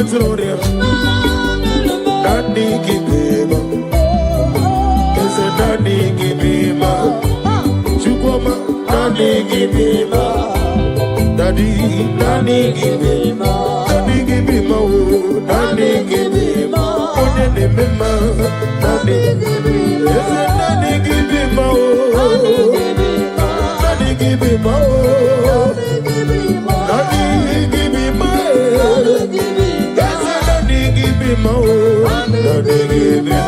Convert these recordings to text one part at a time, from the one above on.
Matoria. Daddy give him. Is a daddy give him. Chukoma, daddy give him. Daddy give him. Daddy give him. Daddy give him. Daddy give him. Daddy give him. Is a daddy give him. Daddy give him. Daddy give him. Daddy give him. Daddy give him.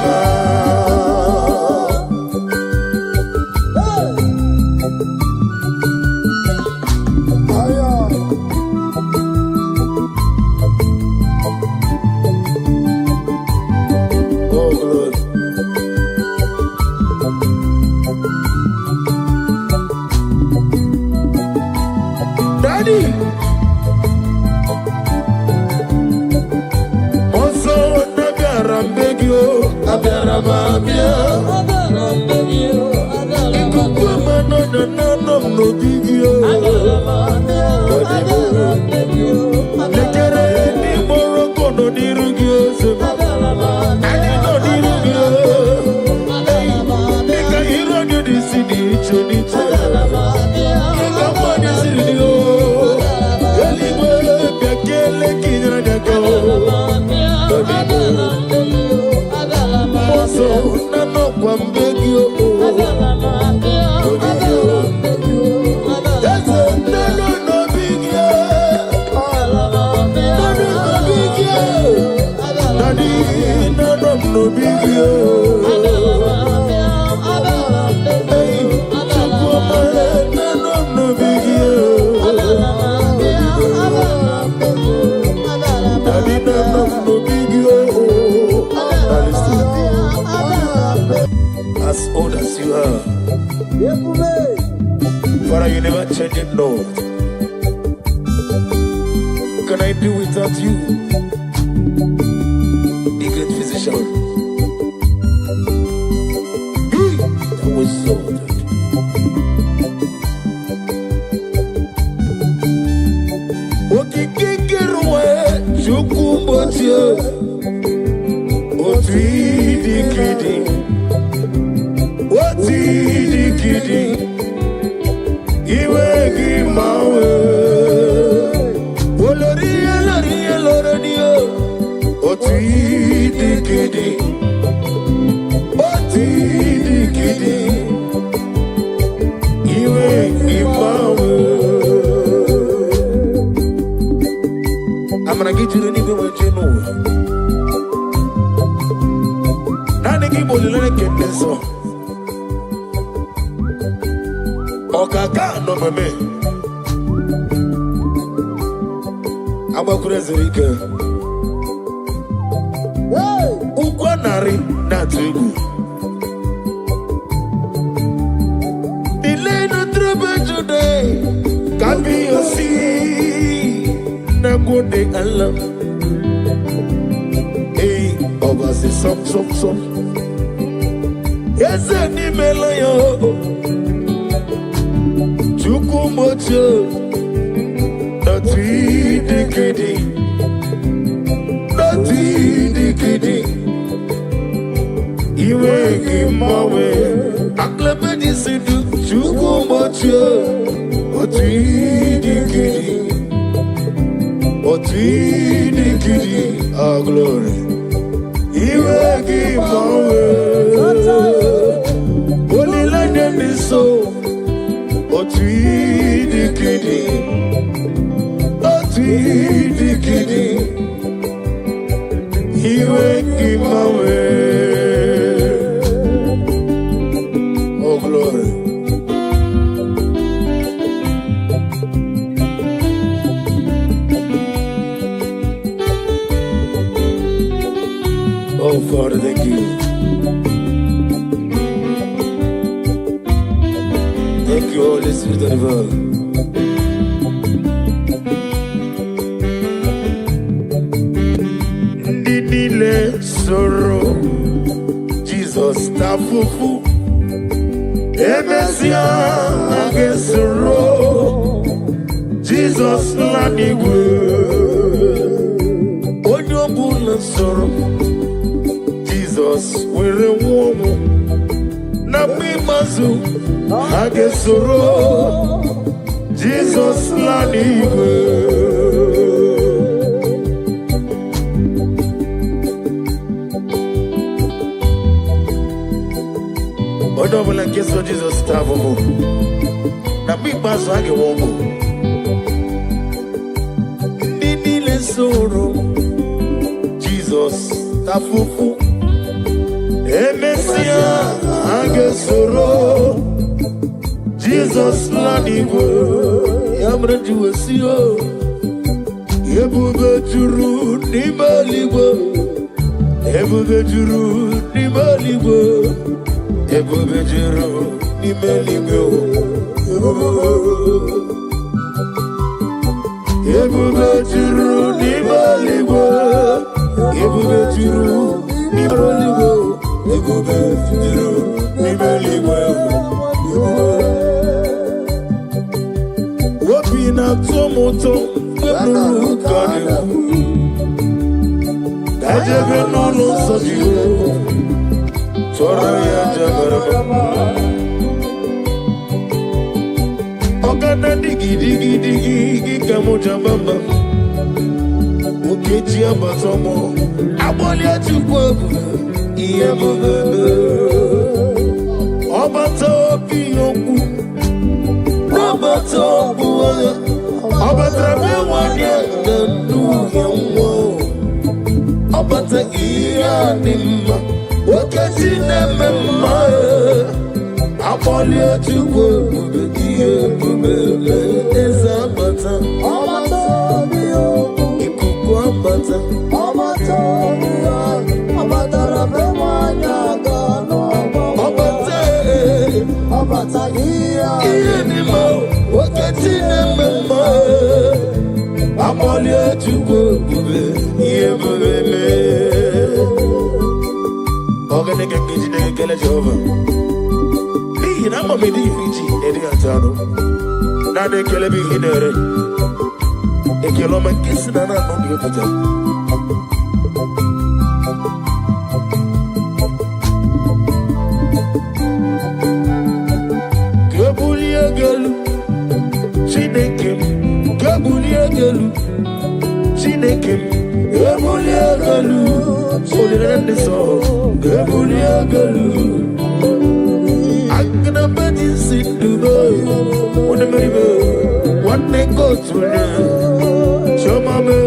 As old as you are, Father, you never change it, Lord. Can I do without you, the great physician? That was so good. I'm gonna get you the nigga with you know. Now they give you the get this one. Okaka no me. I'm a crazy girl. Ukwanari na tugu. Delay no trouble today. Can be your sea. Na go de Allah. Hey, over the some. Yes, any melayo. Chukumocho. Not decade. Not decade. You make him my way. Aklamadi sidu. Chukumocho. Not decade. Our glory, you will give our way. Only let them be so. What we you will give our way. Oh glory. Oh, Father, thank you. Thank you, Holy Spirit of God. Didile sorrow, Jesus tafufu. Emesia agesoro, Jesus lanigwe. soro Jesus were womu na mimazu hage soro Jesus laniwe Odo la keso Jesus tavo na mimazu hage womu nini le soro Jesus tafufu Emesia agesoro Jesus lanigo yamre juwesio ebube juru nimaligo ebube juru nimaligo ebube juru nimaligo ebube juru nimaligo ebube juru nimaligo Ebube juru nimaligo Wopi na tomoto Eburu kane Dajebe nono sojiyo Tora ya jabarama Ogana digi digi digi Giga moja bamba Okeji abatomo Aboli atukwabu Iye bubebe Obato biyoku Obato buwaya Obatra biwanya Nanu yawo Obata iya nima Wakati nemema Apoli atukwa bube Iye bubebe Eza bata Obato biyoku Ikuku abata Obato biyoku Obata iye ni mo wakati nemema amoli atukwo bube iye bubele ogene kekiji ne kele Jehova ni na mo medi fiji edi atano na de kele bi hinere ekelo makisi na no bi opata Chineke Ebuliagalu Olirende so Ebuliagalu Agna bedi sindubo One meribe One go to ne Shomame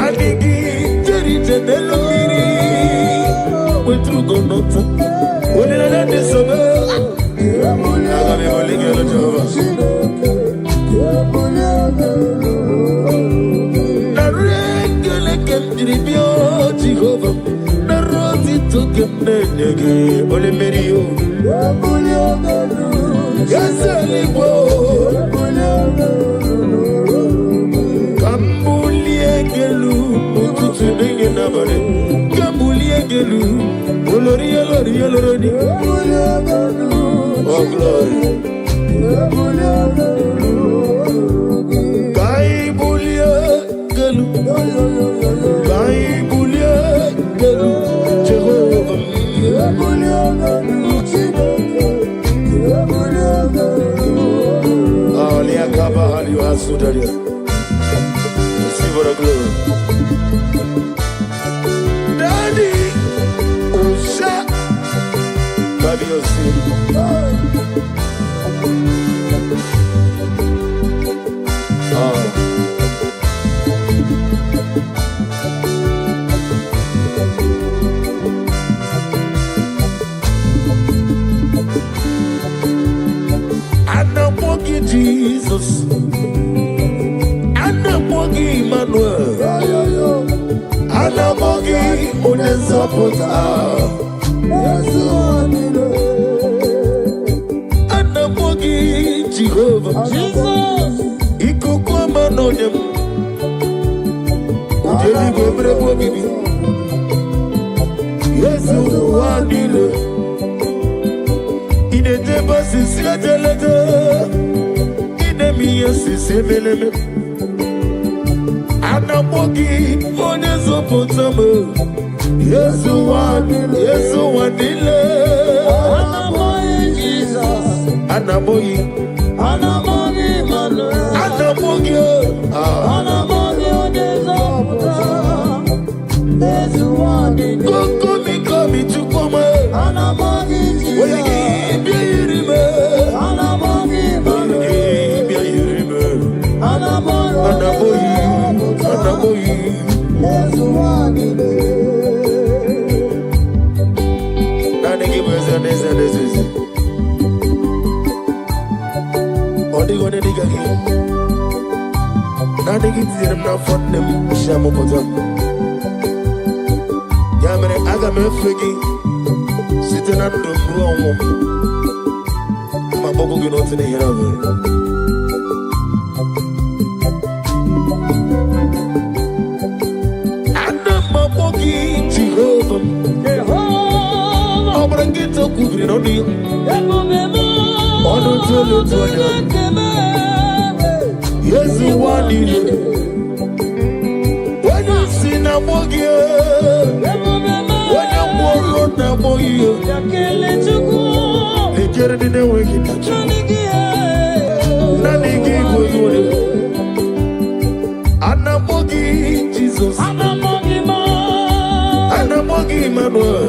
Adigi Jerite Nelomiri Wetru go nota Olirende so Jehovah, na roti to kemnege, ole merio. Yazali wo, kambulie gelu, ututu nenge nabare. Kambulie gelu, olori olori. Oh glory. Kai bulie gelu, kai bulie gelu, Jehovah. Ali akaba ali wasudaria. Receive the glory. Daddy, Usha, Baby Osi. Jesus, Anamogi Emmanuel, Anamogi Unezapota, Anamogi Jehovah, Jesus, Ikoko Manonem, Ujeli Gobre Bogibi, Yesu Wadile, Inedeba Sisiatelete. yes, Semeleme. Anamogi, Onezo Potamo. Yes, one, Anamogi, Jesus. Anamogi, Manu. Anamogi, Onezo Potamo. Yes, one, come to come. Anamogi, Jesus. Sitting at the room, my bubble get out in the air. And the Mabogi, Jehovah, I'm gonna get to cooking on you. On the yes, you want it. When you see Nabogi, Anamogi, Jesus. Anamogi, Emmanuel.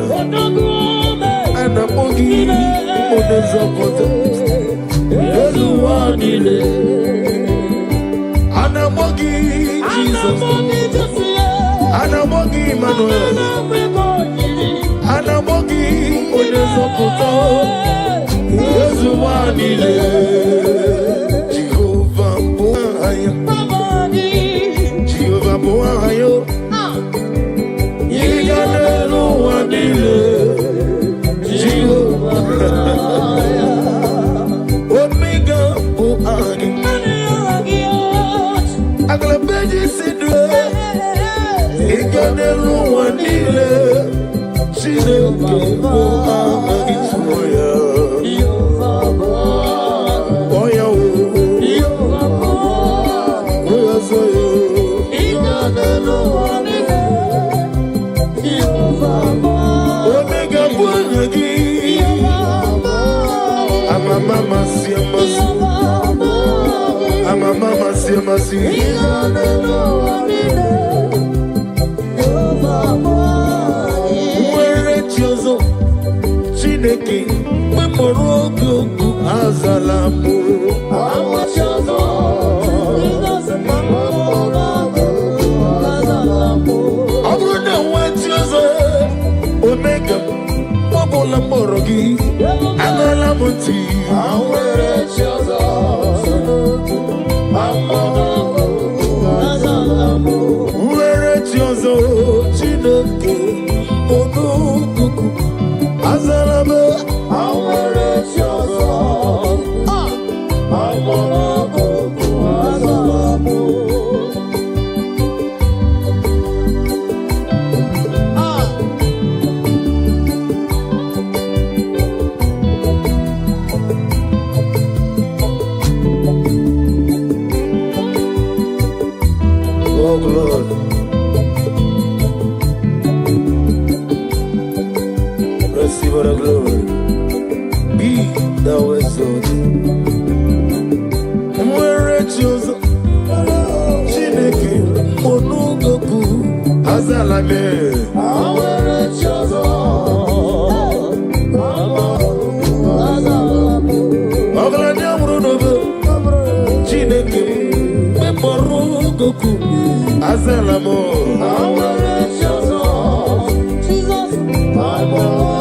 Anamogi, Onezo Potamo. Anamogi, Jesus. Anamogi, Emmanuel. Anamogi, Onezo Potamo. Jehovah Boahayo. Jehovah Boahayo. Yiganelo Wanile. Jehovah Omega Boahayo. Aglabeji Sidre. Yiganelo Wanile. Jehovah Boahayo. Mama, Chineke, Memorogo, Azalamu. Omega, Mobola Morogi, Agalamuti. Chineke, Onukuku, Azalame, oh Lord. Receive the glory. Be thou exalted. Where chosen, Chineke, Onugoku, Azalame. Where chosen, Oglanya Murunogo, Chineke, Memorugoku, Azalamo. Where chosen, Jesus, my Lord.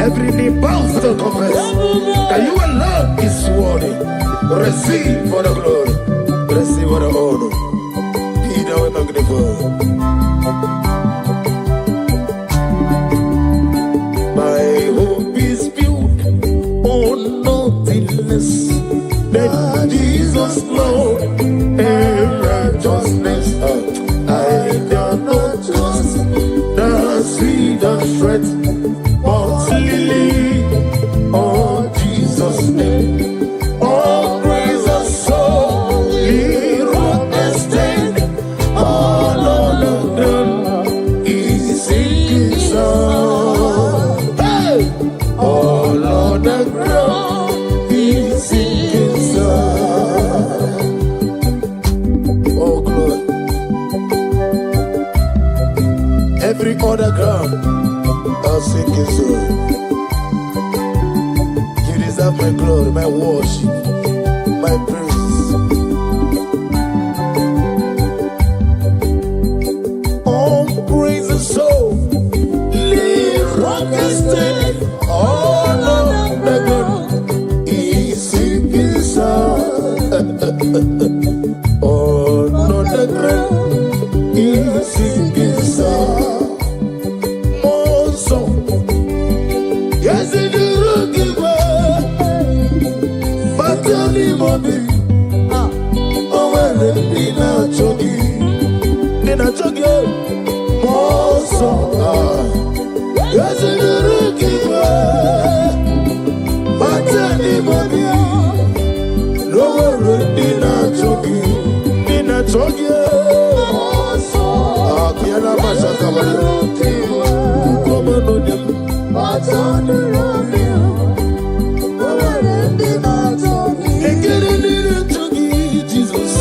Every knee bows to confess that you alone is worthy. Receive for the glory, receive for the honor. Be thou magnified. My hope is built on nothing less than Jesus' Lord and righteousness. I dare not trust the sweetest threat. Oh, Jesus' name. Oh, praise the soul. He wrote the stain. All on the ground. He's singing song. Hey! All on the ground. He's singing song. Oh, glory. Every other ground, I'll sing his song. My glory, my worship, my praise. Oh, praise the soul, live rock and stay. All of the ground, he's singing song. All of the ground, he's singing song. More song, yes, it is. Jesus.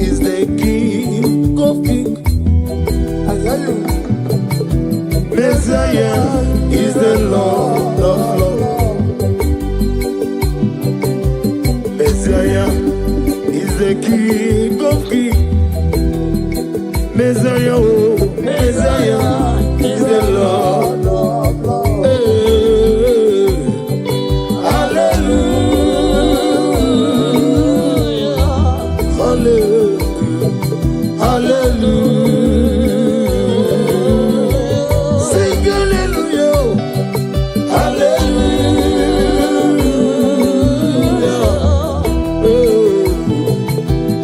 Is the King of Kings. Messiah is the Lord of Lords. Messiah is the King of Kings. Messiah, oh, Messiah is the Lord of Lords. Hey, hallelujah, hallelujah, hallelujah. Sing hallelujah, hallelujah,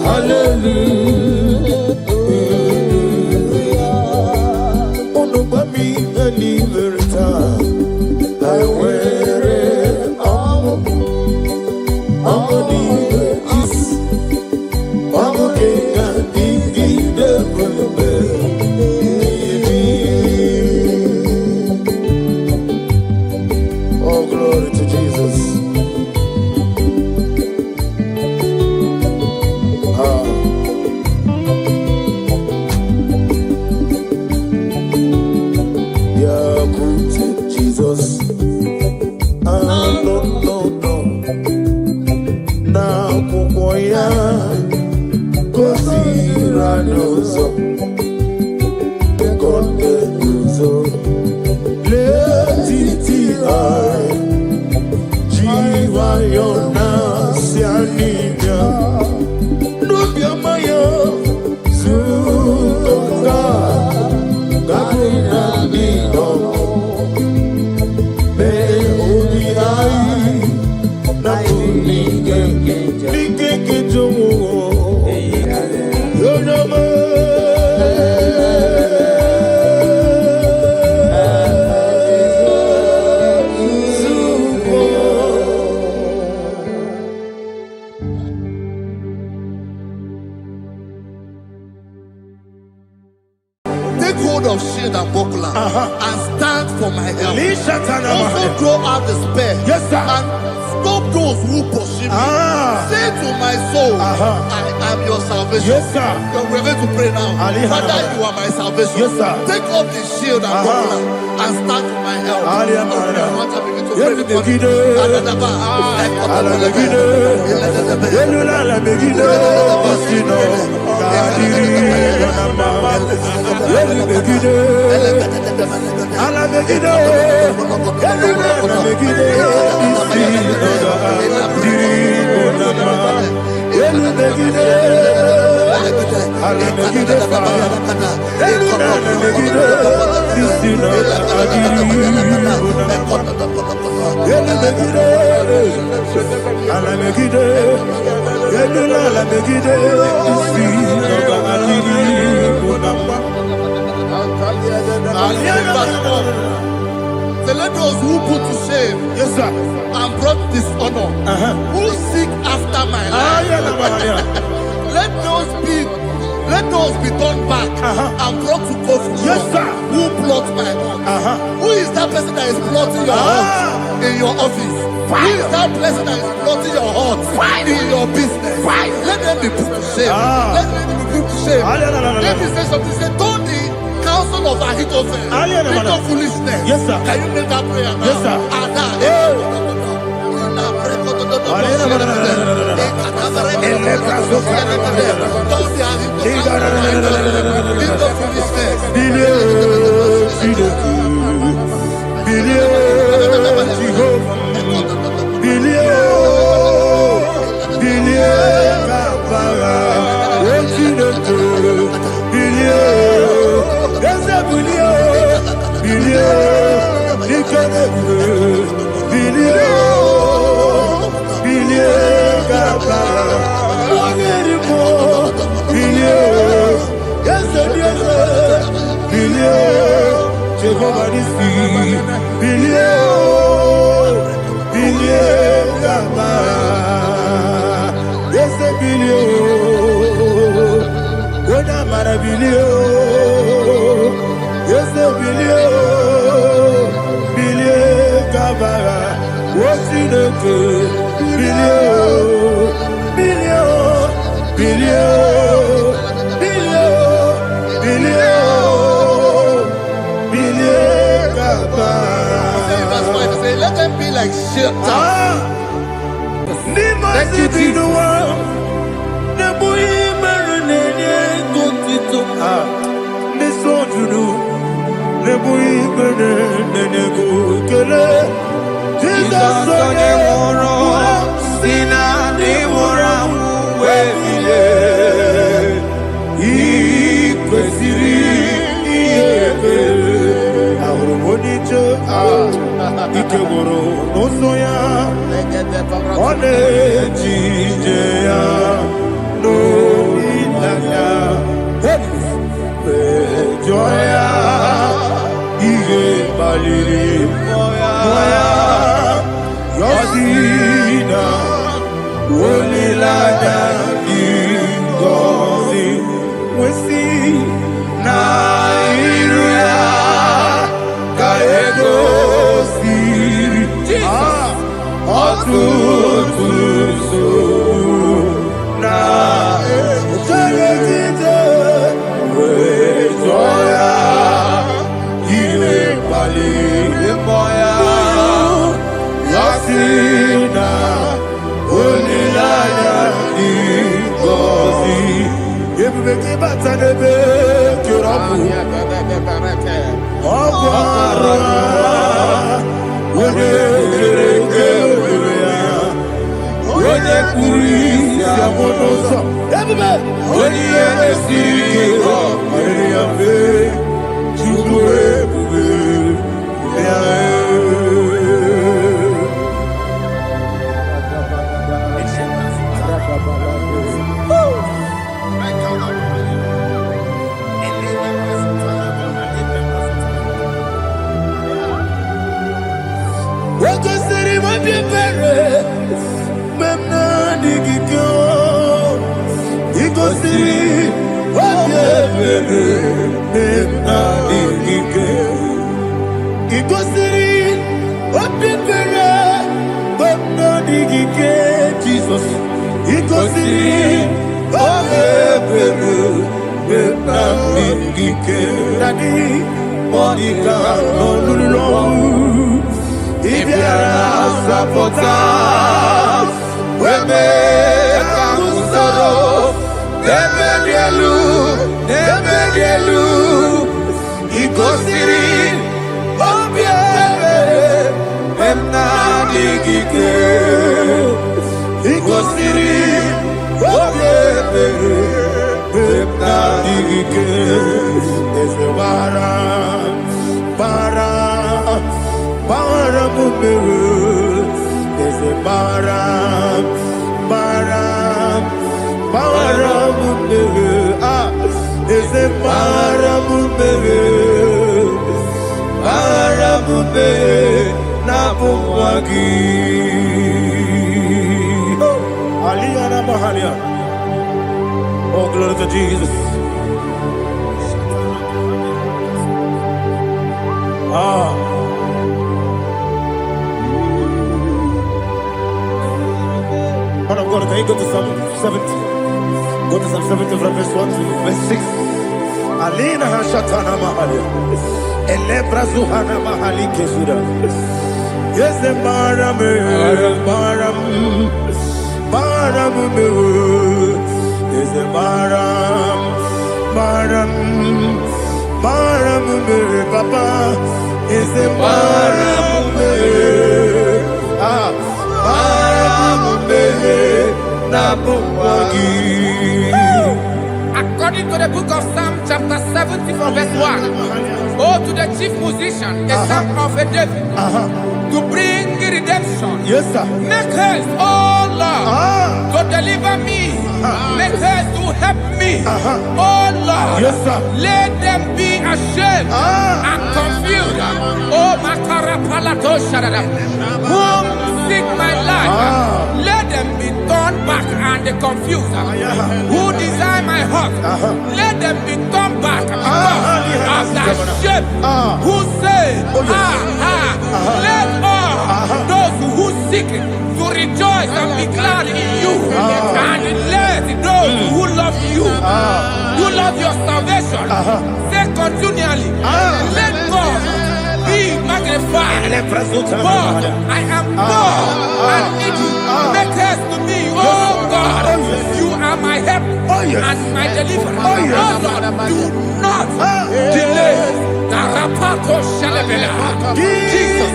hallelujah. Oh, glory to Jesus. Yeah, good Jesus. No. Now, Kukoya, Kosiranoso, Kondenuso, Letiti I, Jiva Yona, Sianibia, Nubia Maya, Zuka, Gabina Nino, Me Obiai, Nakuni, Nike Jomo, Yonama. Take hold of shield and buckler and stand for my help. Also throw out the spear. Yes, sir. And stop those who pursue me. Say to my soul, I am your salvation. Yes, sir. We're going to pray now. Father, you are my salvation. Yes, sir. Take off the shield and buckler and stand for my help. I want to begin to pray before you. Let those who put to shame, Yes, sir. and brought dishonor, who seek after my life, let those be turned back and brought to go for Yes, sir. who plot my heart. Who is that person that is plotting your heart in your office? Who is that person that is plotting your heart in your business? Let them be put to shame. Let them be put to shame. Let me say something. Say, don't the counsel of Ahithophel think of foolishness. Yes, sir. Can you make that prayer now? Yes, sir. like shelter. Thank you, Jesus. Ikegoro nosoya one jijeya no ilaya joya ige baliri moya yosina olilaya ingozi wesi na iruya kaego Oh, glory to Jesus. Man of God, can you go to Psalm 70? Go to Psalm 70 from verse 1 to verse 6. Alina Hashatana Mahalia. Elebra Zuhana Mahali Kesuda. Yes, the Baram, is the Baram, Papa, is the Baram, According to the book of Psalm chapter 70 from verse 1, oh, to the chief musician, a son of a David, to bring redemption. Yes, sir. Make haste, oh Lord, to deliver me. Make haste to help me. Oh Lord, yes, sir. Let them be ashamed and confused. Oh Makara Palato Shadada, whom seek my life, let them be turned back and confused. Who desire my heart, let them be turned back because of that shape. Who say, let all those who seek to rejoice and be glad in you, and let those who love you, who love your salvation, say continually, let God be magnified. God, I am poor and needy. Make haste to me, oh God. You are my help and my deliverer. Oh Lord, do not delay. Tarapato shalabela. Jesus.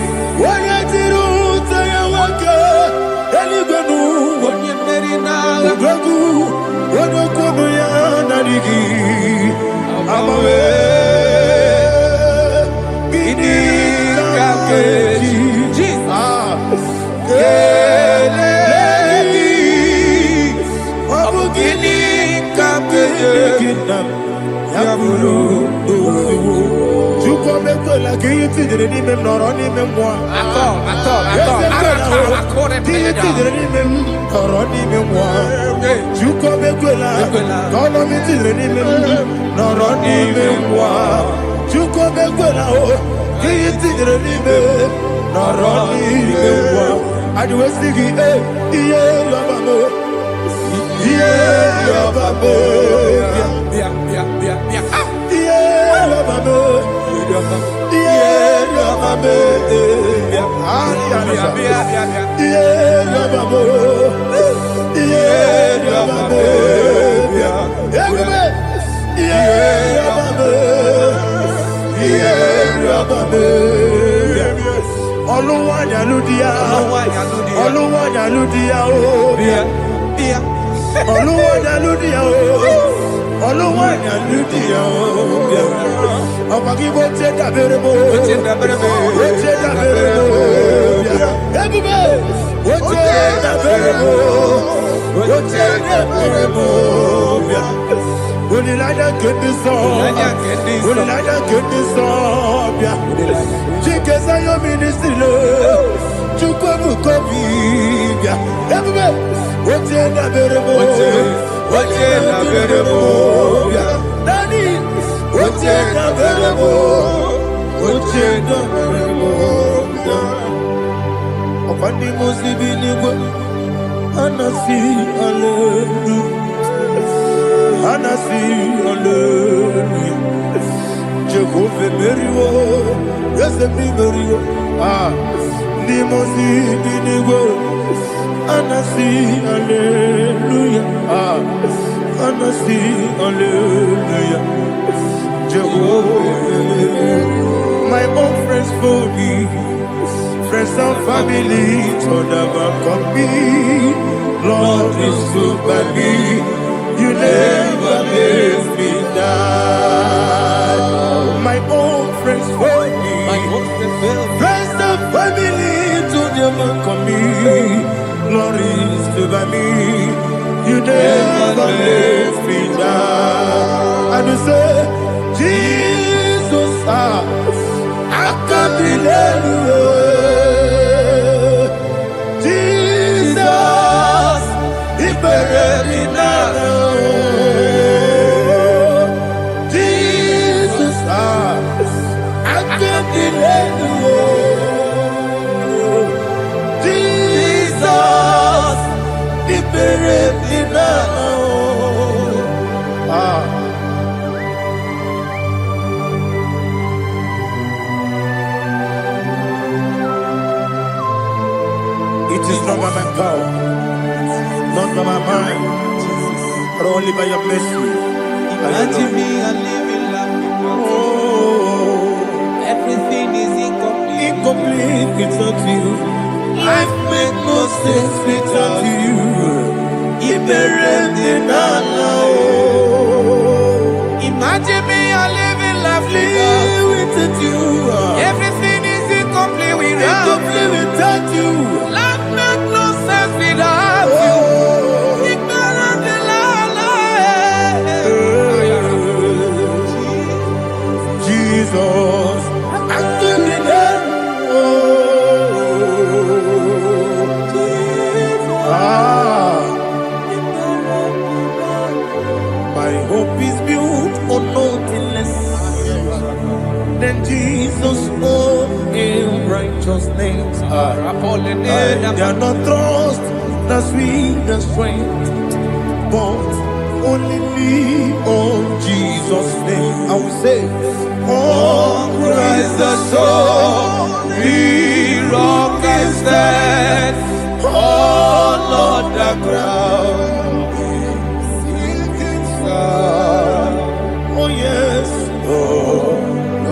My own friends for me, friends and family, told never come me. Lord is good by me, you never leave me die. My own friends for me, friends and family, told never come me. Lord is good by me, you never leave me die. And you say, Jesus, I can't believe you. Jesus, He buried me now. Jesus, I can't believe you. Jesus, He buried me now. It is not by my power, not by my mind, but only by your mercy. Imagine me and living life without you. Everything is incomplete. Incomplete without you. Life makes no sense without you. Imagine me and living life without you. Everything is incomplete without you. Life makes no sense without you. Ignorant the Jesus, I give you that. My hope is built on nothing less than Jesus' own in righteous names. I cannot trust the sweet strength, but only Oh, Jesus' name. I will say, Oh, Christ the solid rock and stand. Oh, Lord, the ground is sinking sand. oh yes, Oh,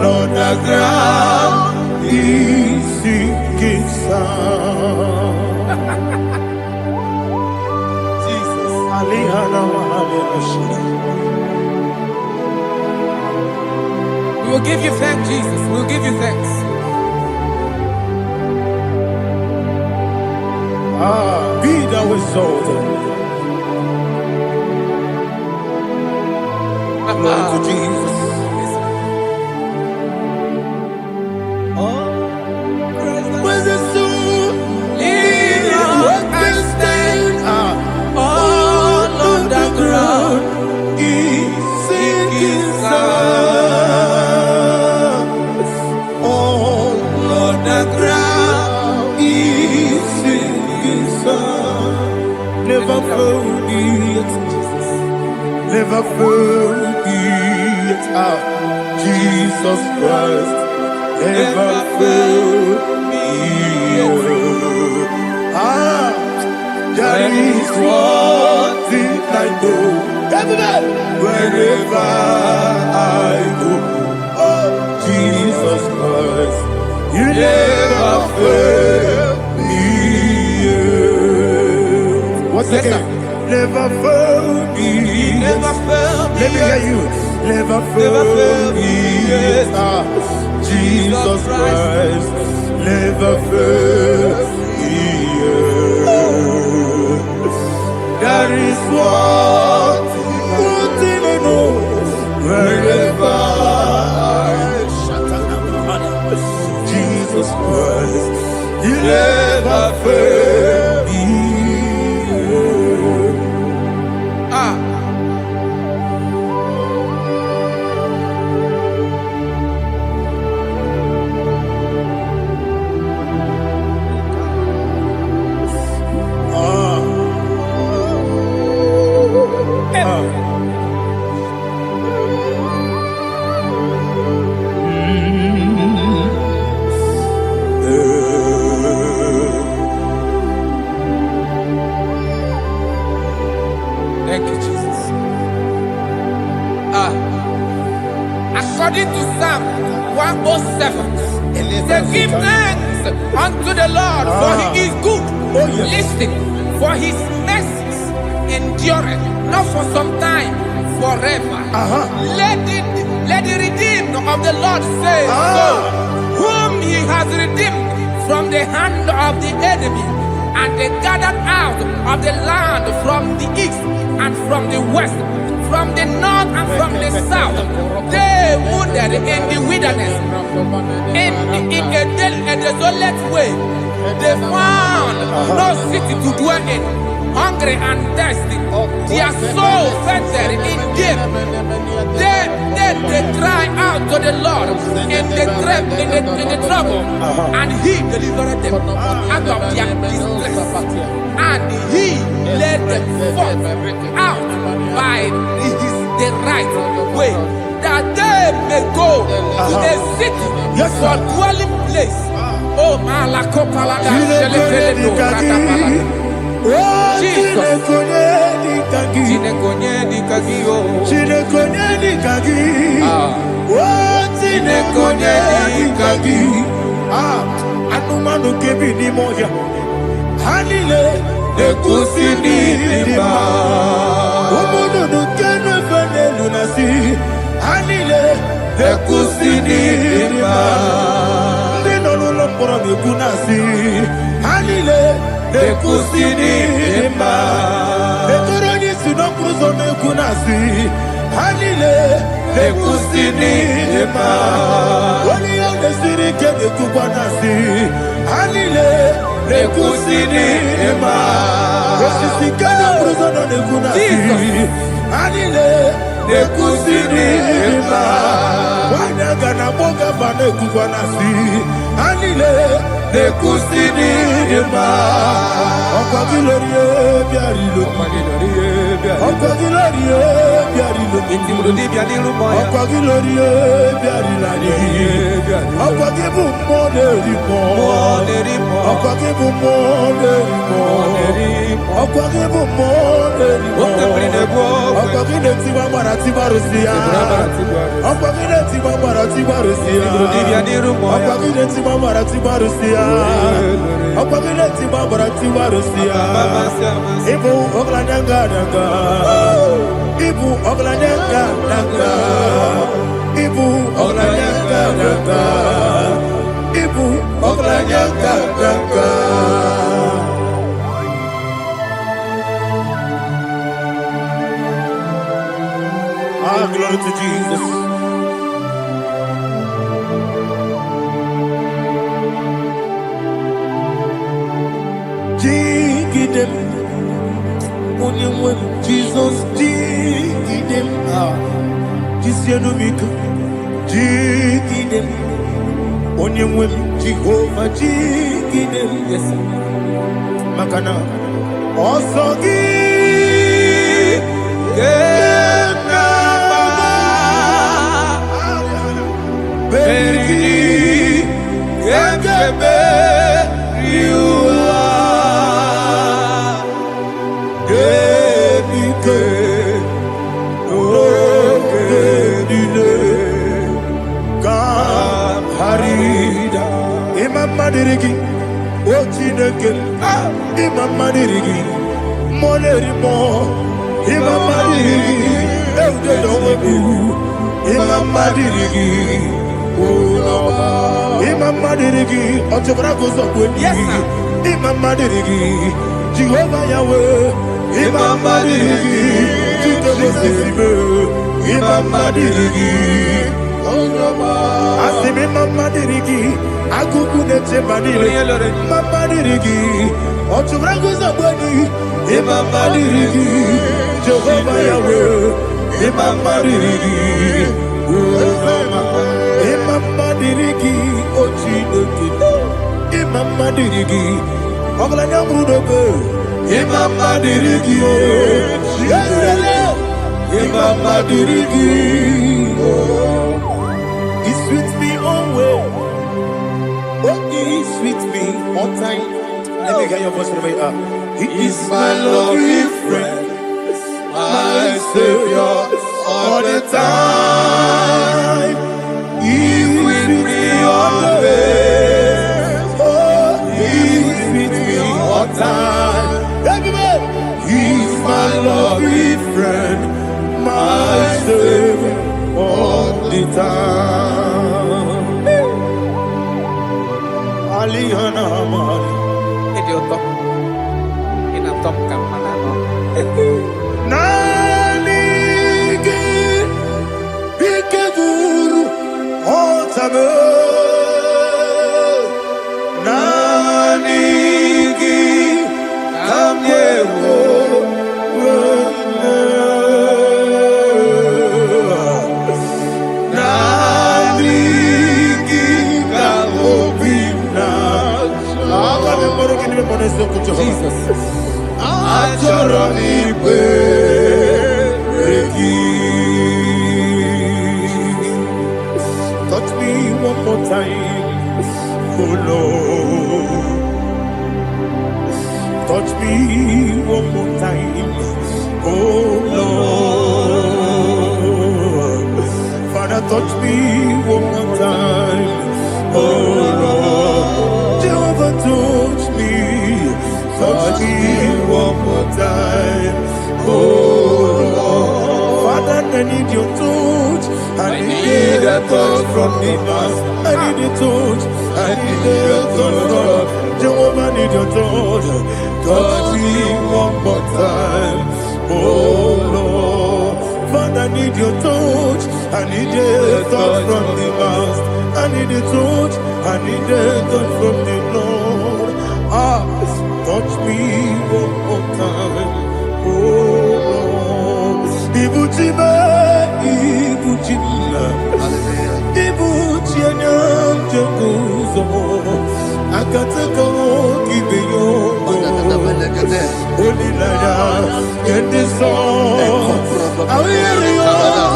Lord, the ground is sinking sun. Jesus. We will give you thanks, Jesus. We will give you thanks. Be thou exalted. Glory to Jesus. Where's the soul? What can stand? All on the ground is sinking sand. Oh, Lord, the ground is sinking sun. Never forget, never forget. Jesus Christ, never forget. That is one thing I know. Wherever I go, oh Jesus Christ, you never fail me. Once again, never fail me. never fail me. Let me hear you. Never fail me. Jesus Christ, never fail me. That is one thing I know. Wherever Jesus Christ, you never fail me. Thank you, Jesus. According to Psalm 107, it says, give thanks unto the Lord, for he is good. Oh, yes. Listen, for his mercies endureth, not for some time, forever. Let the redeemed of the Lord say so, whom he has redeemed from the hand of the enemy, and they gathered out of the land from the east and from the west, from the north and from the south. They wandered in the wilderness, in a desolate way. They found no city to dwell in, hungry and thirsty. Their soul fettered in game. They cry out to the Lord in the trouble, and he delivered them out of their distress. And he led them forth out by the right way, that they may go to a city for dwelling place. Oh, Malakopalada, Jesus. Anumanu kebi ni moja Hanile Nekusini nima Umudu nukenu fene lunasi Hanile Nekusini nima Nino lulopora mikunasi Hanile Nekusini nima Netoroni sinokruzo mekunasi Hanile Nekusini nima Wali yone sirike nekubwanasi Hanile Nekusini nima Wasisikana mruzono nekunasi Hanile Nekusini nima Wanaga na boga vane kubwanasi Hanile Nekusini nima Okwa gilorie biarilo Okwa gilorie biarilo Glory to Jesus. Dig them. Jesus, dig them. Dig them. Jehovah, dig them. Yes. Makana. Also give. Madirigi, Ochineke, Imam Madirigi, Molerimo, Imam Madirigi, Eldedowebu, Imam Madirigi, Imam Madirigi, Otobragos of Wendy, Imam Madirigi, Jehovah Yahweh, Imam Madirigi, Imam Madirigi, Asimi Mama Dirigi, Akukunete Madiri, Mama Dirigi, Otubragus of Body, Imama Dirigi, Jehovah Yahweh, Imama Dirigi, Imama Dirigi, Ochineki, Imama Dirigi, Oglanya Brudobe, Imama Dirigi, Imama Dirigi. He sweets me always. Oh, he sweets me all time. Let me get your voice wherever you are. He is my lovely friend, my Savior all the time. He is with me always. Oh, he is with me all time. Everybody, he is my lovely friend, my Savior all the time. Alihana Mari. Idioto. Inatop kampana. Nanigi Bikeguru Otame. Nanigi Kamyewo. Jesus. Touch me one more time, oh Lord. Touch me one more time, oh Lord. Father, touch me one more time, oh Lord. Jehovah, touch me. Touch me one more time, oh Lord. Father, I need your touch. I need a touch from the past. I need a touch. I need a touch from Jehovah. I need your touch. Touch me one more time, oh Lord. Father, I need your touch. I need a touch from the past. I need a touch. I need a touch from the Lord. Touch me one more time, oh Lord. Ibuchima, Ibuchima, Ibuchina, Jaguzo. Akataka, Gibeyo, Only Lada, and the song. I will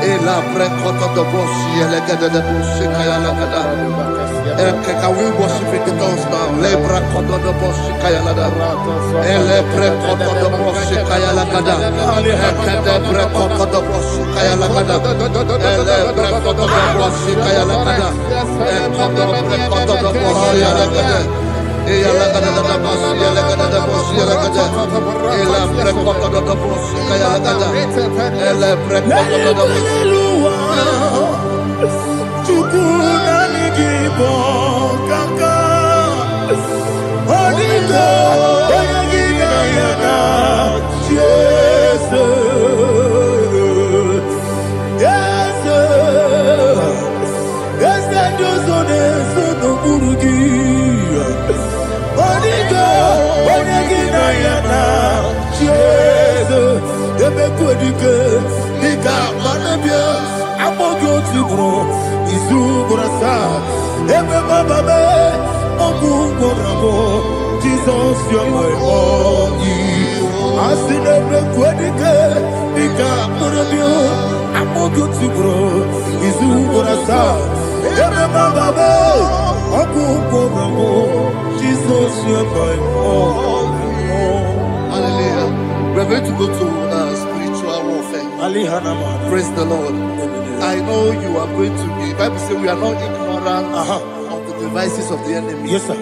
Ela prekoto do boshi elegede de boshi kaya lagada. Can we worship in the tongues now? Le prekoto do boshi kaya lagada. Ele prekoto do boshi kaya lagada. Ekede prekoto do boshi kaya lagada. Ele prekoto do boshi kaya lagada. Ekodo prekoto do boshi lagada. Ela lagada da boshi lagada da boshi lagada. Ela prekoto do boshi kaya lagada. Ele prekoto do boshi. Chukuna IGBO kaka Onigo Oyagina yana Jesus Yes Josone Sono Burugi Onigo Oyagina yana Jesus Ebe kodike Nika manabia Amogo tibro Izubrasa Ebe bababe Ogu gorabo Jesus you're my only Asinebe kwadike Nika manabia Amogo tibro Izubrasa Ebe bababe Ogu gorabo Jesus you're my only. Hallelujah. We're going to go to spiritual warfare. Praise the Lord. I know you are going to be. Bible says we are not ignorant of the devices of the enemy. Yes, sir.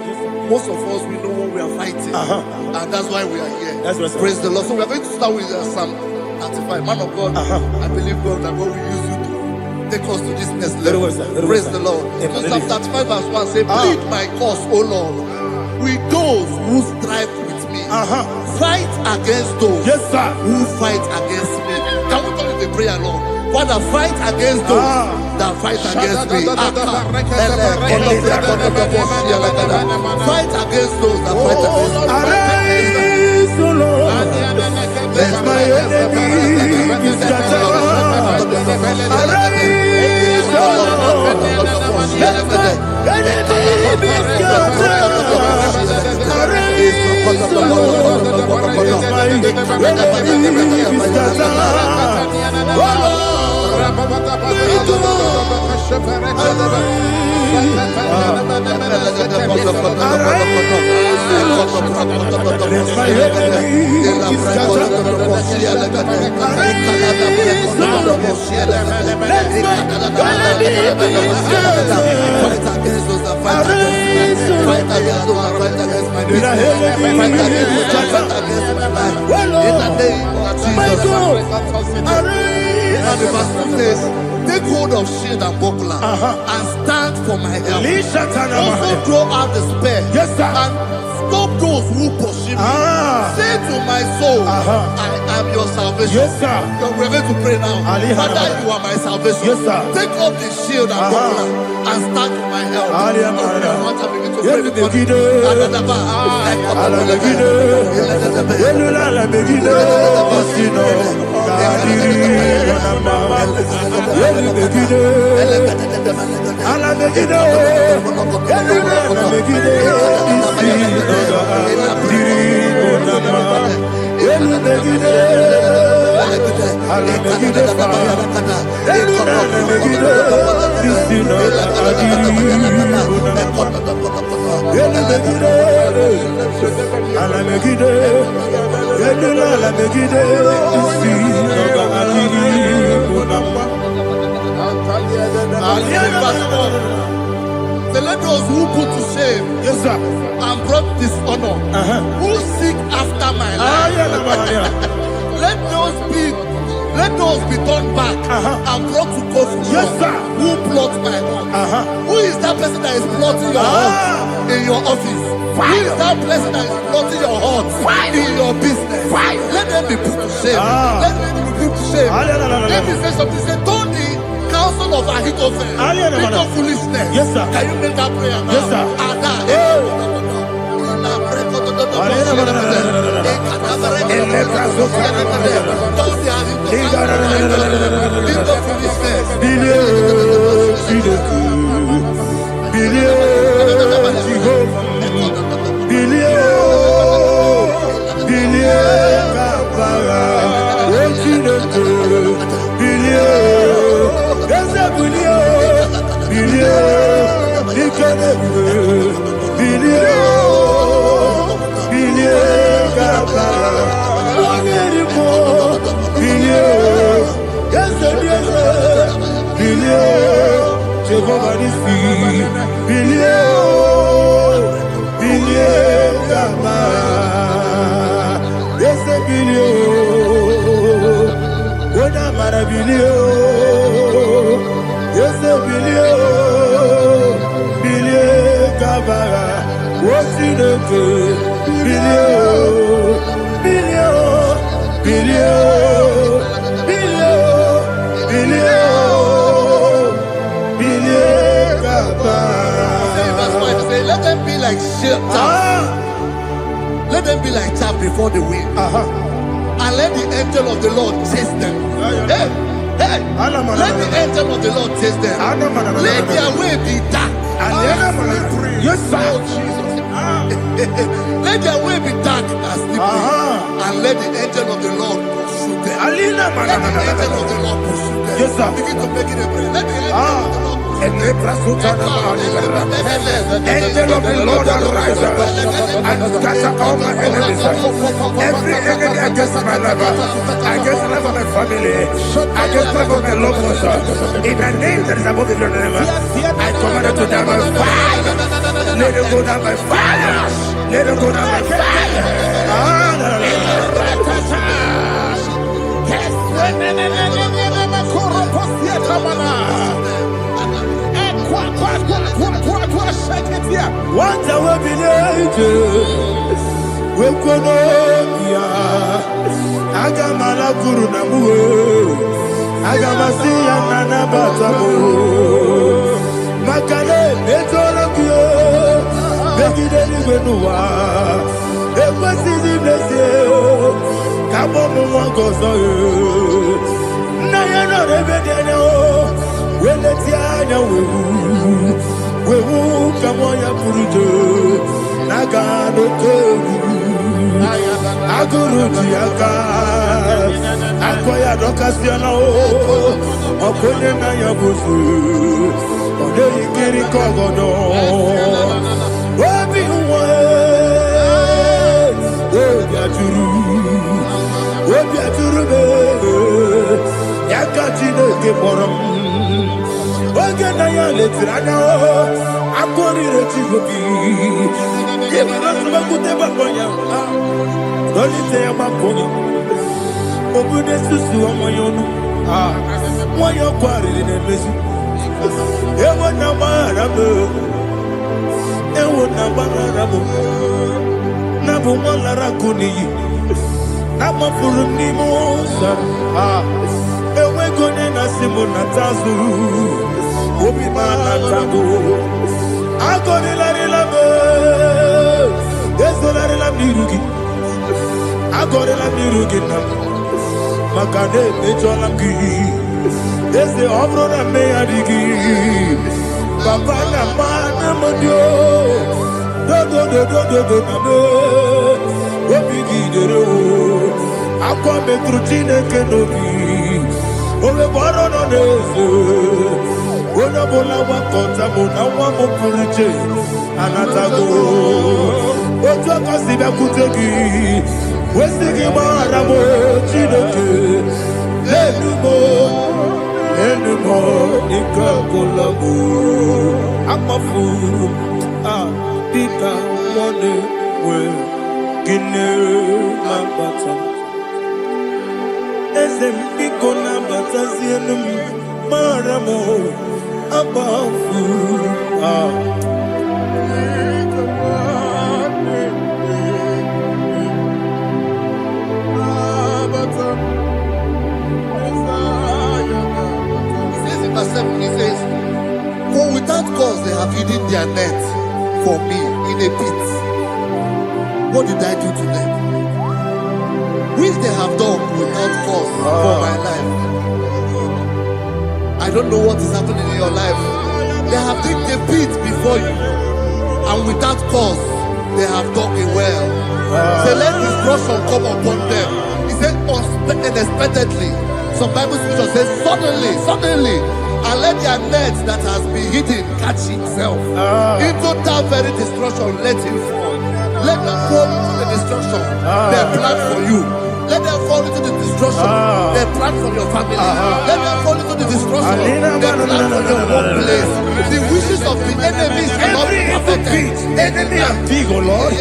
Most of us, we know what we are fighting. And that's why we are here. That's right, sir. Praise the Lord. So we are going to start with Psalm 35. Man of God, I believe God that God will use you to take us to this next level. Well, sir. Praise the Lord. So Psalm 35 verse 1 says, plead my cause, O Lord, with those who strive with me. Fight against those who fight against me. Can we call it a prayer, Lord? Father, fight against those that fight against me. Fight against those that fight against me. Arise, O Lord. Let my enemy be scattered. Arise, O Lord. Let my enemy be scattered. Arise, O Lord. Let my enemy be scattered. Oh Lord. And the verse 2 says, take hold of shield and buckler and stand for my help. Also draw out the spear and stop those who pursue me. Say to my soul, I am your salvation. We're going to pray now. Father, you are my salvation. Take up the shield and buckler and stand for my help. Let those who put to shame and brought dishonor, who seek after my life, let those be turned back and brought to confusion. Who plot my heart? Who is that person that is plotting your heart in your office? Who is that person that is plotting your heart in your business? Let them be put to shame. Let them be put to shame. Let me say something. Say, don't the counsel of Ahithophel into foolishness. Can you make that prayer now? Jehovah Nissi, Gama, yes, Wona Marabilio, yes, Gama, what's in the good? Let them be like chaff. Let them be like chaff before the wind. And let the angel of the Lord chase them. Hey, let the angel of the Lord chase them. Let their way be dark. Yes, sir. Let their way be dark as slippery. And let the angel of the Lord pursue them. Let the angel of the Lord pursue them. Yes, sir. Begin to make it a prayer. Let the angel of the Lord. Angel of the Lord arise and scatter all my enemies. Every enemy against my life, against the life of my family, against the life of my loved ones, in the name that is above the name, I command it to down by fire. Let it go down by fire. Let it go down by fire. What I will be we Konoya Agamala Guru Namu Agamasiya Nana Batamu Makale Betolokyo Begideni Benua Ekwasizi Blessio Kabo Mwangozo Nayano Rebedeno Weletianya Wewu Kamoya Purujo Nagano Kogu Aguru Diaka Akoya Dokasiano Okone Naya Busu Ode Ikiri Kogodo Obi Uwe Obi Aturu Yakatino Keporam Oge Naya Letrana Akori Rechigobi Olite Makoni Obune Susu Omoyonu Moyo Kwari Nemesu Ewo Namarabo Ewo Namarabo Nabu Malara Kuni Nama Furuni Mosa Ewe Gone Nasimu Natazu Obi Manatago Agoni Larilabe Ezolarila Mirugi Agorela Mirugi Makane Mejolamgi Eze Obrona Meadigi Papa Namana Modio Do Name Obigi Dero Aqua Metrutine Kenobi Ove Borono Neze Ona Bola Wakota Mona Wamopuriche Anatago Ojo Kasiba Kutegi Westigi Maramo Chinoke Lenumo Ikakolabu Amafu Pika One We Gine Lambata Ezem Piko Lambata Zienum Maramo Abafu He says, for without cause they have hidden their net for me in a pit. What did I do to them? Which they have done without cause for my life. I don't know what is happening in your life. They have digged a pit before you, and without cause they have dug a well. Say, let destruction come upon them. He said, unexpectedly. Some Bible scripture says, suddenly. And let their net that has been hidden catch himself. Into that very destruction, let him fall. Let them fall into the destruction. The plan for you. Let them fall into the destruction. They plan for your family. Let them fall into the destruction. They plan for your workplace. The wishes of the enemies cannot be perfected. Enemy and big, oh Lord.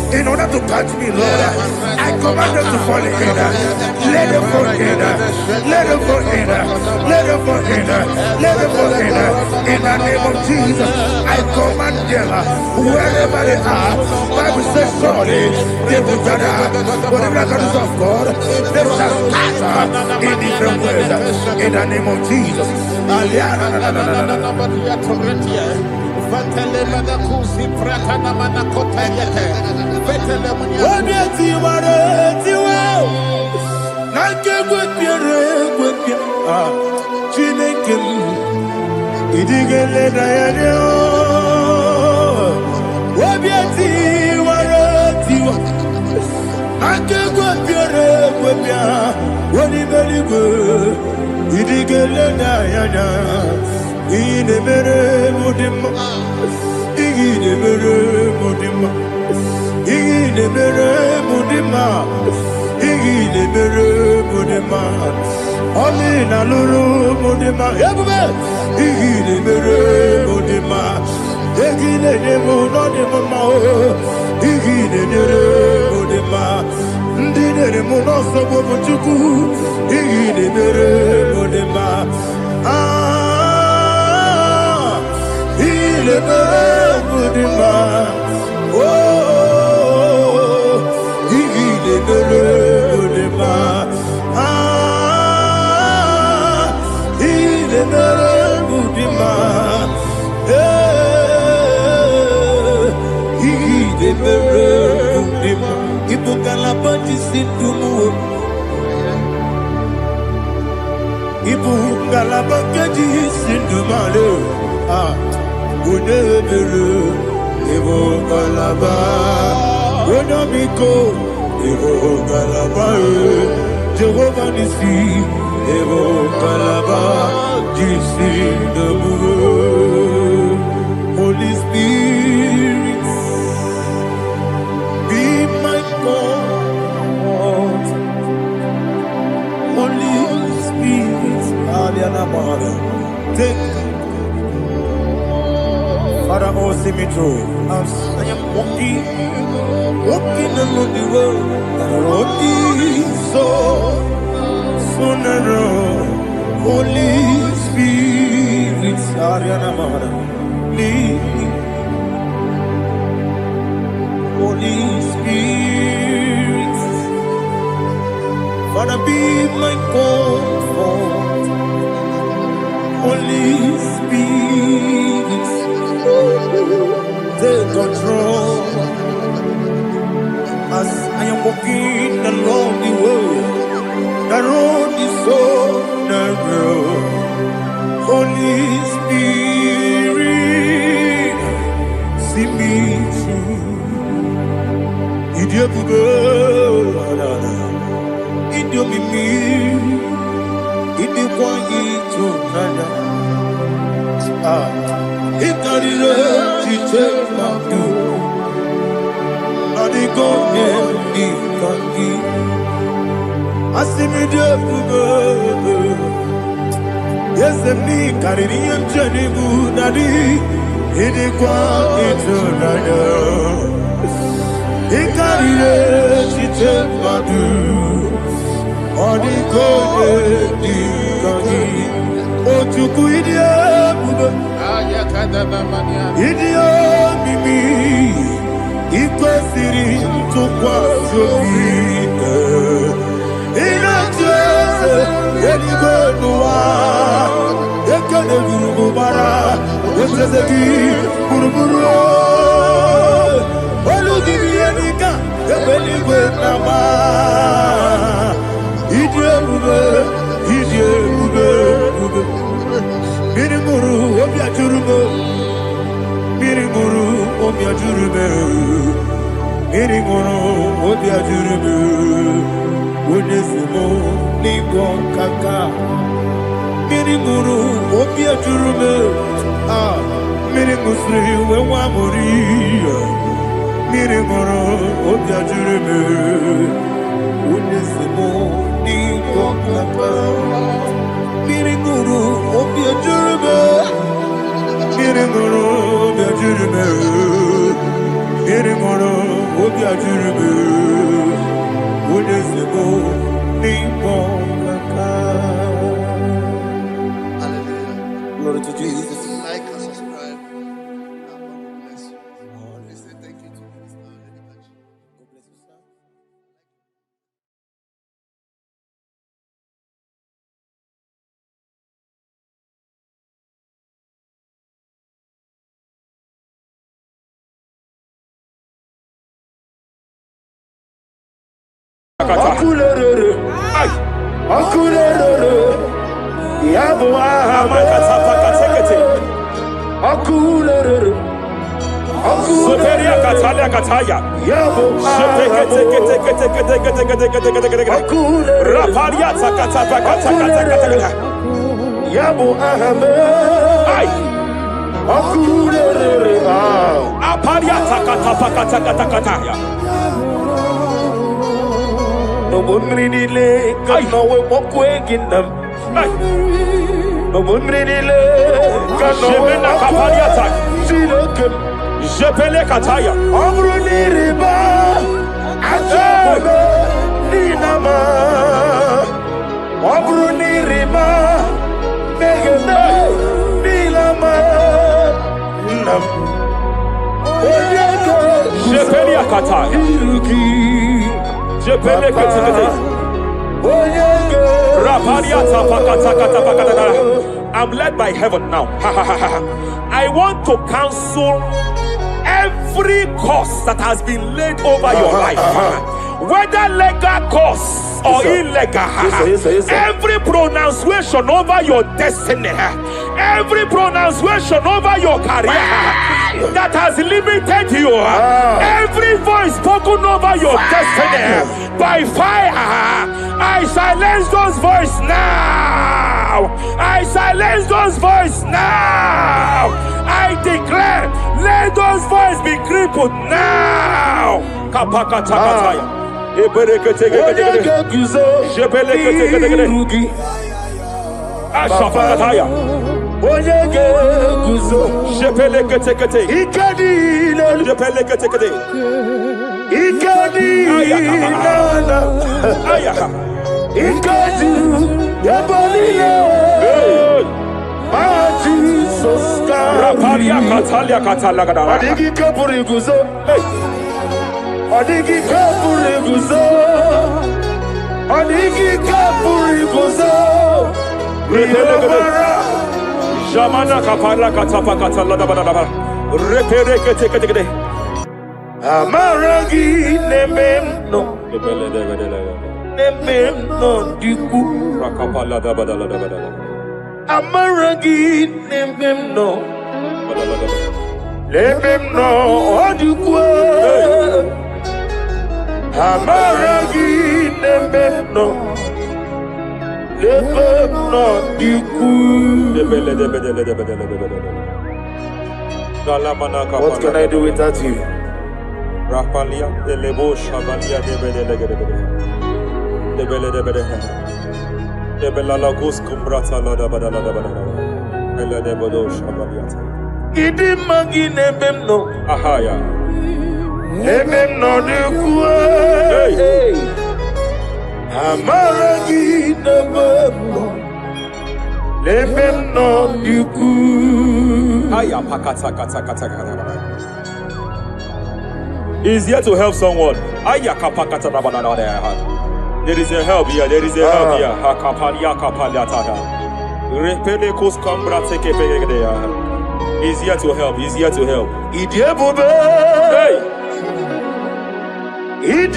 In order to catch me, Lord, I command them to fall in. Let them fall in. Let them fall in. Let them fall in. Let them fall in. In the name of Jesus, I command them wherever they are. Bible says surely they will gather. Whatever the is of God, they shall scatter in different ways. In the name of Jesus. Jehovah Nissi, Evo Kalaba, Jesus the Holy Spirit, be my God. Holy Spirit, take Father, oh, see me through. I am walking along the road, so narrow. Holy Spirit, lead. Holy Spirit, Father, be my comfort. Holy Spirit, take control as I am walking along the road. The road is so narrow. Holy Spirit, see me through. Idiabugo, Idiomimi, Idikwaitu nana. Ikarire chichemadu. Adigo ikangi. Asimidiabugo. Yes, me carrying Jenny Budadi, Idikwaitu nana. Ikarire chichemadu. Adigo ikangi. Otuku idiabugo. Idio mimi iko siri tukwa sofite inatese eligo nuwa ekane guru bara esezeki buruburu oludibi enika ebeligwe nama idio bube Mirimuru obia jurume, Mirimuru obia jurume, Mirimuru obia jurume, Unesimo nigo kaka, Mirimuru obia jurume, Mirimusri wewamuri, Mirimuru obia jurume. Glory to Jesus. Like and subscribe. God bless you. We say thank you to Mr. Editachi. God bless you, sir. No one really late, no one walk waking them. No one really late, no one walk waking them. Jepele kataya. Amruni riba, ajabe ninama. Amruni riba, megene nilama. Nam. Jepele kataya. Jepele kataya. I'm led by heaven now. I want to counsel every curse that has been laid over your life, whether legal curse or illegal. Every pronunciation over your destiny, every pronunciation over your career that has limited you, every voice spoken over your destiny by fire, I silence those voices now. I silence those voices now. I declare, let those voices be crippled now. Jamana kapara katapa katala da bada repere kete amaragi nemeno diku rakapala da bada amaragi nemeno diku amaragi nemeno what can I do without you? Rapalia de lebo shabalia de belalagos kumbrata la da bada ela de bodo shabalia idi magine bemno ahaya lebemno de kuwe amaragi de bemno lebemno de kuwe aya pakata kata. He's here to help someone. There is a help here. There is a help here. He's here to help. He's here to help. Hey. Hey.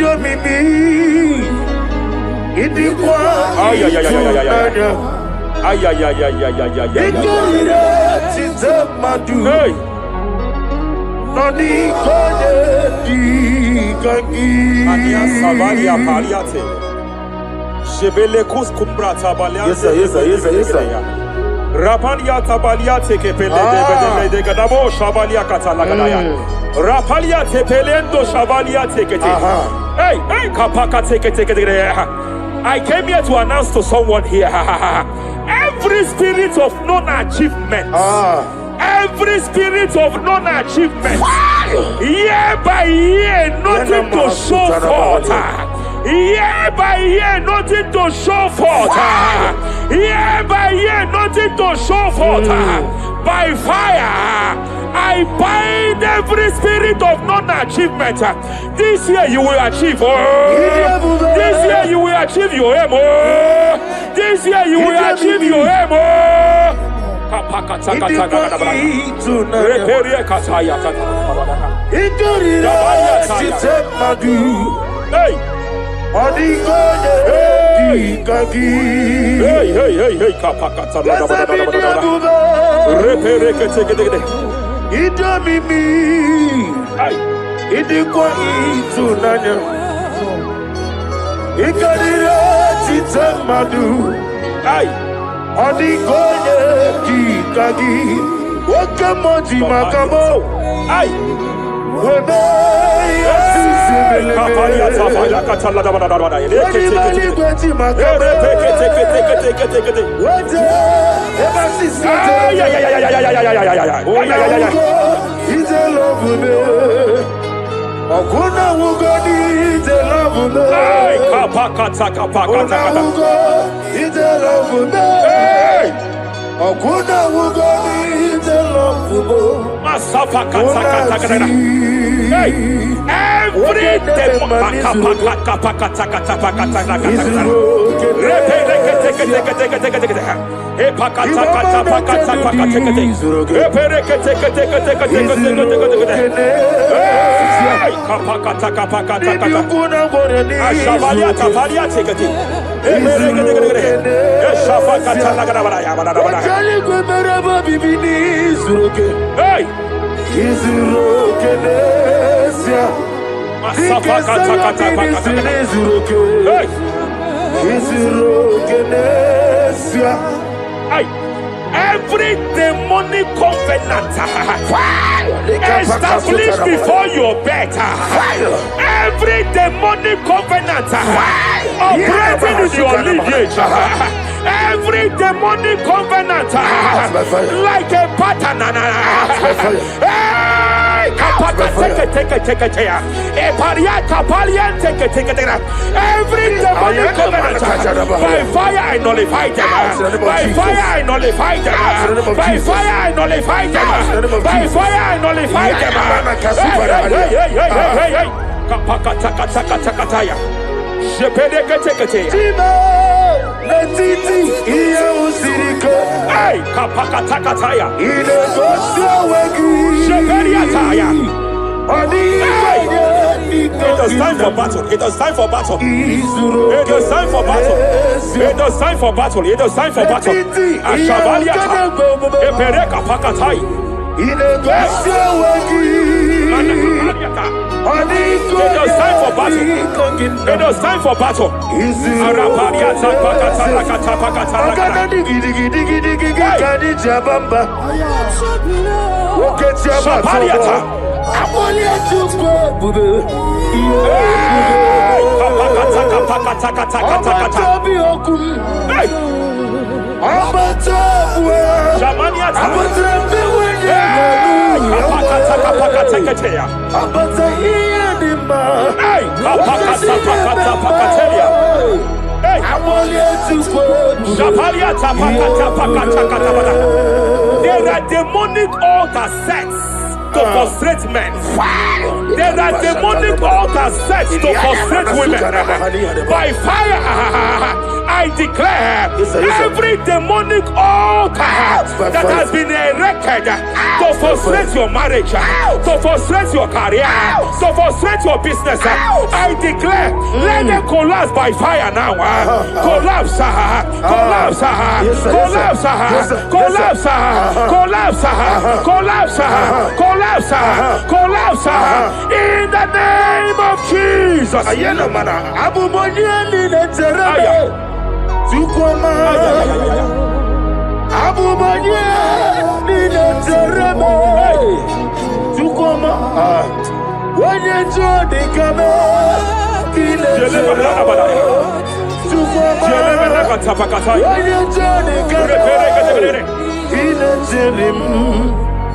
Noni kone di kangi Ania sabalia paliate Shebele kus kumbra tabaliate Yes sir Rapalia tabaliate kepele de gadabo shabalia katalagadaya Rapalia tepelendo shabalia tekete Hey kapaka tekete I came here to announce to someone here every spirit of non-achievement Every spirit of non-achievement Year by year, nothing to show forth. Year by year, nothing to show forth. Year by year, nothing to show forth. By fire, I bind every spirit of non-achievement. This year you will achieve. This year you will achieve your aim. This year you will achieve your aim. Hey. Every demonic covenant established before your bed, every demonic covenant operating in your lineage, every demonic covenant like a pattern. Every demonic covenant, by fire I nullify them. By fire I nullify them. By fire I nullify them. By fire I nullify It is time for battle. It is time for battle. It is time for battle. It is time for battle. It is time for battle. Ashabaliata. Epereka pakatai. It is time for battle. It is time for battle. Arabaliata pakata pakata. Shabaliata. There are demonic altar sets to frustrate men. There are demonic altars set to frustrate women. By fire, I declare every demonic altar that has been erected to frustrate your marriage, to frustrate your career, to frustrate your business, I declare, let them collapse by fire now. Collapse, collapse, collapse, collapse, collapse, collapse, collapse, collapse, in the name of Jesus.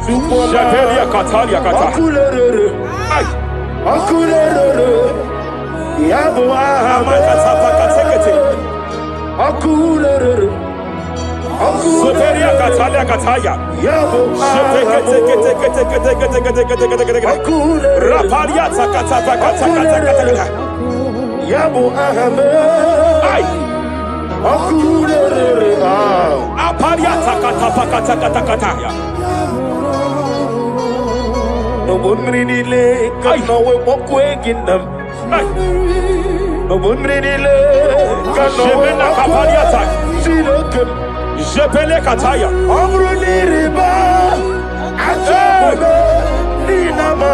Shepelia Katalia Kata. Ay. Soteria Katalia Kataya. Rapalia Takata Kata. Yabo Ahame. Ay. Apalia Takata Kata. No one really can know what we're getting them. No one really can know what we're Jepele Kataya. Amruni Riba. Ajabe. Ninama.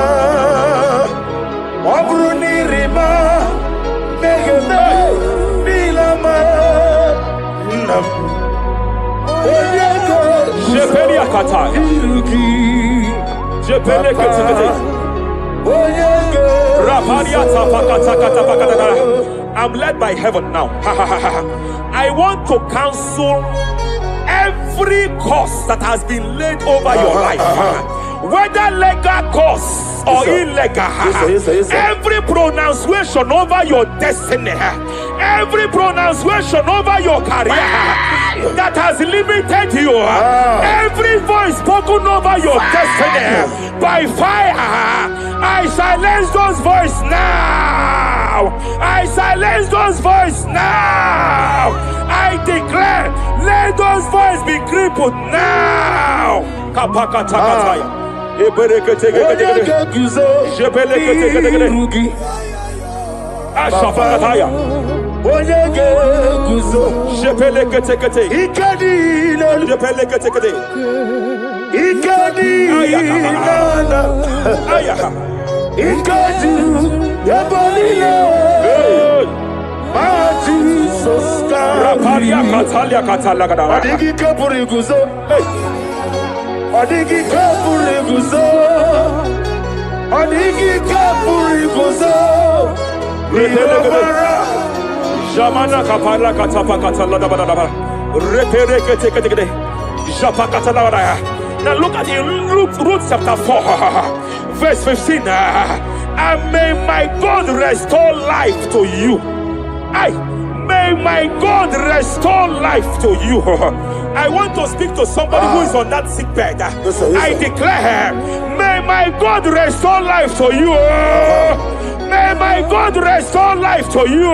Amruni Riba. Megane. Nilama. Nam. Jepele Kataya. Jepele Kataya. I'm led by heaven now. I want to cancel every curse that has been laid over your life, whether legal curse or illegal. Every pronunciation over your destiny, every pronunciation over your career that has limited you, every voice spoken over your destiny by fire, I silence those voices now. I silence those voices now. I declare, let those voices be crippled now. Kapakatakataya. Ashafakataya. Jepelekete. Jepelekete. Rapalia Katalia Katala. Adigi Kapuriguzo. Adigi Kapuriguzo. Adigi Kapuriguzo. Jamana Kapara Katapa Katala. Reperekete. Japa Katala. Now look at it, Ruth chapter 4, verse 15. And may my God restore life to you. May my God restore life to you. I want to speak to somebody who is on that sick bed. I declare, may my God restore life to you. May my God restore life to you.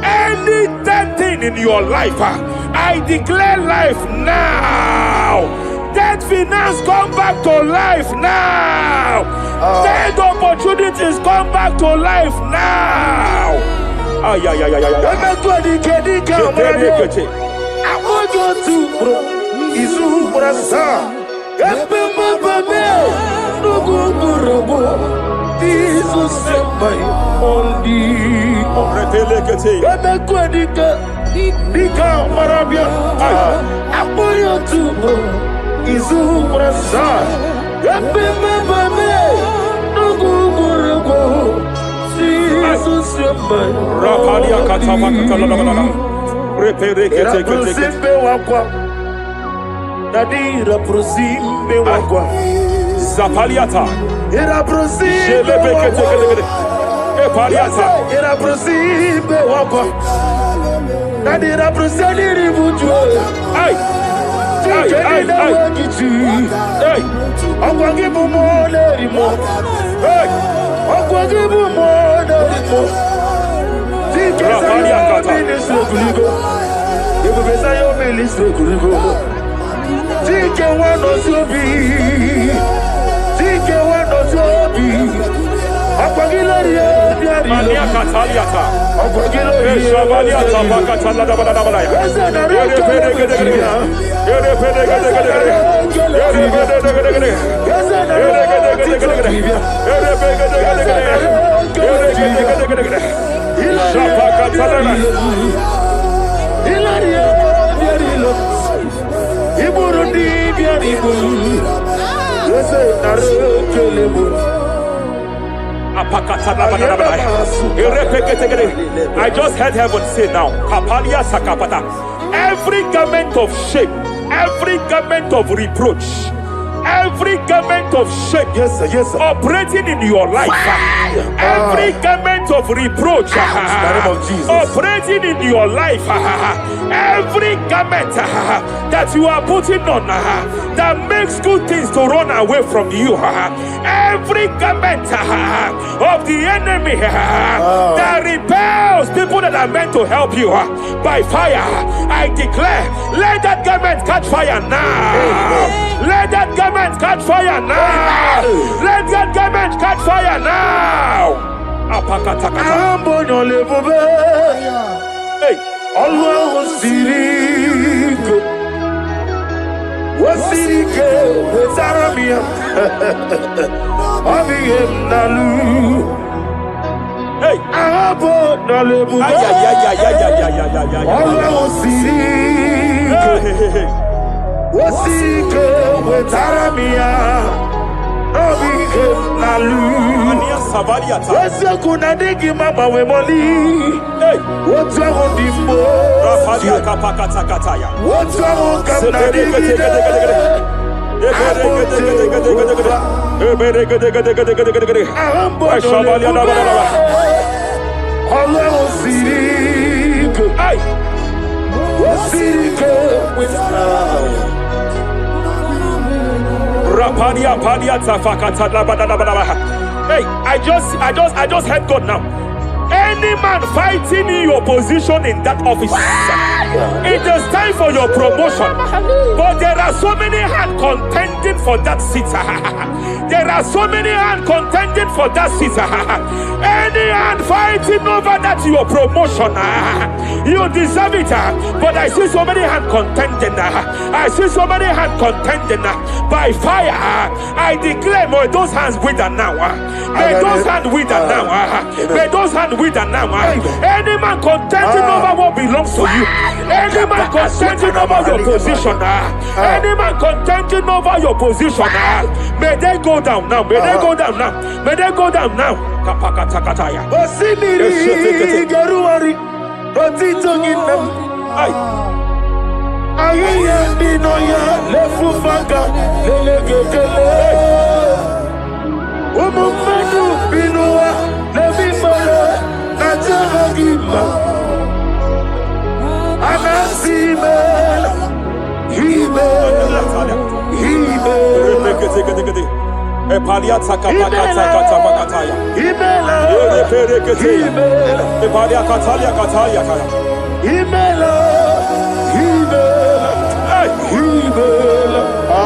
Any dead thing in your life, I declare life now. Dead finance come back to life now. Dead opportunities come back to life now. I want you to Zapaliata. Era prosime Epaliata. Era prosime wakwa. Nadira prosali ribuju. Ay. Ay. Hey. Akwagibu mole rimo. Hey. Akwagibu mole rimo. Zapaliata. Ibu besa yo ministre kuligo. Tike wano sobi. Tike wano sobi. Akwagilari Mania Cataliata. Shavaliata Bacatala Dabalaya. I just heard heaven say now, Kapalia Sakapata. Every garment of shame, every garment of reproach, Every garment of shame, yes, sir, yes, sir, operating in your life, every garment of reproach, operating in your life, every garment that you are putting on that makes good things to run away from you, every garment of the enemy that repels people that are meant to help you by fire, I declare, let that garment catch fire now. Let that garment catch fire now. Let that garment catch fire now. Hey, always sirike, wasirike, zaramia, abiyem nalu. Hey, abo nalebu. Always sirike. Wasike wetaramia obike nalu wese kuna digi mama we moli wotwa hodimbo rafalia kapakata kataya wotwa hokamna digi Hey, I just heard God now. Any man fighting in your position in that office, it is time for your promotion. But there are so many hands contending for that seat. There are so many hands contending for that seat. Any hand fighting over that your promotion, you deserve it. But I see so many hands contending. I see so many hands contending by fire. I declare, may those hands wither now. May those hands wither now. May those hands wither now. Any man contending over what belongs to you. Any man contending over your position. Any man contending over your position. May they go down now. May they go down now. May they go down now. Kapakatakataya. Osimiri garuari. Rotito ginam. Ayiye binoya lefufanga lelegekele. Umumenu binoa levimala najahagima. Anasimela himela himela. Epalia takapakata katabakataya. Himela himela. Epalia katalia katalia kaya. Himela himela. Himela.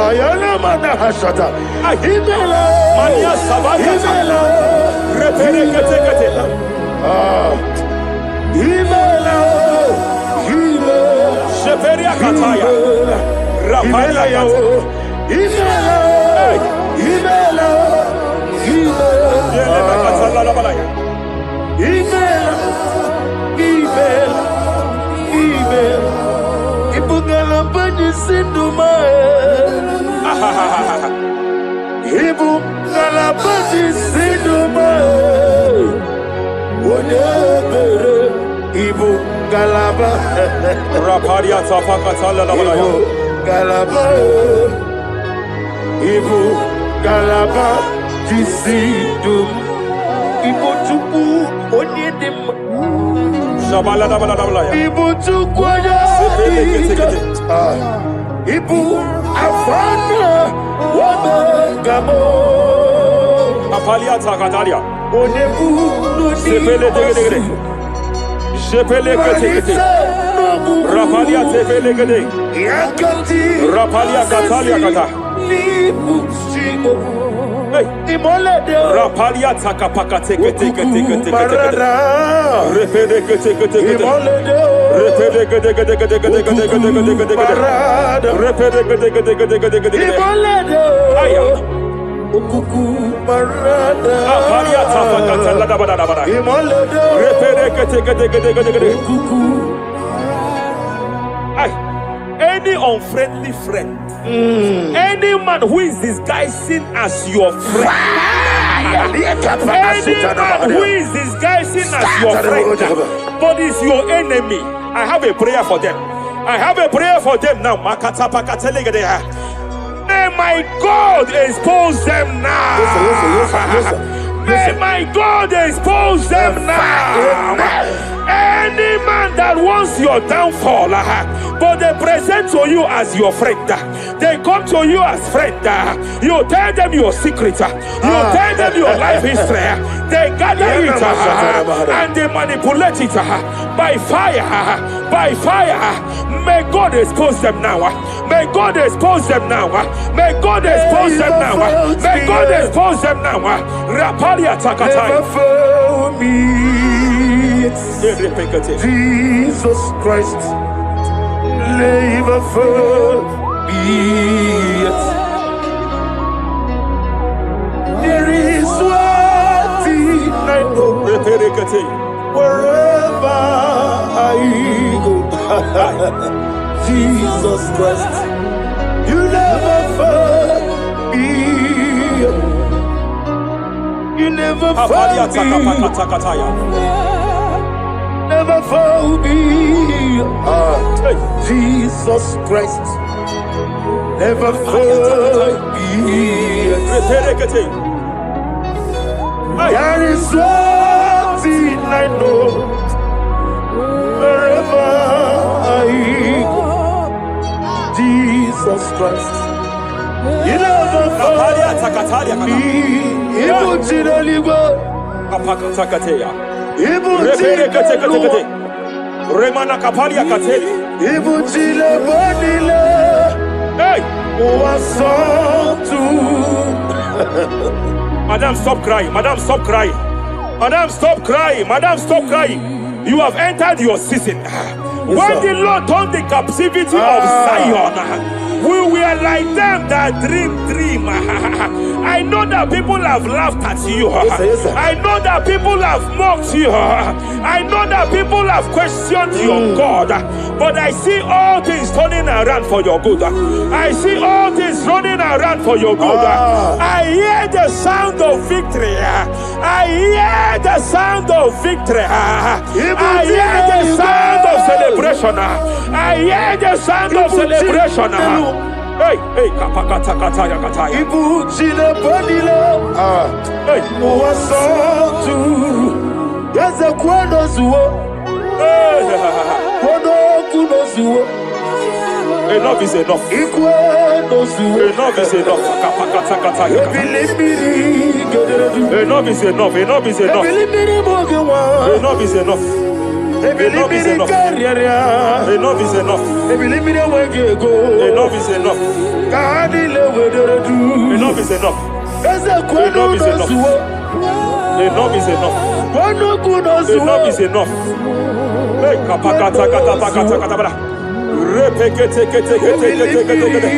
Ayana mana hashata. Himela. Mania sabaya. Himela. Repere kete kete. Himela. Himela. Sheperia kataya. Rapalia kata. Himela. Himela. Himela. Himela. Himela. Himela. Ibungala bani sinduma. Ibungala bani sinduma. Wonebere ibungala ba. Raparia tapakata la la la. Galaba. Ibungala disidum. Ibotuku onyedim. Shabala da bala da bala. Ibotuku ya. Ibu afana wabagamo. Apalia takatalia. Onebu no sepele degede. Sepele kete. Rapalia sepele gede. Yakati. Rapalia katalia kata. Ibu simo. Rapalia takapaka teke. Repede kete. Repede kete. Aya. Ukuku marada. Rapalia tapaka talada bada. Repede kete. Ukuku. Any unfriendly friend, any man who is disguising as your friend, any man who is disguising as your friend, but is your enemy, I have a prayer for them. I have a prayer for them now. my God expose them now. May my God expose them now. Any man that wants your downfall, but they present to you as your friend, they come to you as friend, you tell them your secret, you tell them your life history, they gather it and they manipulate it by fire, by fire. May God expose them now. May God expose them now. May God expose them now. May God expose them now. Rapalia Takatai. Never fail me. Jesus Christ, never fail me. There is one thing I know. Wherever I go, Jesus Christ, you never fail me. You never fail me. Never fail me. Jesus Christ, never fail me. There is one thing I know. Wherever I go, Jesus Christ, you never fail me. Remana Kapalia Kateli. Hey! Madam, stop crying. Madam, stop crying. Madam, stop crying. Madam, stop crying. You have entered your season. When the Lord turned the captivity of Zion, we were like them that dream. I know that people have laughed at you. I know that people have mocked you. I know that people have questioned your God. But I see all things turning around for your good. I see all things running around for your good. I hear the sound of victory. I hear the sound of victory. I hear the sound of celebration. I hear the sound of celebration. Hey, hey, kapakata kataya kataya. Ibu chile bonilo. Hey, Uwasotu. Yaza kwano zuo. Kwano kuno zuo. Enough is enough. Ikwano zuo. Enough is enough. Kapakata kataya. Enough is enough. Enough is enough. Enough is enough. Enough is enough. Enough is enough. Enough is enough. Enough is enough. Enough is enough. Enough is enough. Enough is enough. Hey, kapakata katapakata katabara. Repekete kete kete kete kete.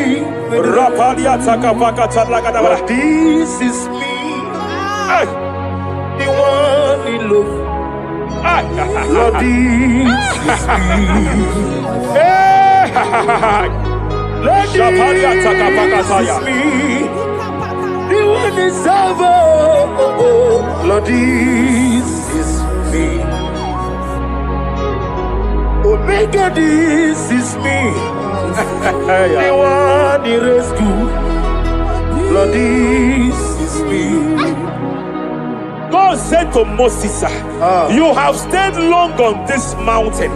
Rapalia takapakata lagadabara. This is me. Hey, The one in love. Lord, this is me. Lord, this is me. The one is ever. Lord, this is me. Omega, this is me. The one in rescue. Lord, this is me. God said to Moses, you have stayed long on this mountain.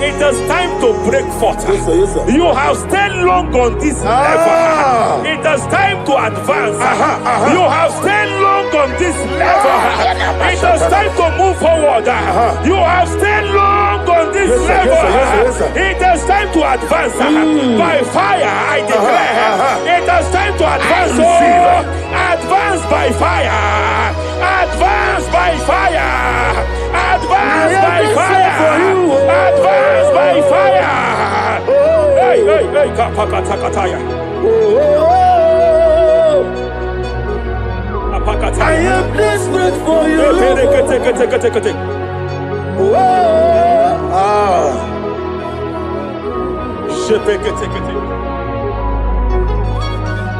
It is time to break forth. Yes, sir. You have stayed long on this level. It is time to advance. You have stayed long on this level. It is time to move forward. You have stayed long on this level. Yes, sir. It is time to advance. By fire, I declare. It is time to advance. Advance by fire. Advance by fire. Advance by fire. Advance by fire. Hey, hey, hey, kapakatakataya. I am desperate for you.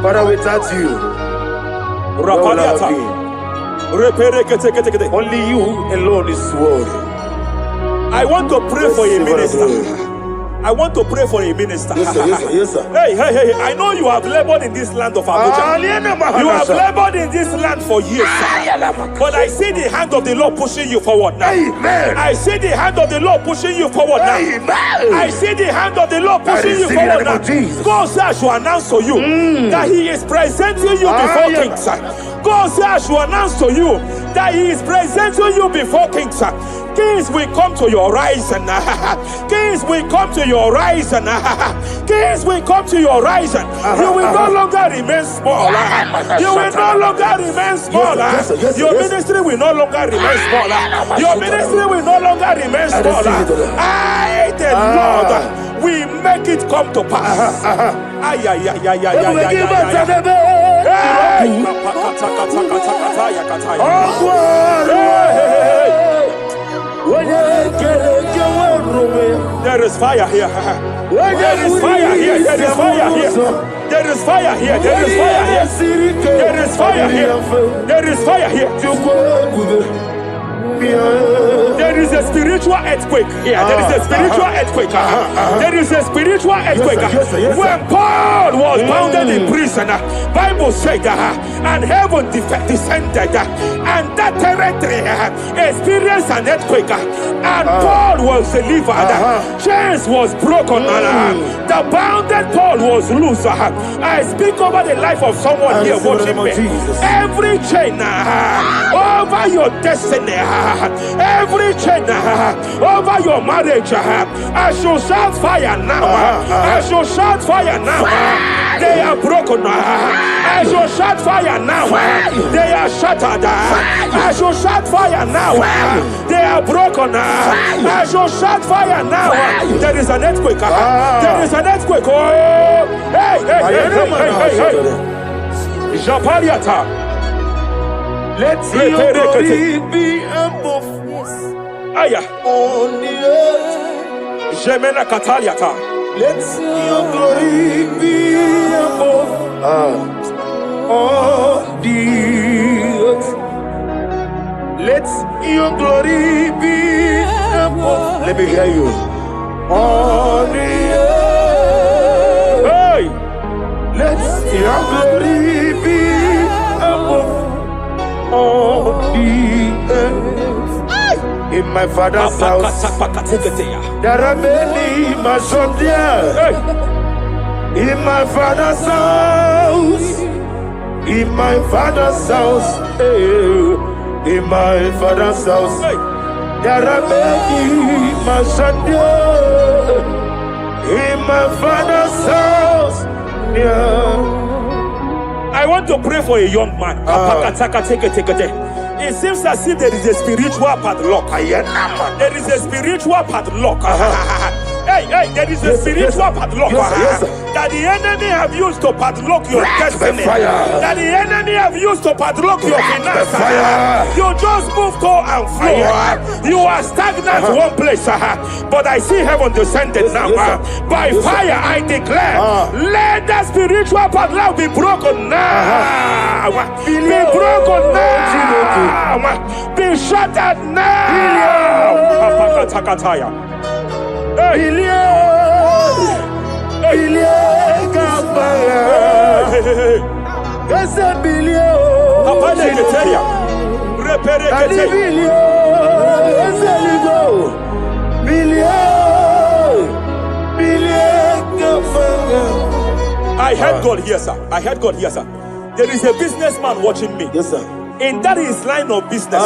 Father, without you, where will I be? Only you alone is worthy. I want to pray for a minister. I want to pray for a minister. Yes, sir. Yes, sir. Yes, sir. Hey. I know you have labored in this land of Abuja. You have labored in this land for years, sir. But I see the hand of the Lord pushing you forward now. Amen. I see the hand of the Lord pushing you forward now. Amen. I see the hand of the Lord pushing you forward now. God says I should announce to you that He is presenting you before kings. God says I should announce to you that He is presenting you before kings. Kings will come to your rising. Kings will come to your rising. Kings will come to your rising. You will no longer remain small. You will no longer remain small. Your ministry will no longer remain small. Your ministry will no longer remain small. I, the Lord, will make it come to pass. There is fire here. There is fire here. There is fire here. There is fire here. There is fire here. There is fire here. There is fire here. There is a spiritual earthquake here. There is a spiritual earthquake. There is a spiritual earthquake. When Paul was bounded in prison, Bible said, and heaven descended, and that territory experienced an earthquake, and Paul was delivered. Chains was broken. The bounded Paul was loose. I speak over the life of someone here watching me. Every chain over your destiny. Every chain over your marriage, I shall shout fire now. I shall shout fire now. They are broken. I shall shout fire now. They are shattered. I shall shout fire now. They are broken. I shall shout fire now. There is an earthquake. There is an earthquake. Oh, hey. Japariata. Let your glory be above Aya. on the earth. Jemena Kataliata. Let your glory be above on the earth. Let your glory be above. Let me hear you. On the earth. Hey. Let your glory be above on the earth. In my father's house, there are many mansions there. In my father's house, in my father's house, in my father's house, there are many mansions there. In my father's house, yeah. I want to pray for a young man. It seems as if there is a spiritual padlock. There is a spiritual padlock. Hey, there is a spiritual padlock that the enemy have used to padlock your destiny. That the enemy have used to padlock your finances. You just move to and flow. You are stagnant one place, but I see heaven descended now. By fire, I declare, let the spiritual padlock be broken now. Be broken now. Be shattered now. I heard God here, sir. I heard God here, sir. There is a businessman watching me. Yes, sir. In that his line of business,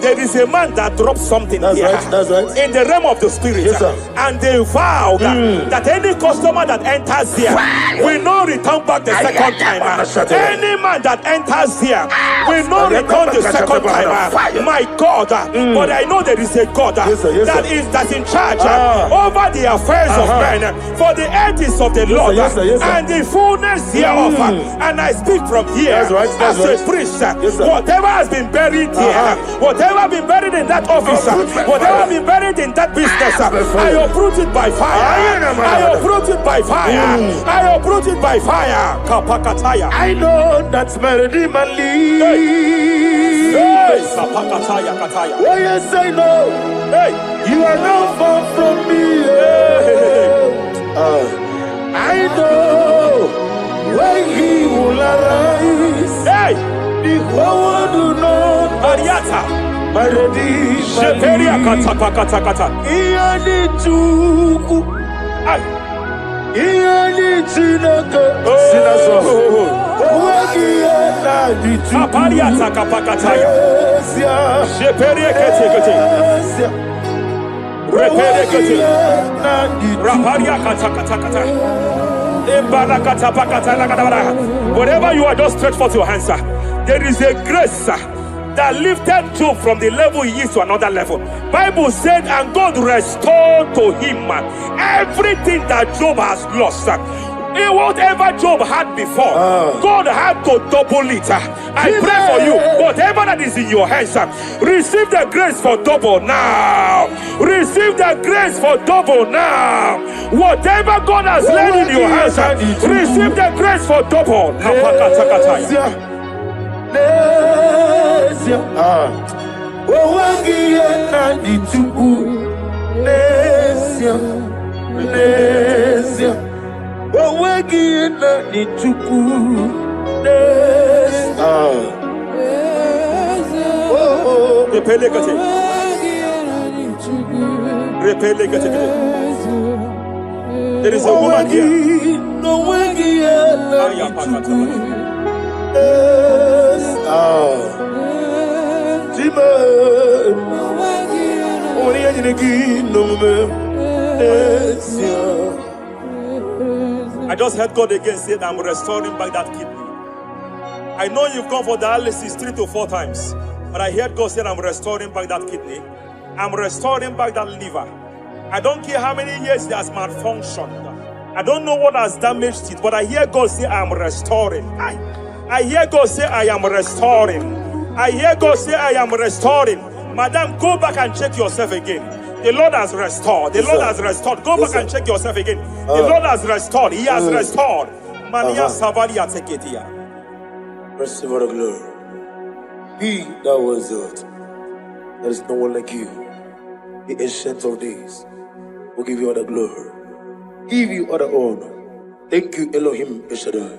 there is a man that drops something here. That's right. In the realm of the spirit, yes, sir. And they vow that any customer that enters here will not return back the second time. Any man that enters here will not return the second time. My God, but I know there is a God that's in charge over the affairs of men, for the earth is of the Lord and the fullness hereof. And I speak from here as a priest. Whatever has been buried here, whatever been buried in that office, whatever been buried in that business, I uproot it by fire. I uproot it by fire. I uproot it by fire. Kapakataya. I know that's melody man leave. Kapakataya kataya. Oh yes, I know. Hey, you are not far from me. Hey, Nihowa do not Ariata. Maredi Sheperia kata. Iyani tuku Ay. Iyani chinaka Sinaso Wagia na di tuku Apariata kapakataya. Sheperia kete. Repere kete. Raparia kata. Whatever you are, just stretch forth your hands, sir. There is a grace, sir, that lifted Job from the level he is to another level. Bible said, and God restored to him everything that Job has lost. Whatever Job had before, God had to double it. I pray for you, whatever that is in your hands, receive the grace for double now. Receive the grace for double now. Whatever God has laid in your hands, receive the grace for double. There is a woman here. I just heard God again say that I'm restoring back that kidney. I know you've gone for dialysis 3 to 4 times, but I heard God say I'm restoring back that kidney. I'm restoring back that liver. I don't care how many years it has malfunctioned. I don't know what has damaged it, but I hear God say I am restoring. I hear God say I am restoring. I hear God say I am restoring. Madam, go back and check yourself again. The Lord has restored. The Lord has restored. Go back and check yourself again. The Lord has restored. He has restored. Mania Savaria Teketia. Receive all the glory. He that was it. There is no one like you. The ancient of days will give you all the glory. Give you all the honor. Thank you, Elohim Eshadai.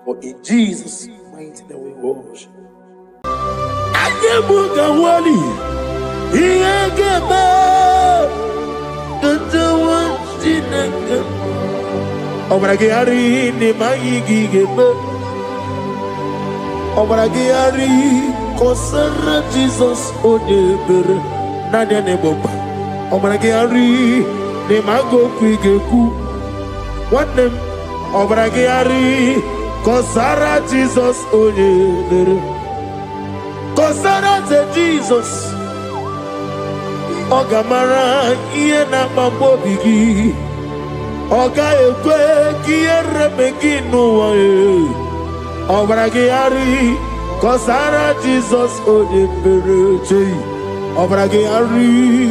For in Jesus' mighty name we worship. Obragari ni maigi gebe. Obragari kosara Jesus odebere. Nadia ne boba. Obragari ni mago kwigeku. What name? Obragari kosara Jesus odebere. Kosara te Jesus. Ogamara iye na mambo bigi. Oga ekwe kiere beginu wae. Obragari kosara Jesus odebere. Obragari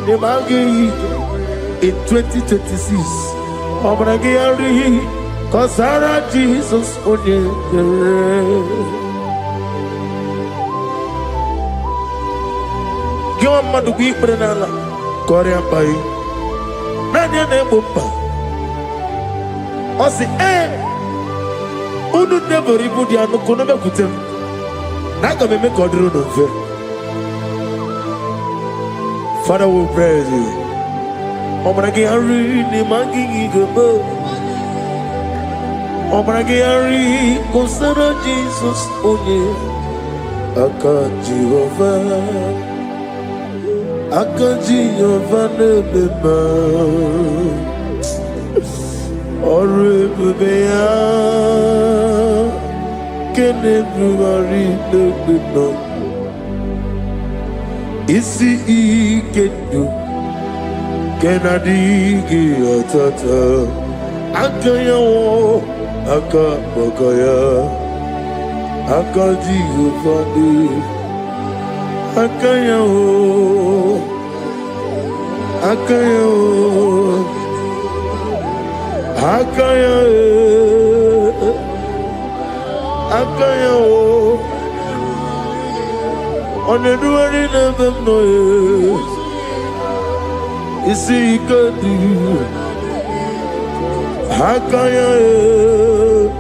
ne magi in 2026. Obragari kosara Jesus odebere. Give madu bi prenala Korea pai Nadia ne bomba Osi Unu never ribudi anu kono me kutem Naga me kodru no fe. Father, we praise you. Obragi ari ni mangi gebe. Obragi ari kosara Jesus onye aka Jehovah. Akaji Yovanebeba Orebeya Kenebruari Nebeba Isi Ikedu Kenadigi Atata Akayawo Akabakaya Akaji Yovanebeba Akayawo, Akayawo, Akayawo, Akayawo. On the duty of them noise, is he good? Akayawo,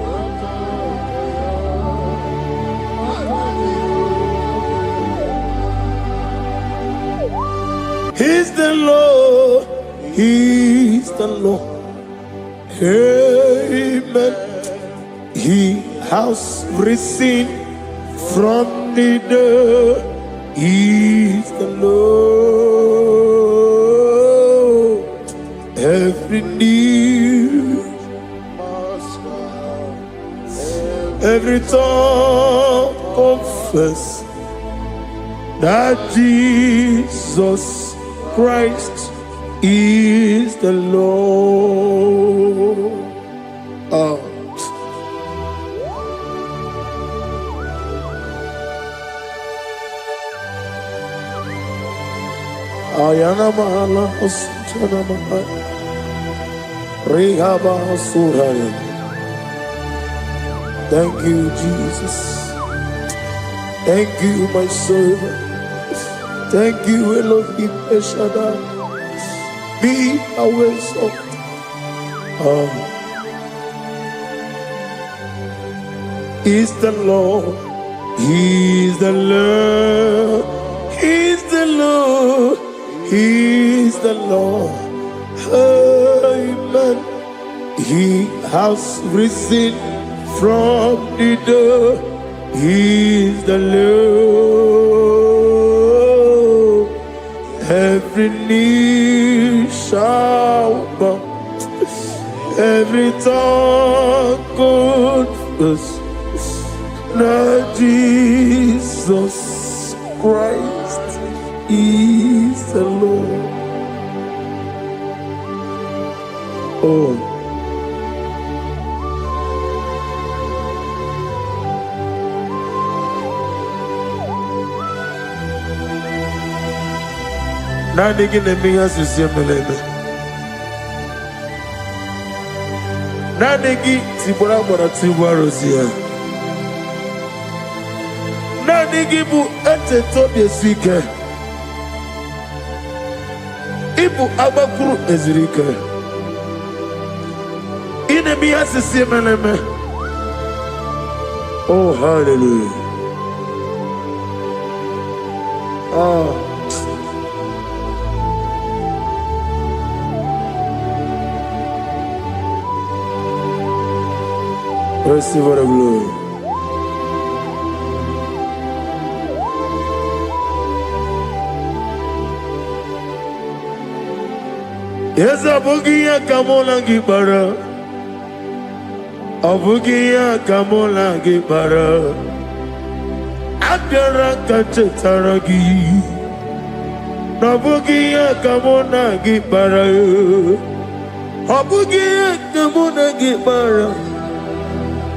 the Lord. He's the Lord. Amen. He has risen from the dead. He's the Lord. Every knee, every tongue confess that Jesus Christ is the Lord. Ayana mahala osutana mahala rehaba suraya. Thank you, Jesus. Thank you, my servant. Thank you, Elohim Eshadai. Be our salt. Is the Lord. He's the Lord. He's the Lord. He's the Lord. Amen. He has risen from the dead. He's the Lord. Every knee shall bow, every tongue confess that Jesus Christ is the Lord. Oh. Nanigi nemiya sisemeleme. Nanigi tibora bora tiwarosia. Nanigi bu ete tobi esike. Ibu abakuru ezirike. Inemiya sisemeleme. Oh, hallelujah. Receive the glory. Yes, Abugia Kamola Gibara. Abugia Kamola Gibara. Abdara Kachetaragi. Nabugia Kamona Gibara. Abugia Kamona Gibara.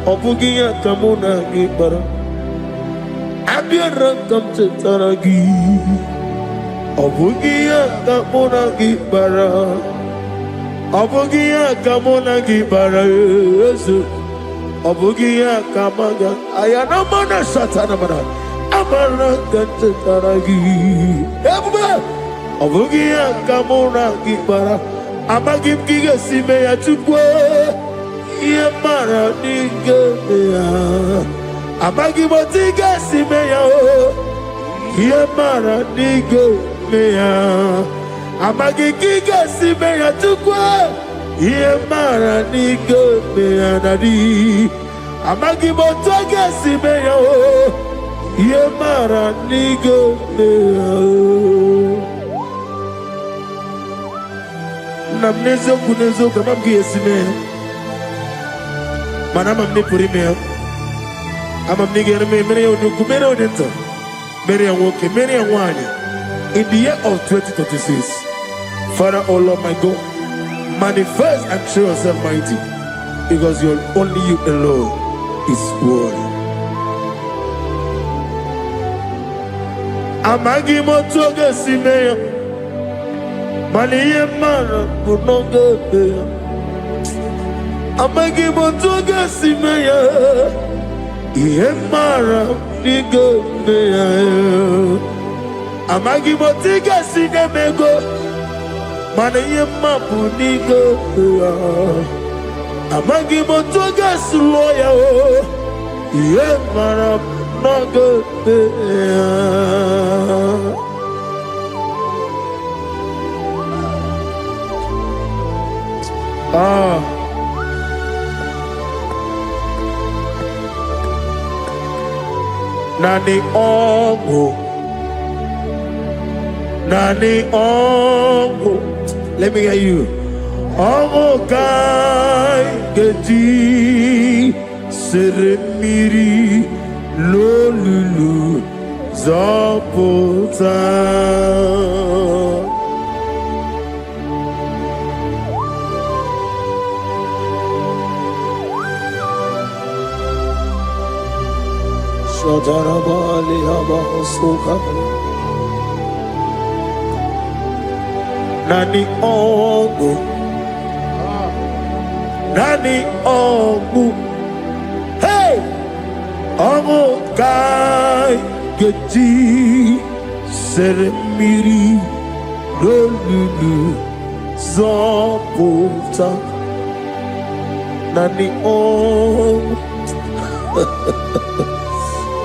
Obugia kamuna gibara, abiara kamche taragi. Obugia kamuna gibara, obugia kamuna gibara. Obugia kamaga, ayana mana satana mana, amara kamche taragi. Obugia kamuna gibara, amagim giga sime ya chukwe. Yemara nigeya, abagi motiga simeya o. Yemara nigeya, abagi giga simeya tukwa. Yemara nigeya nadi, abagi motiga simeya o. Yemara nigeya. Namnezo kunezo kamamgi simeya. Manama mnipurime ama mnigere mere onuku mere odento mere woke mere wani in the year of 2026. Father, oh Lord my God, manifest and show yourself mighty, because you're only you alone is worthy. Amagi motoge simeya maniye mara kunoge beya. Amagi motoga simeya, Yemara nigo meya. Amagi motiga sinemego, mana yema punigo meya. Amagi motoga suloya o, Yemara nogo meya. Nani ongo. Nani ongo. Let me hear you. Ongo kai geti seremiri lolulu zapota. Shadarabali abahosuka. Nani ongo. Nani ongo. Hey! Ongo kai geti seremiri lolulu zapota. Nani ongo.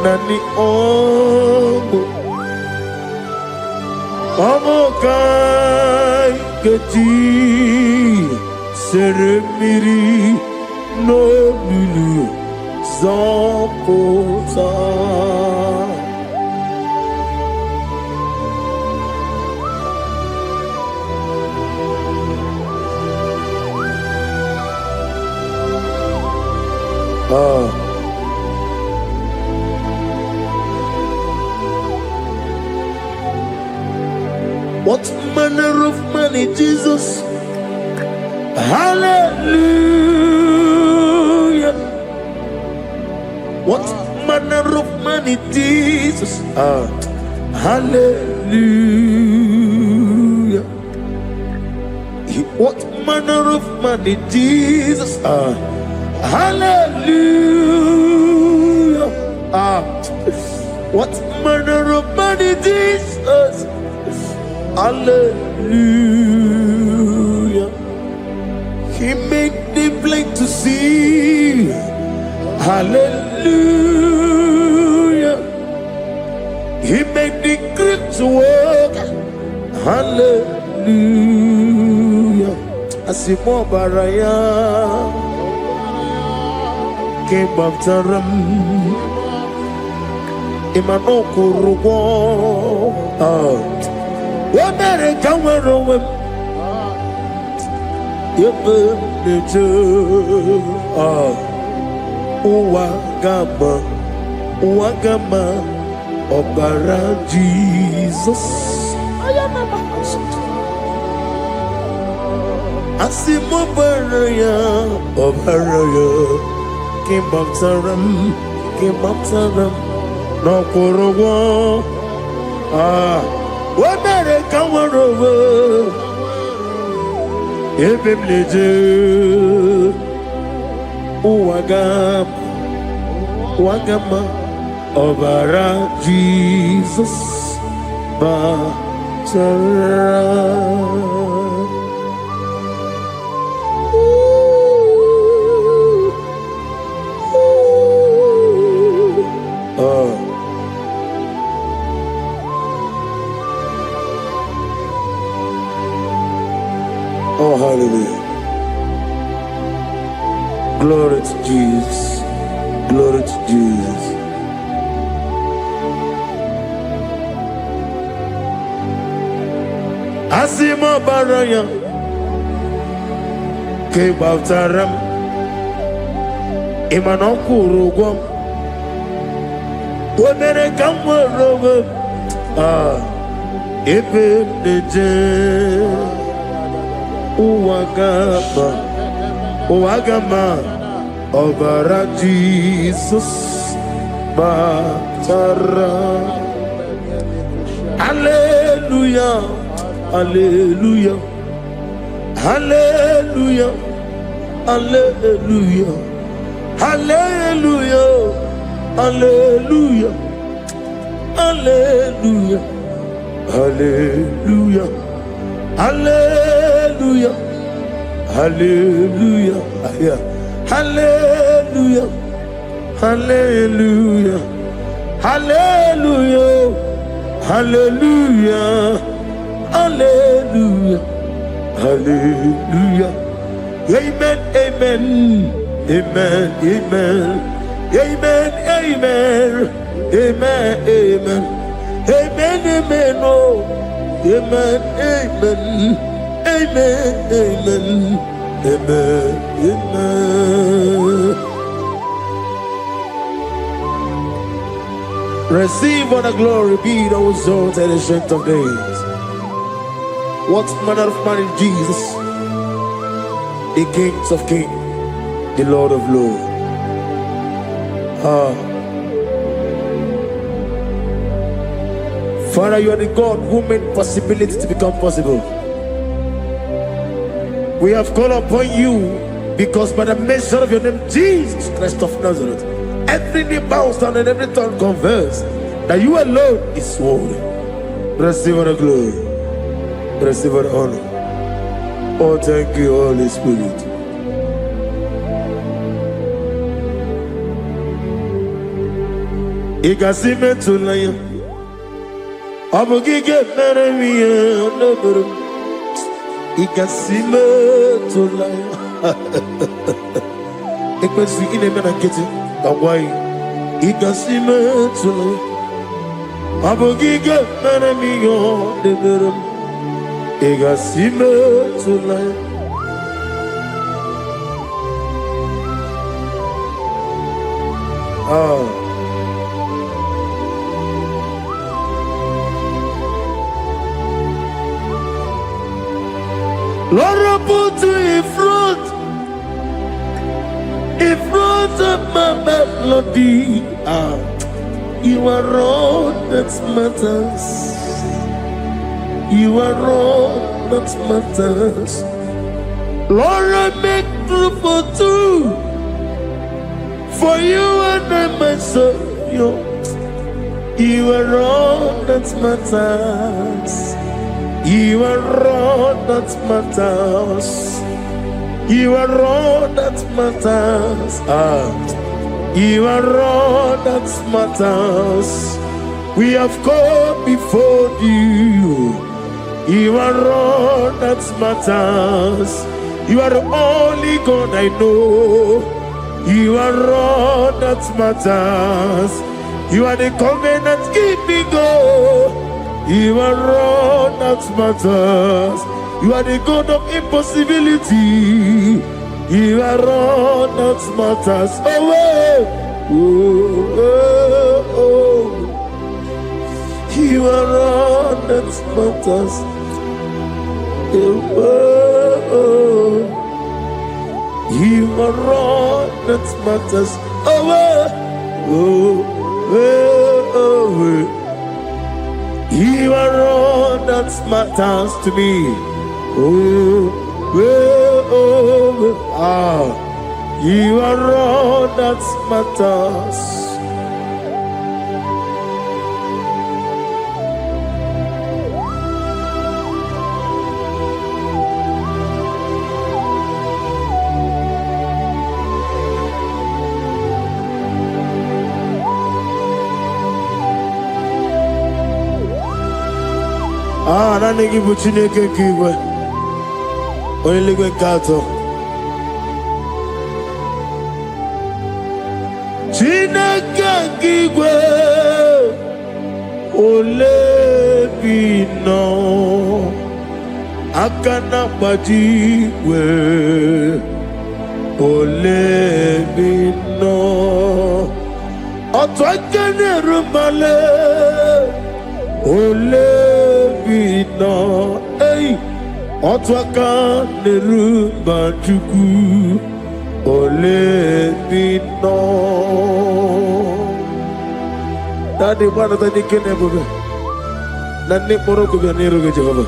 Nani ongo. Ongo kai geti seremiri no lulu zapota. What manner of money, Jesus? Hallelujah. What manner of money, Jesus? Hallelujah. What manner of money, Jesus? Hallelujah. What manner of money, Jesus? Hallelujah. He made the blind to see. Hallelujah. He made the crippled to walk. Hallelujah. Asimo baraya came after him. Imano kurugo. America were away. Wagama, Obara Jesus. Asimo Baraya, Obaraya, came up to them, no Korogo. America were over. Ebimleje Wagama Obara Jesus Batara. Oh, hallelujah. Glory to Jesus. Glory to Jesus. Asimo baraya ke baftaram imano kurugom wonere kamworogo ebe neje Wagama Obara Jesus Batara. Hallelujah. Hallelujah. Hallelujah. Hallelujah. Hallelujah. Hallelujah. Hallelujah. Hallelujah. Hallelujah. Hallelujah. Hallelujah. Hallelujah. Hallelujah. Hallelujah. Hallelujah. Hallelujah. Amen, amen, amen, amen, amen, amen, amen, amen, amen, amen, oh, amen, amen, amen, amen, amen, amen. Receive all the glory, be thou exalted in the strength of days. What manner of man is Jesus? The King of kings, the Lord of lords. Father, you are the God who made possibility to become possible. We have called upon you because by the mention of your name, Jesus Christ of Nazareth, every knee bows down and every tongue confesses that you alone is worthy. Receive all the glory. Receive all the honor. Oh, thank you, Holy Spirit. Ikasime tulaya, abugige meremiya neburu. Ikasime tulaya. Ikpesi inemena kiti kawai. Ikasime tulaya, abugige meremiya neburu. Ikasime tulaya. Lord, I put you in front of my melody. You are all that matters. You are all that matters. Lord, I make room for two, for you and I myself. You are all that matters. You are all that matters. You are all that matters. You are all that matters. We have come before you. You are all that matters. You are the only God I know. You are all that matters. You are the covenant keeping God. You are all that matters. You are the God of impossibility. You are all that matters. Oh, oh, oh, oh. You are all that matters. Oh, oh. You are all that matters. Oh, oh, oh, oh. You are all that matters to me. Oh, oh, oh, you are all that matters. Nani gibu Chineke kigwe Oyeligwe kato Chineke kigwe Olebino Akana bajiwe Olebino Otwakene rumale Olebino, hey, Otwaka nerumba chuku, Olebino. Daddy, what are the Kennebuga? Nani Morocco Nero Java.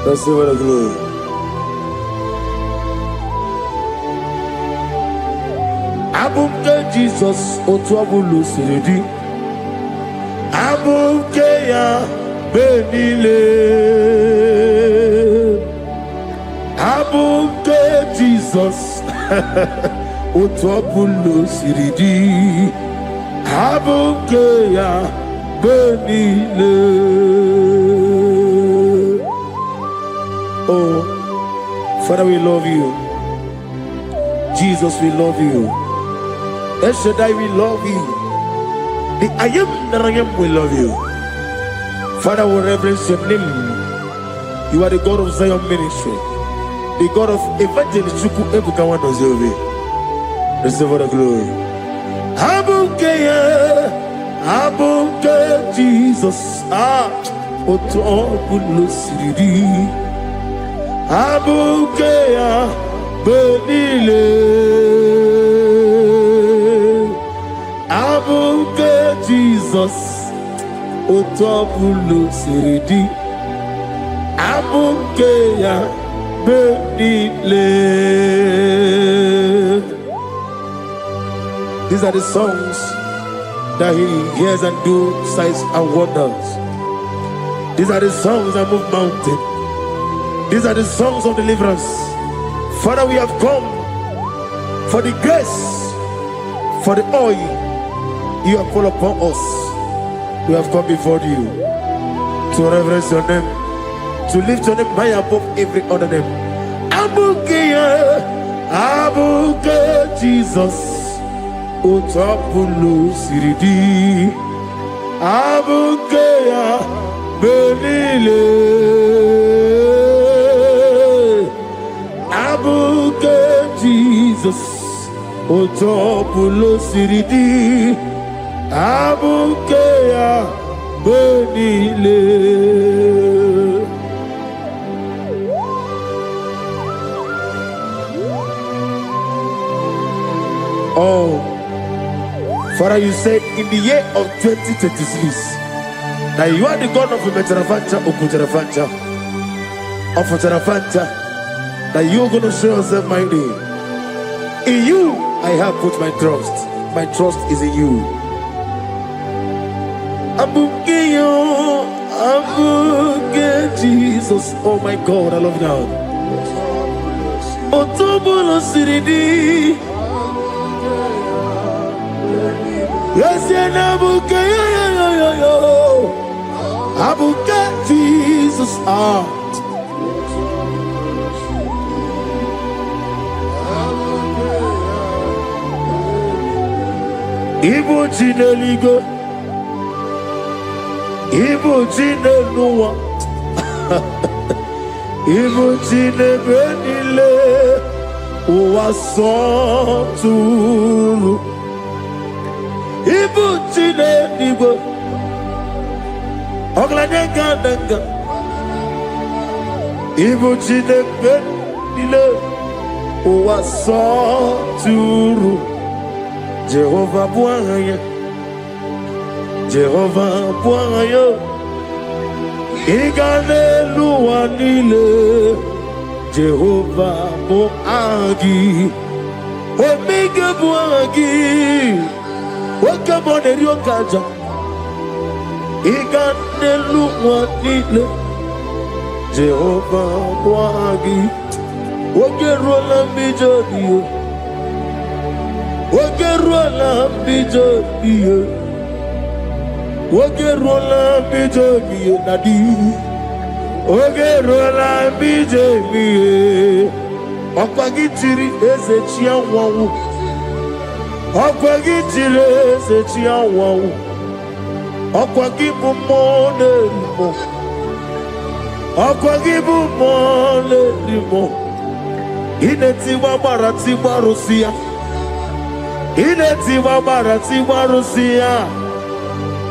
That's the word of glory. Abumka Jesus, Otwabulu Siridi. Abukeya benile Abuke Jesus Otwabulu siridi Abukeya benile. Oh, Father, we love you. Jesus, we love you. El Shaddai, we love you. The I am that I am, we love you. Father, we reverence your name. You are the God of Zion ministry, the God of Evangelist Chuku Ebukawa Nozobe. Receive all the glory. Abuke Jesus, Oto Bulusiri. Abuke Benile. Abuke Jesus, Oto Bulusiri. Abuke Benile. These are the songs that he hears and do signs and wonders. These are the songs that move mountains. These are the songs of deliverance. Father, we have come for the grace, for the oil you have poured upon us. We have come before you to reverence your name, to lift your name high above every other name. Abuke Jesus. Otapulu siridi Abukeya Benile Abuke Jesus Otapulu siridi Abukeya Benile. Oh, Father, you said in the year of 2026 that you are the God of Metarafanta, Okutarafancha, of Tarafanta, that you are going to show yourself mighty. In you, I have put my trust. My trust is in you. Abukeyo, Abuke Jesus. Oh my God, I love you now. Otobulo Siridi. Yes, Abuke, Abuke Jesus. Ibu Jineligo, Ibu Jinelua, Ibu Jinebenile, Uwasoturu. Ibu Chine Nigo Oglanega Ibu Chine Benile Uwasoturu. Jehovah Bwanya, Jehovah Bwanya, Igane Luanile, Jehovah Boagi, Omega Boagi. Welcome on the Rio Kaja. Iganelu Wanile Jehovah Wagi. Ogerola Bijodio. Ogerola Bijodio. Ogerola Bijodio Nadi. Ogerola Bijodio. Okwagitiri Ezechia Wawu. Okwagitire Ezechia Wawu. Okwagibu Mone Limo. Okwagibu Mone Limo. Inetiwa Maratiwa Rusia. Inetiwa Maratiwa Rusia.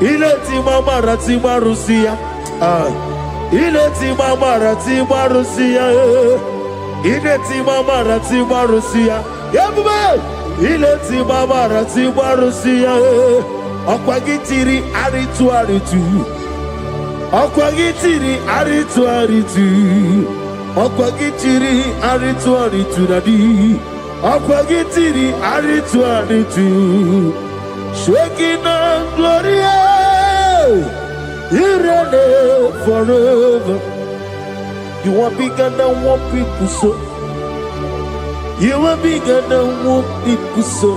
Inetiwa Maratiwa Rusia. Inetiwa Maratiwa Rusia. Inetiwa Maratiwa Rusia. Yabume. Inetiwa Maratiwa Rusia. Okwagitiri aritu aritu. Okwagitiri aritu aritu. Okwagitiri aritu aritu nadi. Okwagitiri aritu aritu. Shekinah gloria. You reign forever. You are bigger than what people so. You are bigger than what people so.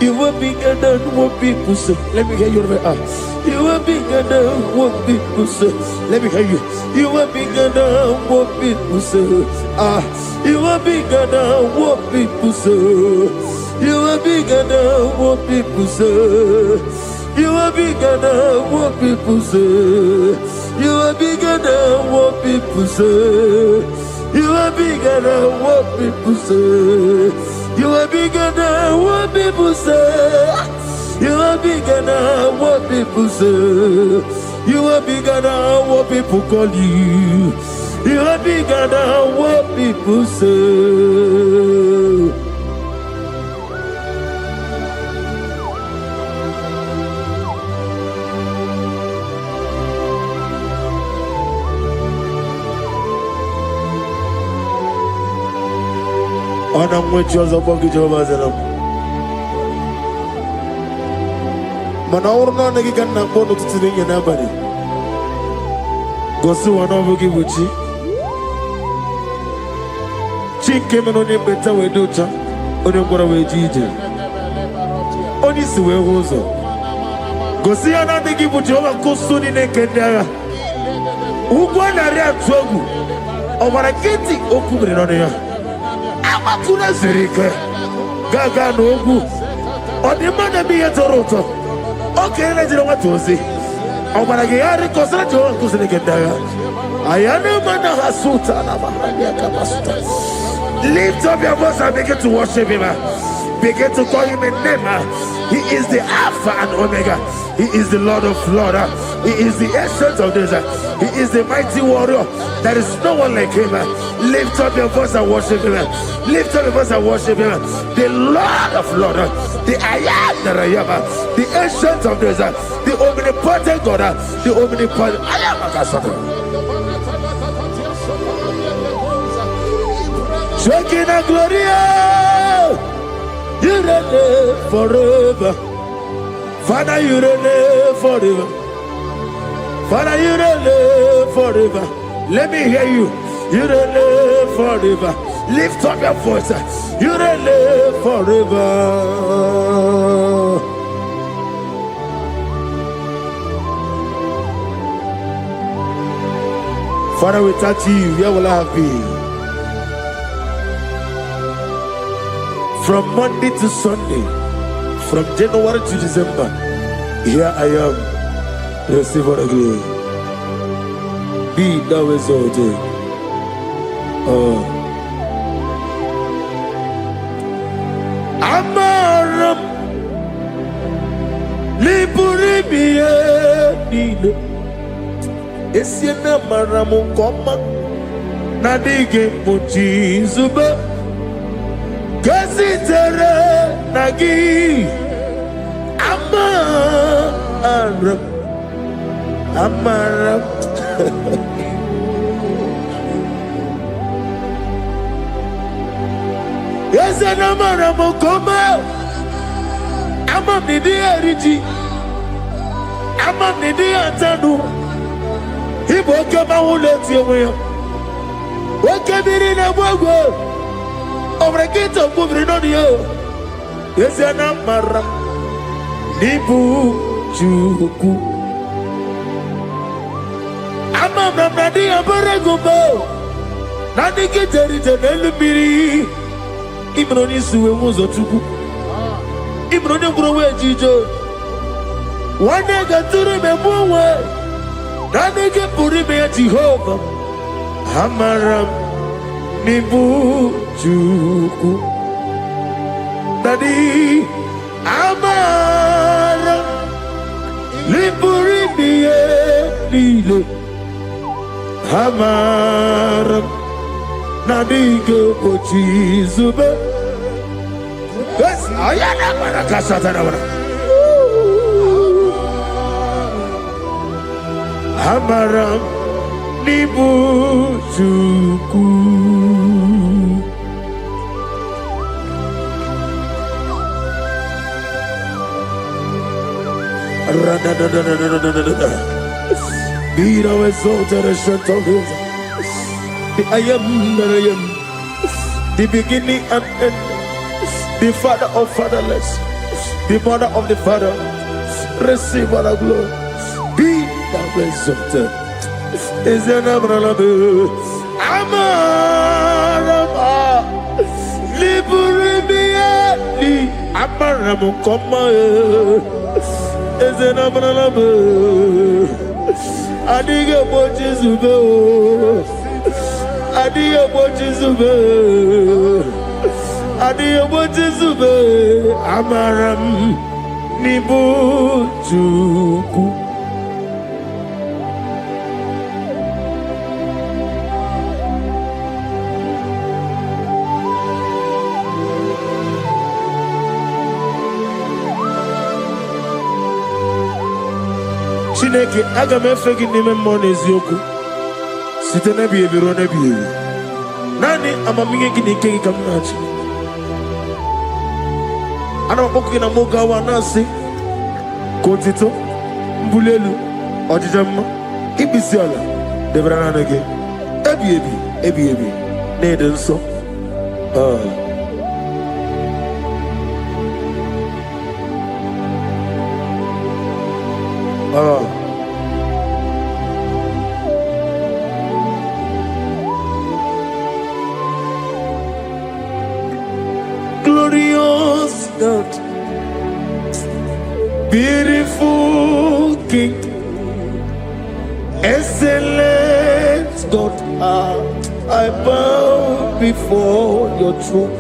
You are bigger than what people say. Let me hear your voice. You are bigger than what people say. Let me hear you. You are bigger than what people say. You are bigger than what people say. You are bigger than what people say. You are bigger than what people say. You are bigger than what people say. You are bigger than what people say. You are bigger than what people say. You are bigger than what people say. You are bigger than what people call you. You are bigger than what people say. Ana mwechoza bogi Jehovah zelam. Mana urna nagi kanna bono tutsirinye nabari. Gosu wana bogi buchi. Chinke menoni beta weducha. Oni ngora wejije. Oni siwe hozo. Gosi ana nagi buchi oba kusuni nekendaya. Ugwana ria tsogu. Obara kiti okubire none ya. Kuna zirike gaga n'ogwu ọdịmma mi yetoroto oke na jiri nwata ozi ọgbara gị ya rịkọsara ji ọwa nkụziri gị ndị agha ayana mana ha suta na mahali akabasuta. Lift up your voice and begin to worship him. Begin to call him a name. He is the Alpha and Omega. He is the Lord of Lords. He is the Ancient of Days. He is the mighty warrior. There is no one like him. Lift up your voice and worship him. Lift up your voice and worship him. The Lord of Lords, the I am that I am, the Ancient of Days, the omnipotent God, the omnipotent I am. Shekinah Gloria, you reign forever. Father, you reign forever. Father, you reign forever. Let me hear you. You reign forever. Lift up your voice. You reign forever. Father, without you, where will I have been? From Monday to Sunday, from January to December, here I am. Receive all the glory. Be thou exalted. Amaram Liburibie Nino Esiena Maramu Koma Nadige Muchi Zuba Gazitere Nagi Amaram Yes, and Amaram Koma Amam Nidi Ariji Amam Nidi Antanu He woke up my whole way. What can be in a world? Over a gate of moving on you. Yes, and Amaram Nibu Chuku Amam Nadi Abaragubo Nadi Kitari Telebiri Ibroni Suwe Muzotuku Ibroni Browe Jijo One day got to remember Nadi Purime Jehovah Amaram Nibu Chuku Nadi Amaram Liburibie Lile Amaram Nadige Pochi Zube Yes, Ayana Marakasatana Amaram Nibu Chuku Be thou exalted and shut of his. The I am that I am, the beginning and end, the father of fatherless, the mother of the father. Receive all the glory, Is an abralabu? Amarama, Liburibiati, Amaramu, Koma, is an abralabu. Adiga watches of Adia watches of Adia watches of Amaram Nibu Juku. Chineke aga m efe gị n'ime mmụọ na eziokwu site n'ebighị ebi ruo n'ebighị ebi. Naanị amamihe gị na ike gị ka m na-achị. Ana m akpọkụ gị na mụ gawa na-asị ka otito, mbuli elu, ọjịja mma, ikpisi ala debere naanị gị ebighị ebi ebighị ebi na-ede nsọ. Glorious God, beautiful King, excellent God, I bow before your throne.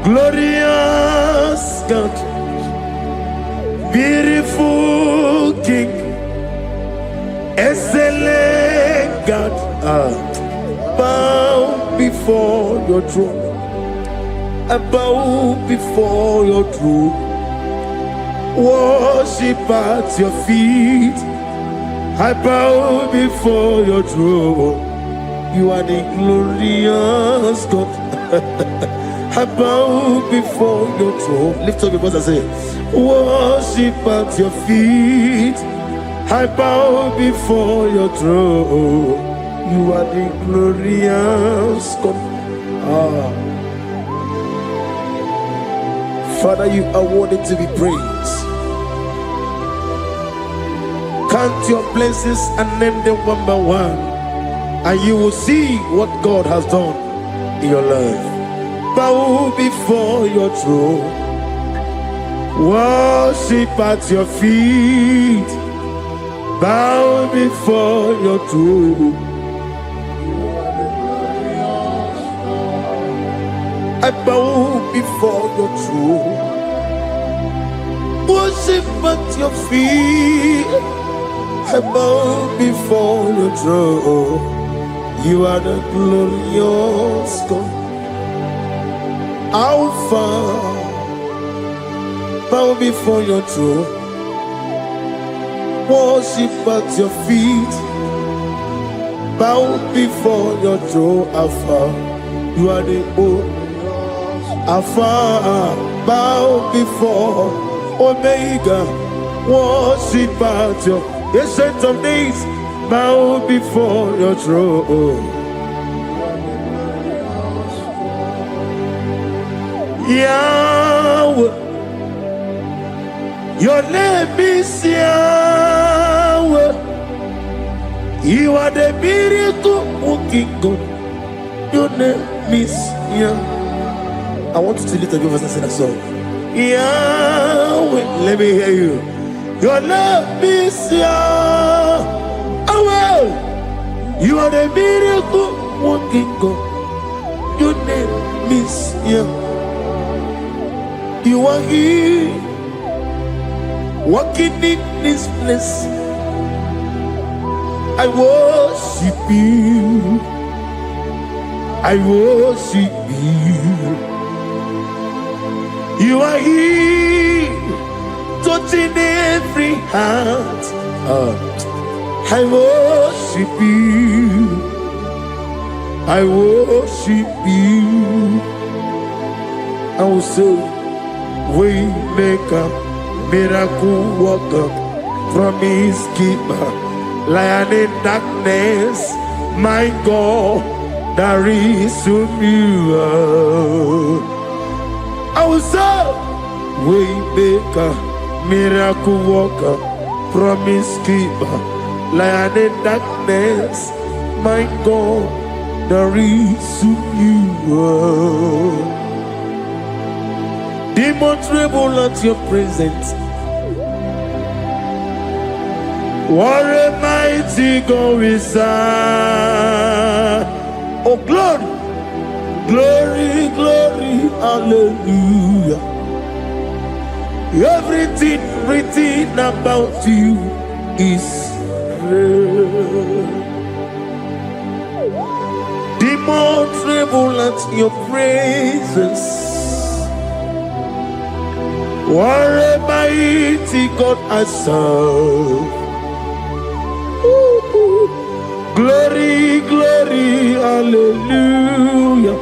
Glorious God, beautiful King, excellent God, bow before your throne. I bow before your throne, worship at your feet. I bow before your throne. You are the glorious God. I bow before your throne. Lift up your voice and say, worship at your feet. I bow before your throne. You are the glorious God. Father, you are worthy to be praised. Count your blessings and name them one by one, and you will see what God has done in your life. Bow before your throne, worship at your feet. Bow before your throne. I bow before your throne, worship at your feet. I bow before your throne. You are the glorious God, Alpha. Bow before your throne, worship at your feet. Bow before your throne, Alpha. You are the old Alpha. Bow before Omega, worship at your ancient of days. Bow before your throne. Yahweh, your name is Yahweh. You are the miracle working God. Your name is Yahweh. I want you to lift up your voice and sing a song. Yahweh, let me hear you. Your name is Yahweh. You are the miracle working God. Your name is Yahweh. You are here, walking in this place. I worship you. I worship you. You are here, touching every heart. I worship you. I worship you. I will say, Waymaker, miracle worker, promise keeper, lion in darkness, my God, there is to you. I will say, Waymaker, miracle worker, promise keeper, lion in darkness, my God, there is you. Demons tremble at your presence. What a mighty God we serve. Oh, glory, glory, glory, hallelujah. Everything written about you is real. Demons tremble at your presence. What a mighty God I serve. Glory, glory, hallelujah.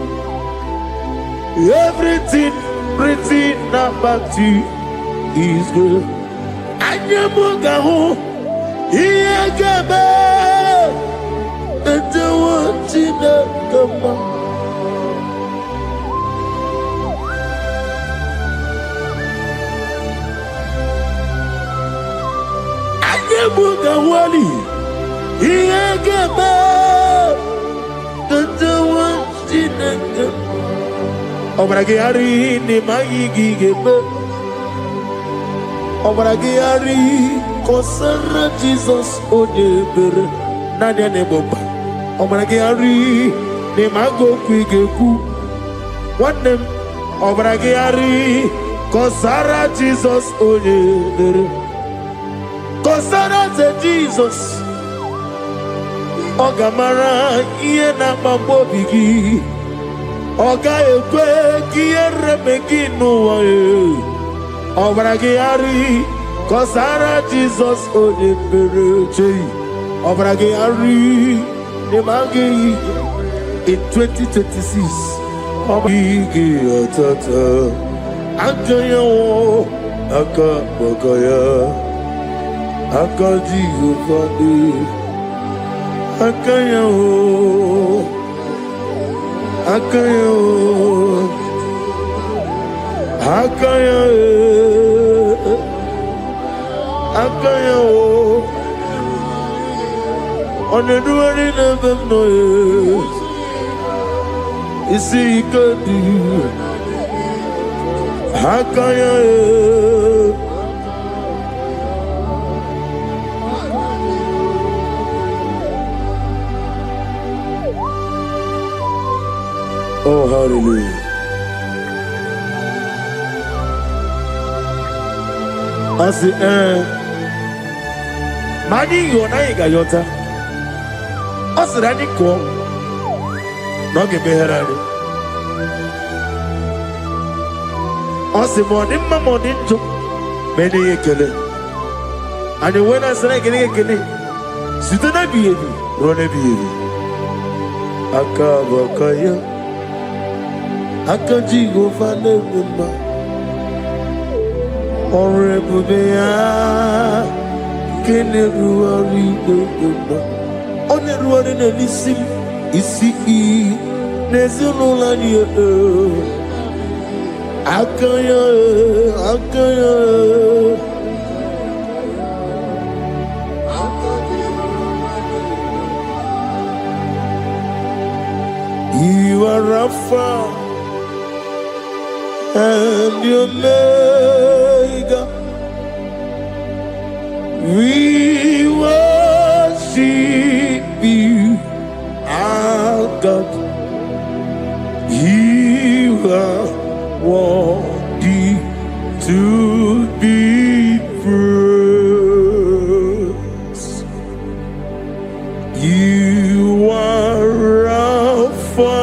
Everything written about you is good. Anyamugaho, Iyagaba, and the one in the Gama. Anyamugawali, Iyagaba, and the one in the Gama. Obragari ni Maigigebe. Obragari, Kosara Jesus Odebere, Nadia Neboba. Obragari, Nemago Kwigeku. One name, Obragari, Kosara Jesus Odebere. Kosara Jesus. Ogamara, Iena Mambobigi. Oga ekwe kiere meginu wae. Obragiari Kosara Jesus Odebere. Obragiari Nemagi in 2026. Obigi atata Akayo Akabakaya Akaji Ufadi Akayo Akayo, Akayo, Akayo. On the doing of them noise, you see, you could do. Akayo. Oh, hallelujah. I say, Mani Yonaiga Yota. I said, I didn't come. Not give me her. I said, Morning, my morning to many a killer. And when I said, I get a killer, sit on a baby, run a baby. Akabakaya. Akaji go fane mumba, orebubea, kene ruari mumba, one ruari ne lisim, isi nezuno lani akaya, akaya. You are Rapha. And your Omega, we worship you, our God. You are worthy to be praised. You are Alpha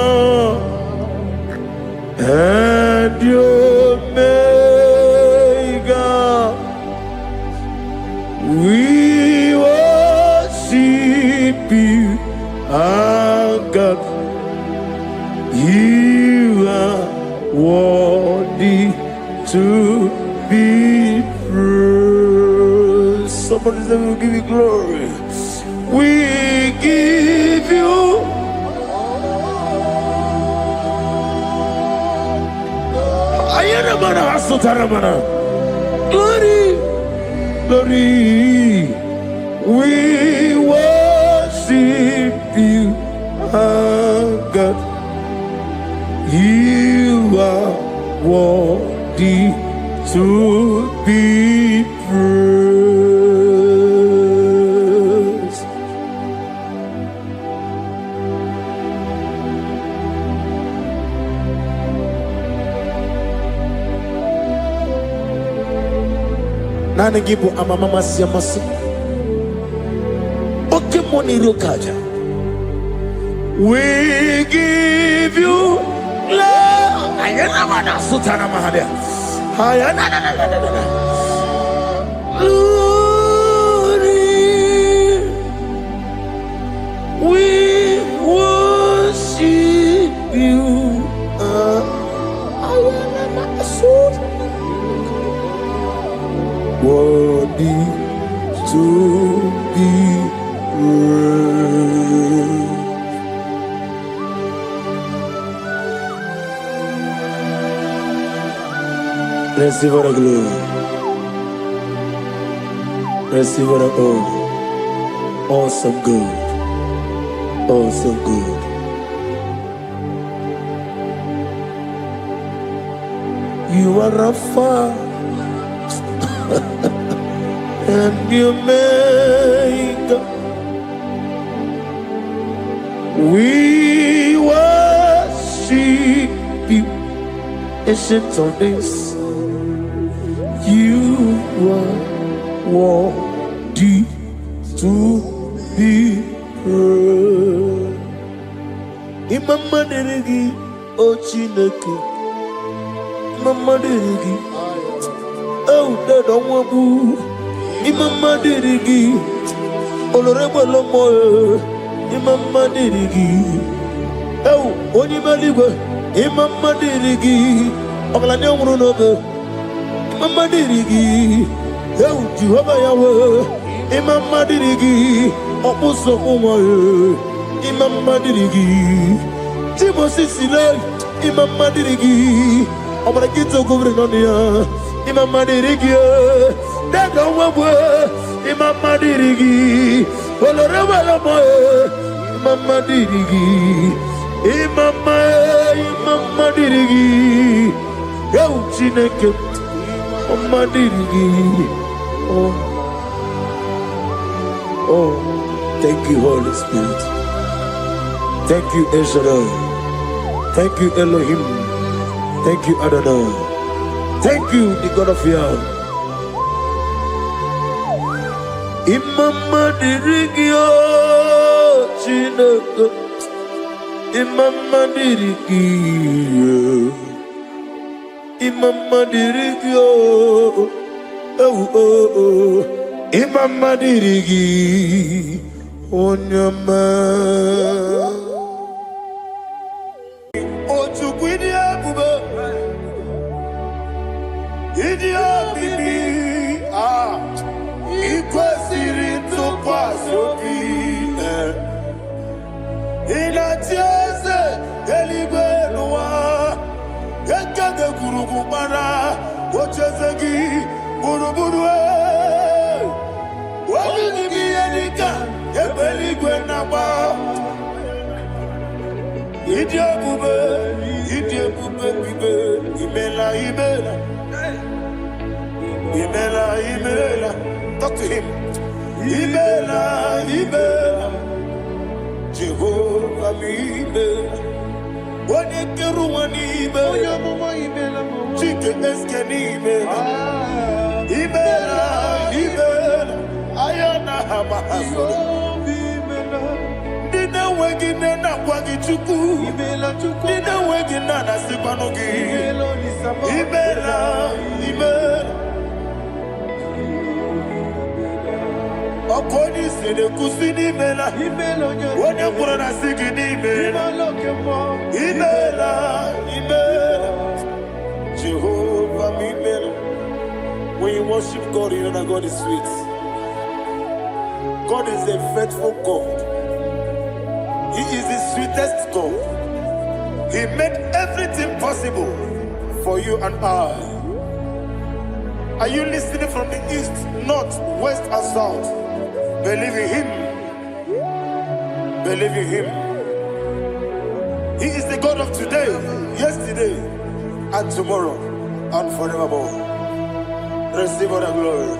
and your Omega, we worship you, our God. You are worthy to be praised. Somebody say, we'll give you glory. We give you glory, glory. We worship you, our God. You are worthy to be praised. Nana gibu amamama siamasi. Oke moni rokaja. We give you love. Ayana mana sutana mahadia. Ayana na na na na na. Glory. We worship you. Ayana mana sutana. Worthy to be praised. Receive the glory. Receive the honor. Awesome God. Awesome God. You are Rapha. And you make we worship you, ancient of days. You are worthy to be praised. Imama deregi o Chineke, Imama deregi o Dadonwabu. Imama dirigi, olorebo lomo. Imama dirigi, onima ligwe. Imama dirigi, oglane umurunobe. Imama dirigi, Jehovah Yahweh. Imama dirigi, opuso umoye. Imama dirigi, Timosi sile. Imama dirigi, obragito governonia. Imama dirigi. Imama dirigi, olorewala moe. Imama dirigi, Imama dirigi. Yo Chineke, Imama dirigi. Oh, thank you, Holy Spirit. Thank you, El Shaddai. Thank you, Elohim. Thank you, Adonai. Thank you, the God of Yah. Imama dirigi o Chineke, Imama dirigi, Imama dirigi o, Imama dirigi, Onyama. Ochukwidi abube, idia bibi, ikwesiri ntụkwasị obi. Ịna-achị eze eluigwe n'ụwa, nke ga-ekwurugwu gbara ocheeze gị gburugburu. Obi n'ime ihe dịka ebe eluigwe na-agba. Ịdị ebube bibe, imela imela. Imela imela. Talk to him. Imela imela. Jehovah imela. Onekeru imela. Chike eske imela. Imela imela. Ayana hamahaso. Nina wegine na kwagi chuku. Nina wegine na sikwanugi. Imela imela. Okoni sede kusini mela. Wone kurana sigini mela. Imela, imela. Jehovah imela. When you worship God, you know that God is sweet. God is a faithful God. He is the sweetest God. He made everything possible for you and I. Are you listening from the east, north, west, and south? Believe in him. Believe in him. He is the God of today, yesterday, and tomorrow, and forevermore. Receive all the glory.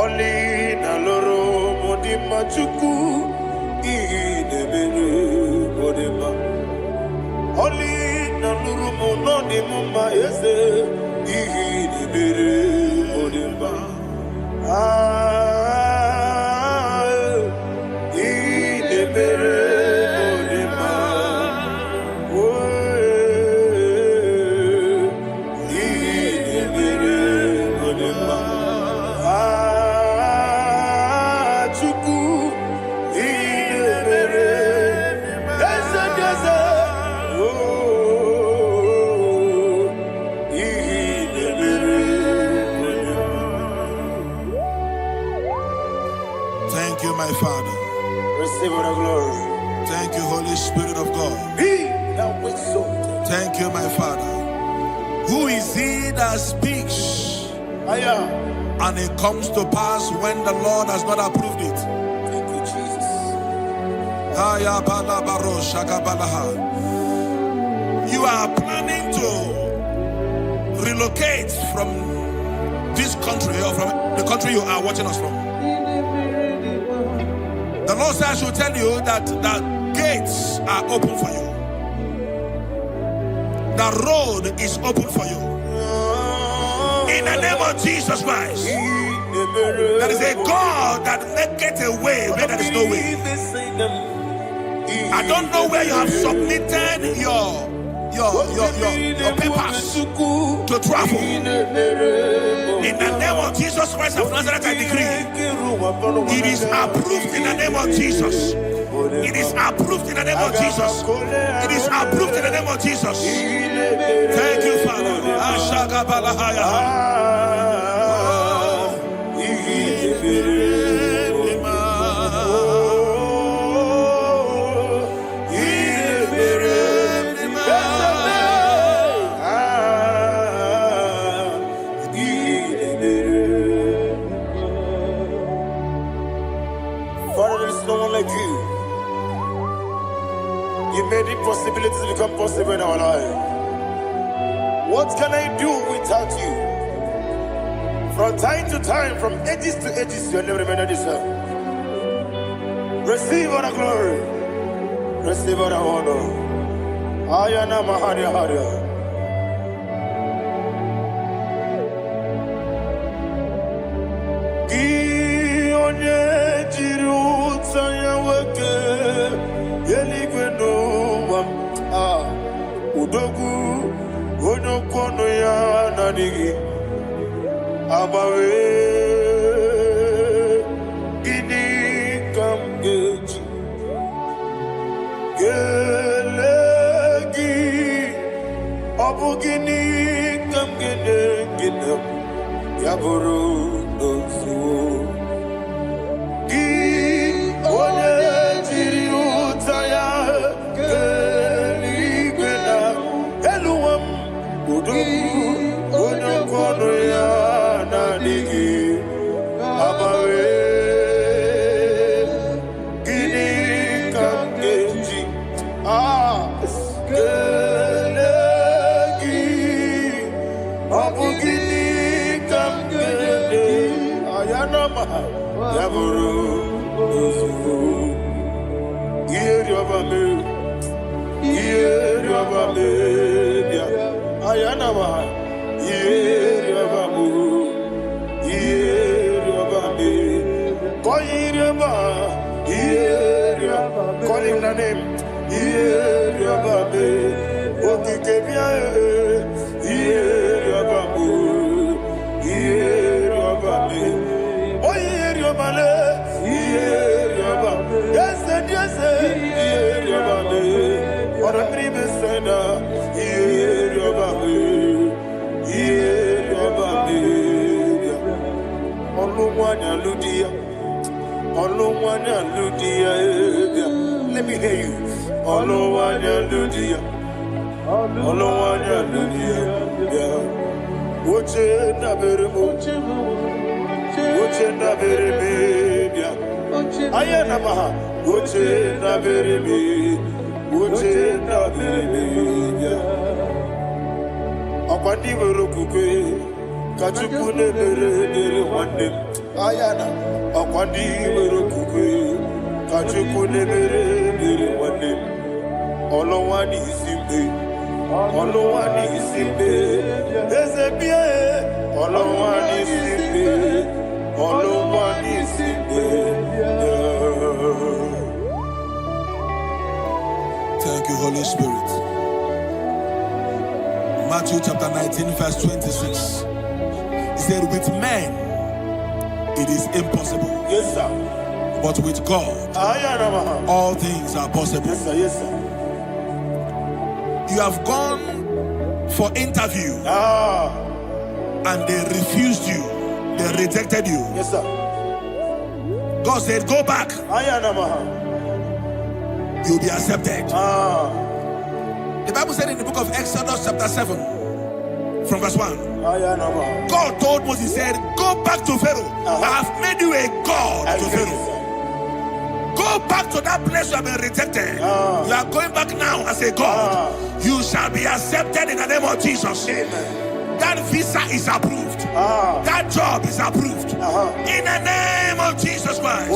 Only na loro modima chuku idebere modima. Only na loro monodima yese idebere modima. Idebere modima. Idebere modima. Thank you, my Father. Receive all the glory. Thank you, Holy Spirit of God. Thank you, my Father. Who is he that speaks and it comes to pass when the Lord has not approved it? Thank you, Jesus. You are planning to relocate from this country or from the country you are watching us from. The Lord says I should tell you that the gates are open for you. The road is open for you. In the name of Jesus Christ. There is a God that maketh a way where there is no way. I don't know where you have submitted your papers to travel. In the name of Jesus Christ of Nazareth, I decree it is approved in the name of Jesus. It is approved in the name of Jesus. It is approved in the name of Jesus. Thank you, Father. Father, there is no one like you. You made impossibilities become possible in our life. What can I do without you? From time to time, from ages to ages, you never remain the same. Receive all the glory. Receive all the honor. Ayana Maharia Haria. Udogu onokono ya nadigi abawe ini kamgeji gelegi abugini kamgene kingdom. Yaburu no so. Gi one jiri utaya keli kwena eluwam udu ono kono ya na digi abawe gini kamgeji kelegi abu gini kamgeji ayanama yaburu uzufu yeri obame bia ayanama yeri obamu yeri obame koyiri oba yeri call him the name yeri obame okike bia yeri obamu yeri obame oyeri obale yeri obame yes yeri obame ora prime sena yeri obame Oluwanya ludia let me hear you Oluwanya ludia Oche na bere media ayana maha oche na bere media akwandi bero kukwe kachuku ne bere wande ayana akwandi bero kukwe kachuku ne bere wande olowani simbe ezebie olowani simbe Thank you, Holy Spirit. Matthew chapter 19, verse 26. He said, with men it is impossible. Yes, sir. But with God, all things are possible. Yes, sir. Yes, sir. You have gone for interview and they refused you. They rejected you. Yes, sir. God said, go back. You'll be accepted. The Bible said in the book of Exodus chapter 7 from verse 1, God told Moses, he said, go back to Pharaoh. I have made you a God to Pharaoh. Go back to that place you have been rejected. You are going back now as a God. You shall be accepted in the name of Jesus. Amen. That visa is approved. That job is approved. In the name of Jesus Christ.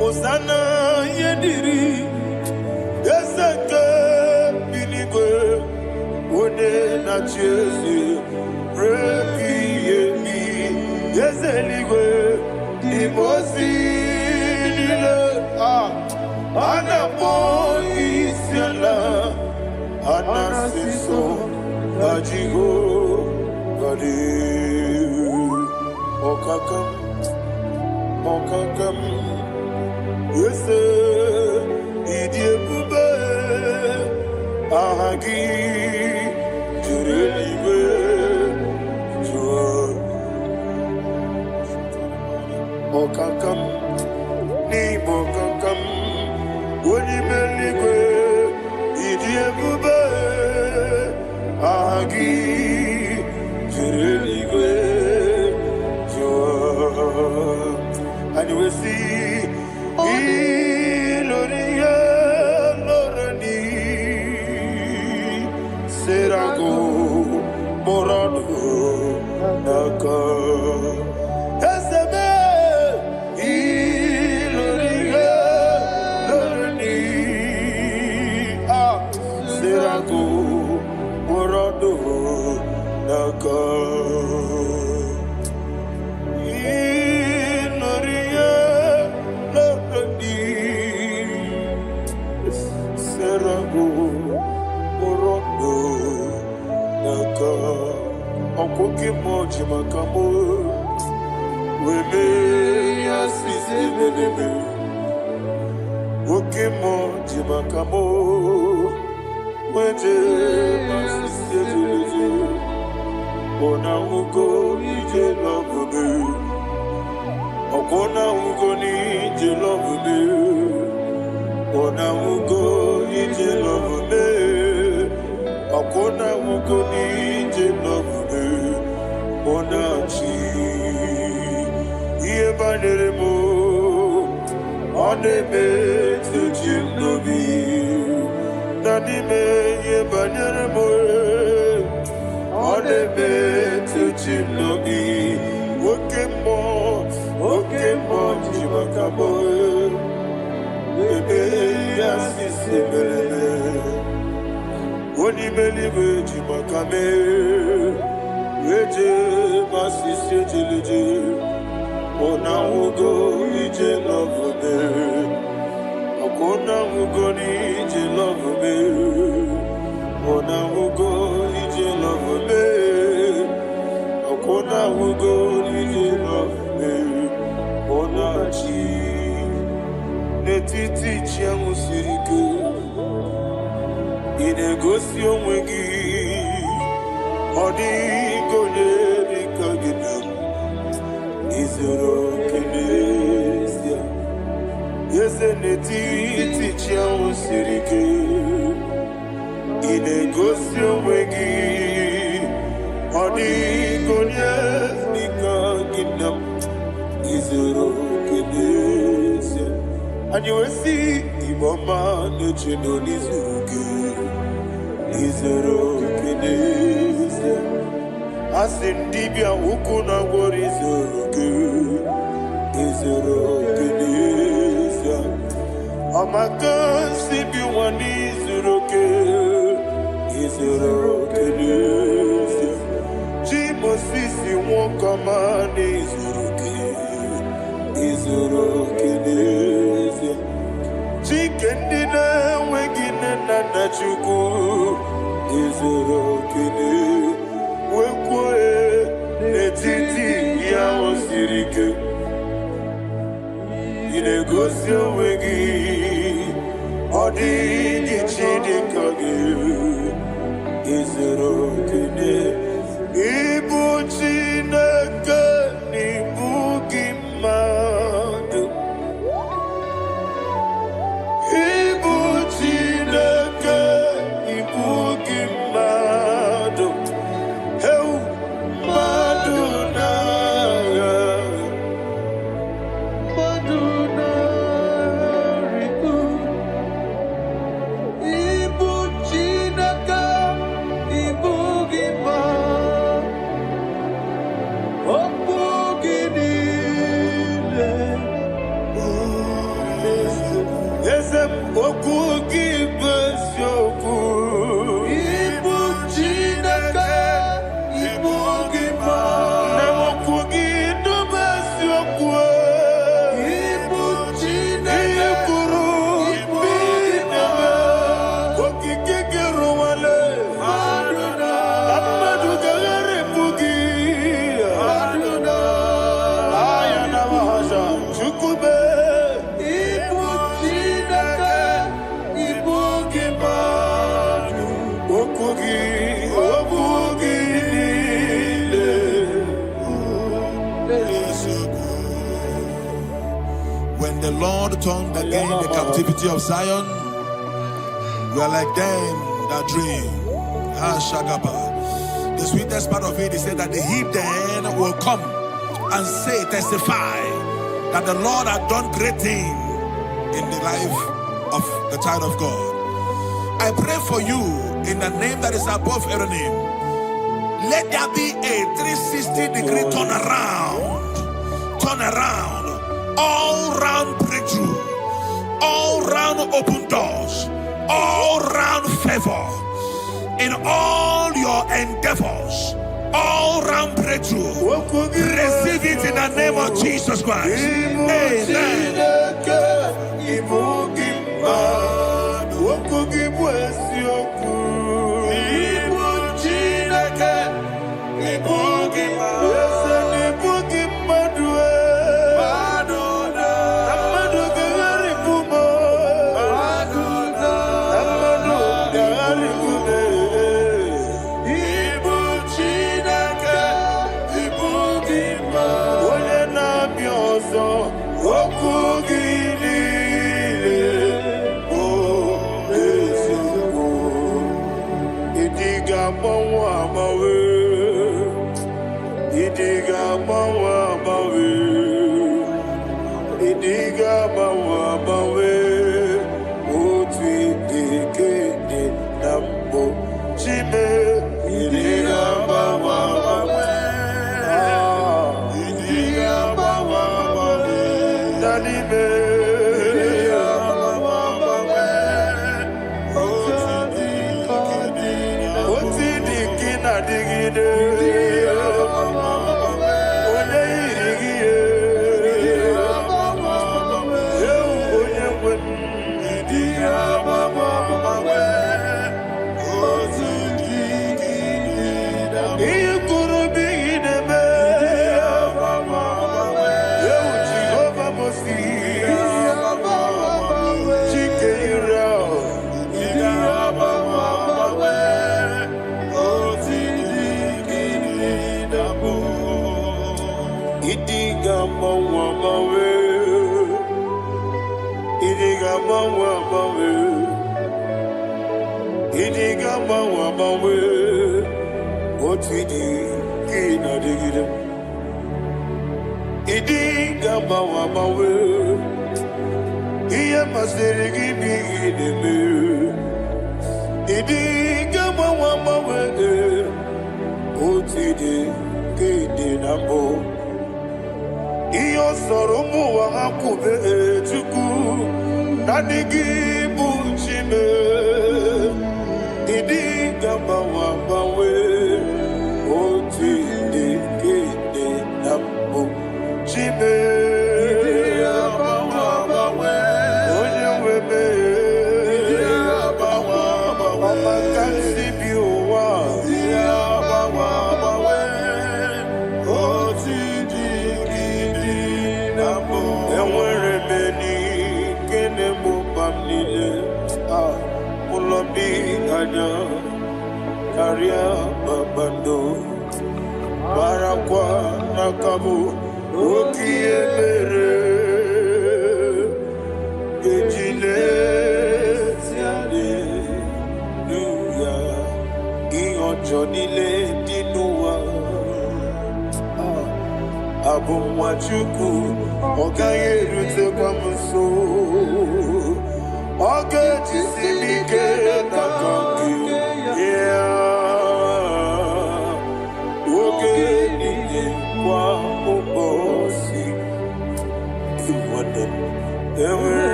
Osana yediri ezeke binigwe one na chezi repi yemi yezeligwe imosi nile anapo isiala anasiso ajigo gadi okakam Yese idiebube ahagi jurelibe jua okakam ni bokakam wonimeligwe idiebube ahagi jurelibe jua and we see Iloria Lorani Serago Morado Naka Esebe Iloria Lorani Serago Morado Naka jimaka, okoke mo jimaka mo. Weme ya sisi meneme, oke mo jimaka mo. Weje masisi jeleje, ona ugo ije love me. Okona ugo ni ije love me. Ona ugo ije love me. Okona ugo ni ije love me. Ona chi iye banere mo. One me to chimnobi. Nani me iye banere mo. One me to chimnobi. Oke mo jimaka mo. Ebe ya sisi melele. Oni meliwe jimaka me. Weje masisi jeleje. Ona ugo ije love me. Okona ugo ni ije love me. Ona ugo ije love me. Okona ugo ije love me. Ona chi netiti chiamu sirike. Inegosi onwegi. Odi gonye dikagidam. Izoro kenesia. Yese netiti chiamu sirike. Inegosi onwegi. Odi gonye dikagidam. Izoro kenesia. And you will see Iboma Nechino Nizuruke. Izoro kenesia. Asindibia ukuna worizuruke. Izoro kenesia. Amaka sibi wanizuruke. Izoro kenesia. Jimo sisi wokama nizuruke. Izoro kenesia. Chikendina wegina nana chuku. Izoro kenesia. Wekwe netiti ya osirike. Inegosi wegi. Odi gichidi kage. Izoro kenesia. Ibu chineke nibu gimadu. Ibu chineke nibu gimadu. Heu maduna. Maduna riku. Ibu chineke nibu gimadu. When the Lord turned again the captivity of Zion, we are like them that dream. The sweetest part of it is said that the heathen will come and say, testify, that the Lord had done great things in the life of the child of God. I pray for you in the name that is above every name. Let there be a 360-degree turn around, all round breakthrough, all round open doors, all round favor in all your endeavors, all round breakthrough. Receive it in the name of Jesus Christ. Amen. Ibu Chineke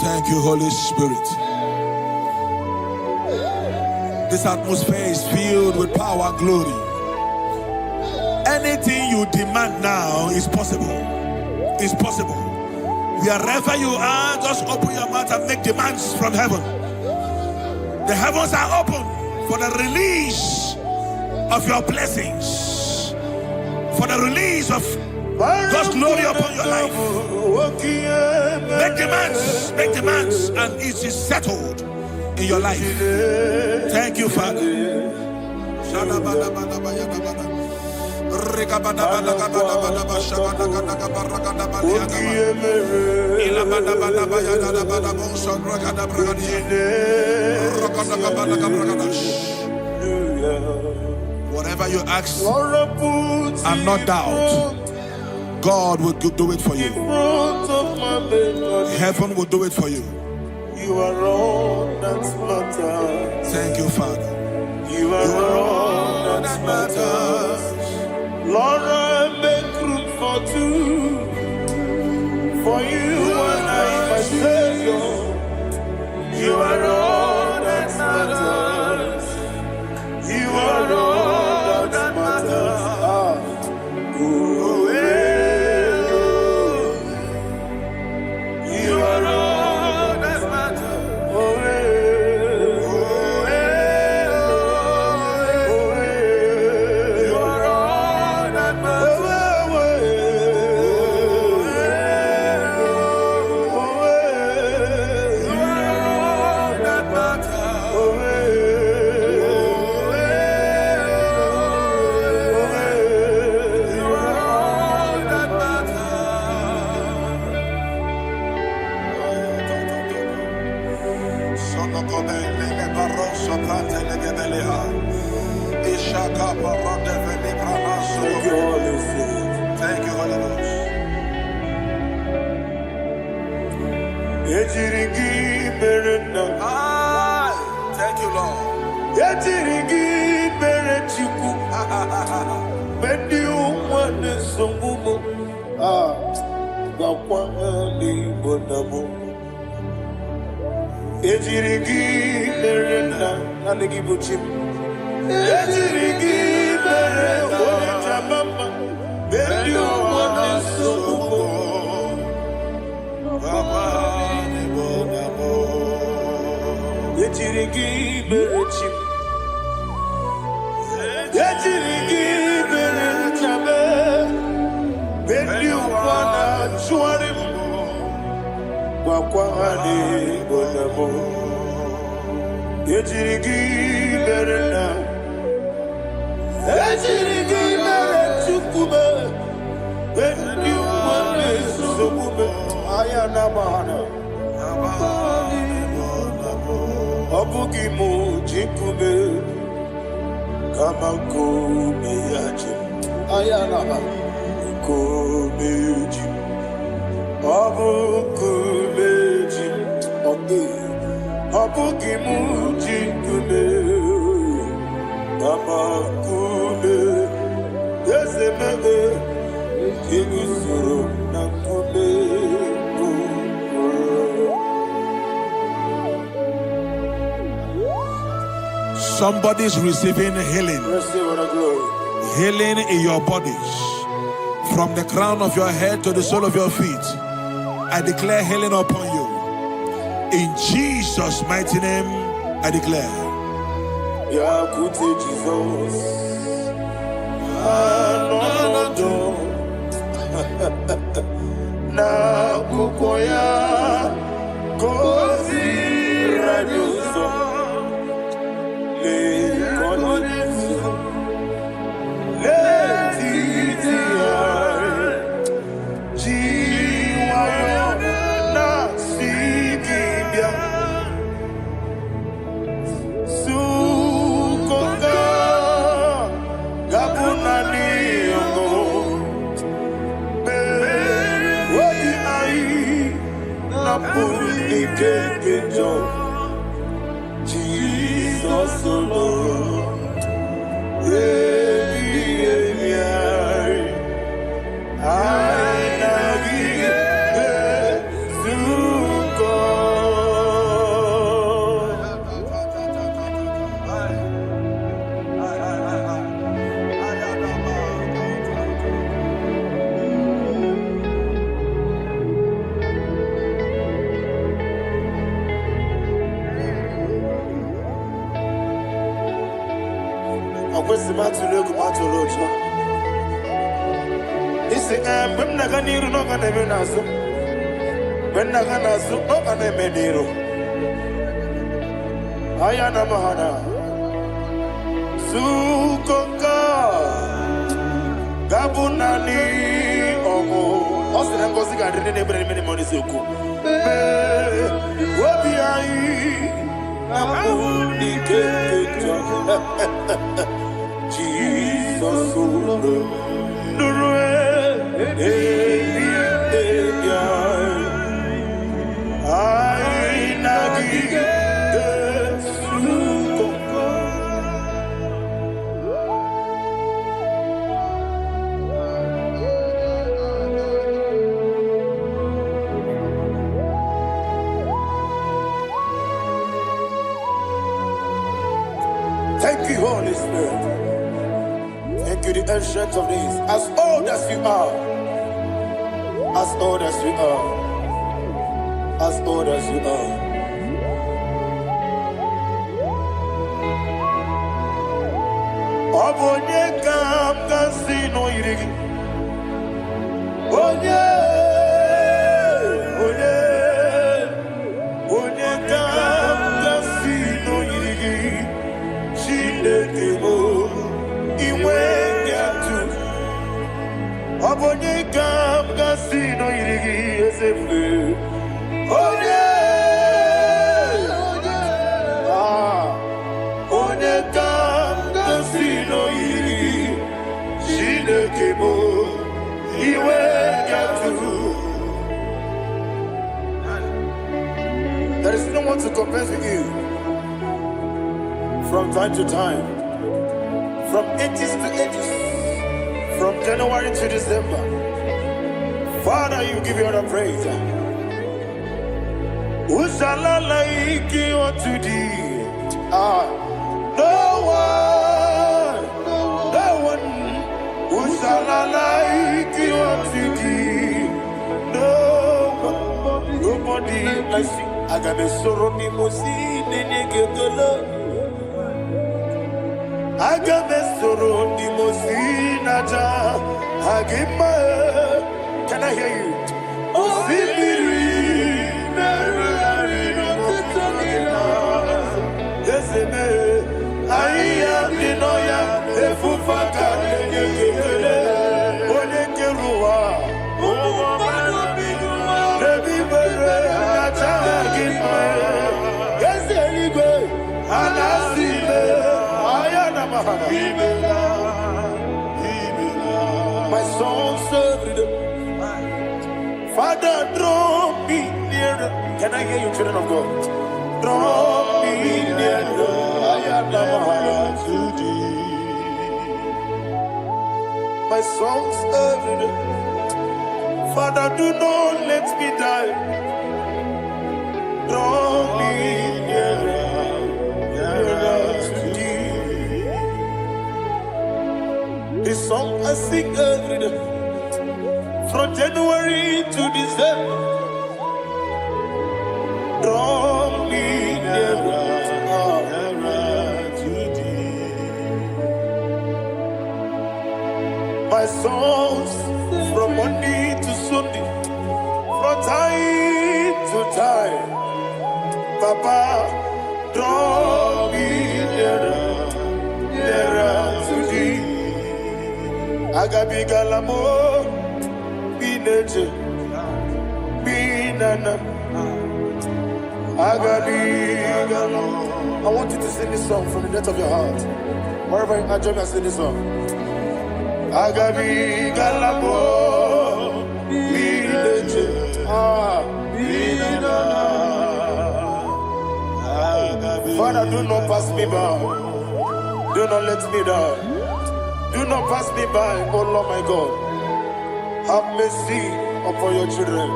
Thank you, Holy Spirit. This atmosphere is filled with power and glory. Anything you demand now is possible. It's possible. Wherever you are, just open your mouth and make demands from heaven. The heavens are open for the release of your blessings, for the release of God's glory upon your life. Make demands, and it is settled in your life. Thank you, Father. Whatever you ask and not doubt, God will do it for you. Heaven will do it for you. You are all that matters. Thank you, Father. You are all that matters. Lord, I make room for two. For you and I, my Savior. You are all that matters. You are all that matters. You are all that matters. Thank you, Holy Ghost. Thank you, Lord. Somebody's receiving healing. Healing in your bodies. From the crown of your head to the sole of your feet. I declare healing upon you. In Jesus' mighty name, I declare. Jesus. Thank you, Holy Spirit. Thank you, the ancient of days. As old as you are, as old as you are, as old as you are. Obonye kam kasino irigi. Onye kam kasino irigi. Chinekemo iwe nyatu. Obonye kam kasino irigi esefu. Onye don't want to compare with you. From time to time, from ages to ages, from January to December, Father, you give you all the praise. Who shall I like you unto thee? No one. Who shall I like you unto thee? Nobody like you. I got a sorrow in I got a sorrow in Can I hear you? I am the Noya, the Fufaka, my soul served. Father, draw me nearer. Can I hear you, children of God? Draw me nearer. I am to thee. My soul served. Father, do not let me die. Draw me nearer to thee. This song I sing every day, from January to December. Draw me nearer to thee. My songs from Monday to Sunday, from time to time. Papa, draw me nearer to thee. Agabi galamo, bineje, binana. Agabi galamo. I want you to sing this song from the depth of your heart. Wherever you are, join me and sing this song. Agabi galamo, bineje, binana. Father, do not pass me by. Do not let me die. Do not pass me by, oh Lord my God. Have mercy upon your children.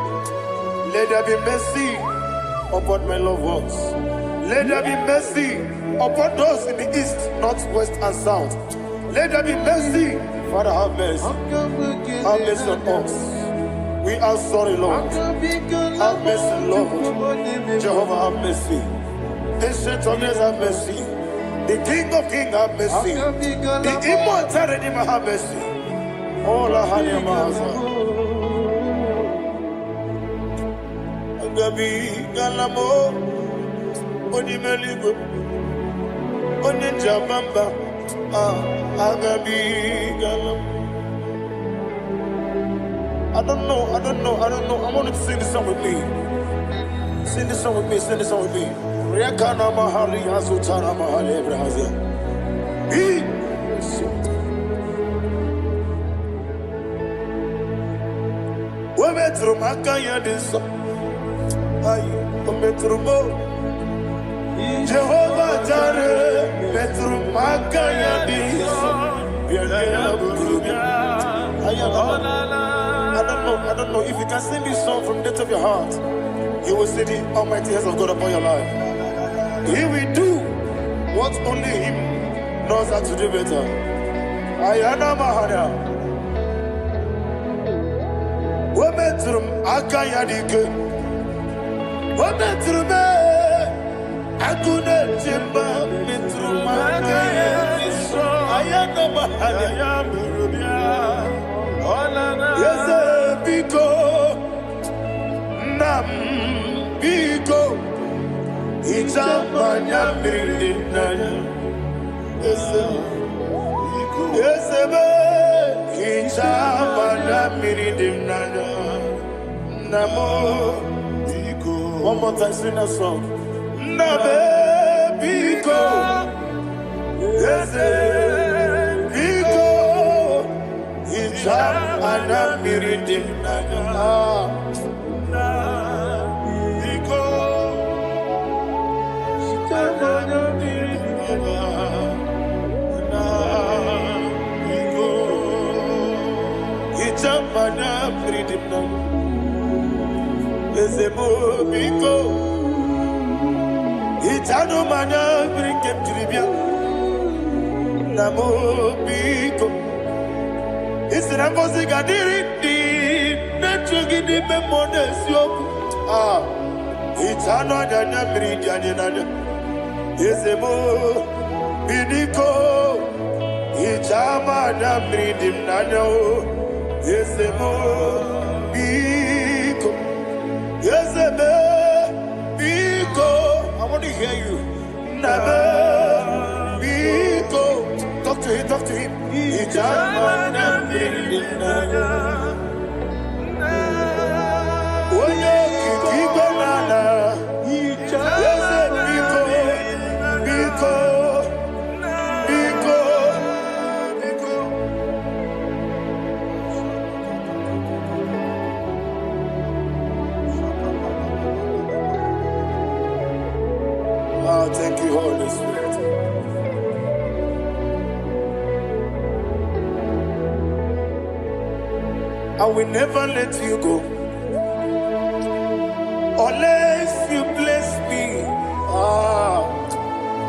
Let there be mercy upon my loved ones. Let there be mercy upon those in the east, north, west, and south. Let there be mercy. Father, have mercy. Have mercy on us. We are sorry, Lord. Have mercy, Lord. Jehovah, have mercy. Ancient of days, have mercy. The King of Kings, have mercy. The immortal Redeemer, have mercy. All our honey master. Agabi galamo, oni meligo, oni jabamba. Agabi galamo. I don't know. I want you to sing this song with me. Sing this song with me. Sing this song with me. Rekana mahali azutana mahali Ebrahazia. Wemetru makanya diso. Ayi, wemetru mo. Jehovah Jireh, metru makanya diso. I don't know if you can sing this song from the depth of your heart. You will see the almighty hands of God upon your life. He will do what only Him knows how to do better. Ayana Mahana. Wometrum Akayadike. Wometrum Akune Jimba. Metrum Akayadike. Ayana Mahana. Yes, Biko. Nam Biko. Itamanya Mirinaya. Yes, Itamanya Mirinaya. Namo Biko. One more time, sing a song. Nabe Biko. Yes, Biko. Itamanya Mirinaya. Ezemo biko. Itano mana brinkem tribia. Namo biko. Isina kosi gadiri di. Nechugi di memone sioku. Itano danya brindia nina. Ezemo biko. Itama na brindim nanya. Ezemo biko. Ezemo biko. I want to hear you. Never biko. Talk to him, talk to him. Itama na brindim nanya. Oye kiki banana. Ezemo biko. Biko. Thank you, Holy Spirit. I will never let you go unless you bless me.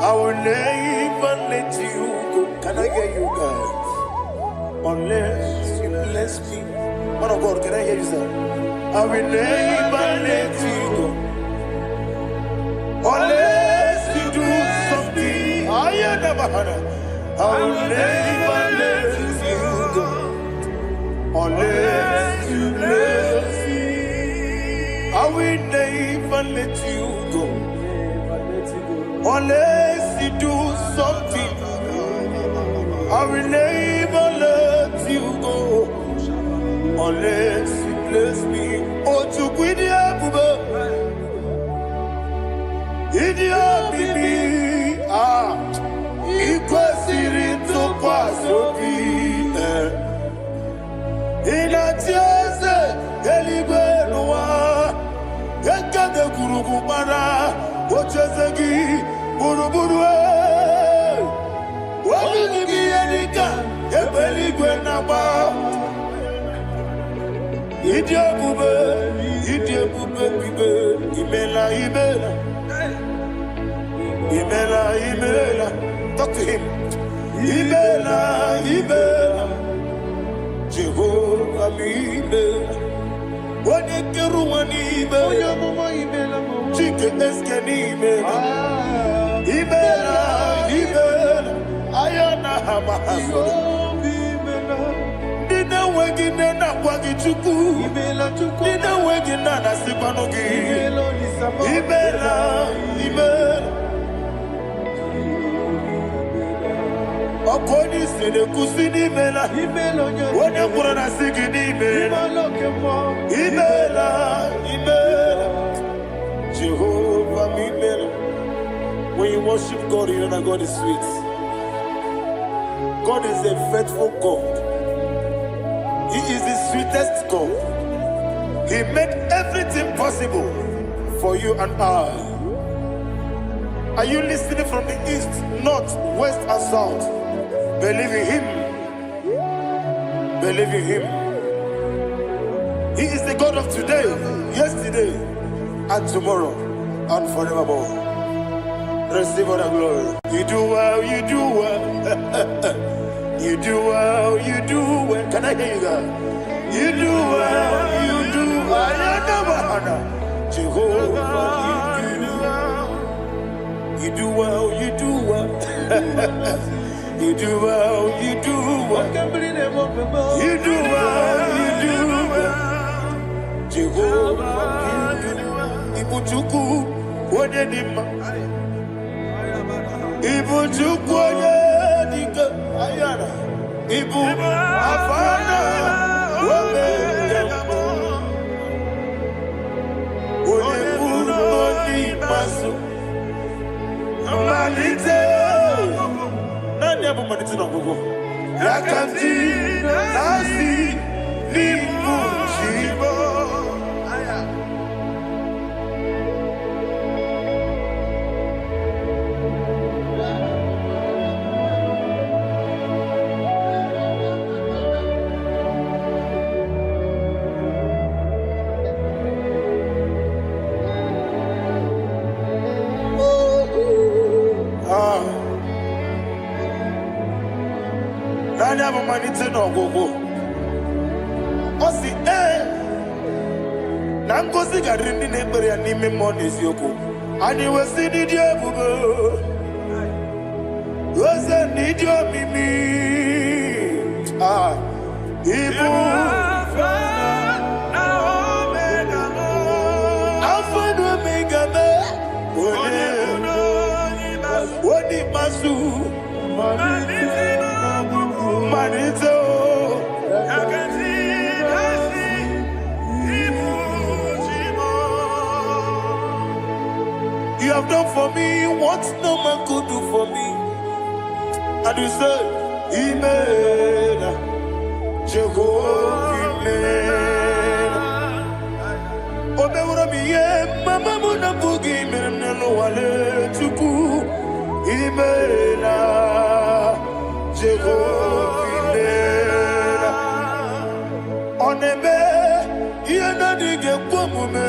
I will never let you go. Can I hear you guys? Unless you bless me. Man of God, can I hear you, sir? I will never let you go unless you do something. I will never let you go unless you bless me. I will never let you go unless you do something. I will never let you go unless you bless me. Oh, to quit Idia bibi ikwesiri tukwasobi inatieze eligwe nuwa yekade kurugumara ochezegi buruburu wabigi yedika ebeligwe naba Idia bube bibe imela Imela, talk to him. Imela, Jehovah Imela. Wanikeru wanimela, Chike eskeni imela. Imela, Ayana hamahaso. Nina wengine na kwagi chuku. Nina wengine na sipanogi. Imela. Okoni sene kusini mela. Wone kurana sigini mela. Imela. Jehovah Imela. When you worship God, you know that God is sweet. God is a faithful God. He is the sweetest God. He made everything possible for you and I. Are you listening from the east, north, west, and south? Believe in him. Believe in him. He is the God of today, yesterday, and tomorrow, and forevermore. Receive all the glory. You do well, you do well. You do well, you do well. Can I hear you guys? You do well, you do well. Jehovah, you do well, you do well. You do well, you do well. You do well, you do well. Jehovah, you do well. Ibuchuku, Wadenima. Ibuchuku, Wadika. Ayana. Ibu, Afana. Wabendemo. Wademuni masu. Malite. Yakanti nasi ni mushibo. ya bụ malite n'ọgwụgwụ. Ọ sị na ngozi garịrị ndị na-ekpere ya n'ime mmụọ na eziokwu. Anyị wesị n'ịdị ebube, oze n'ịdị omimi, ibu Alpha and Omega, Wodi Masu, Manito, you have done for me what no man could do for me. And you said, Amen, Jehovah, Amen. Obeura mi mama muna bugi menelo wale tuku, Amen, Jehovah, Amen. Onebe, yena dige kumume,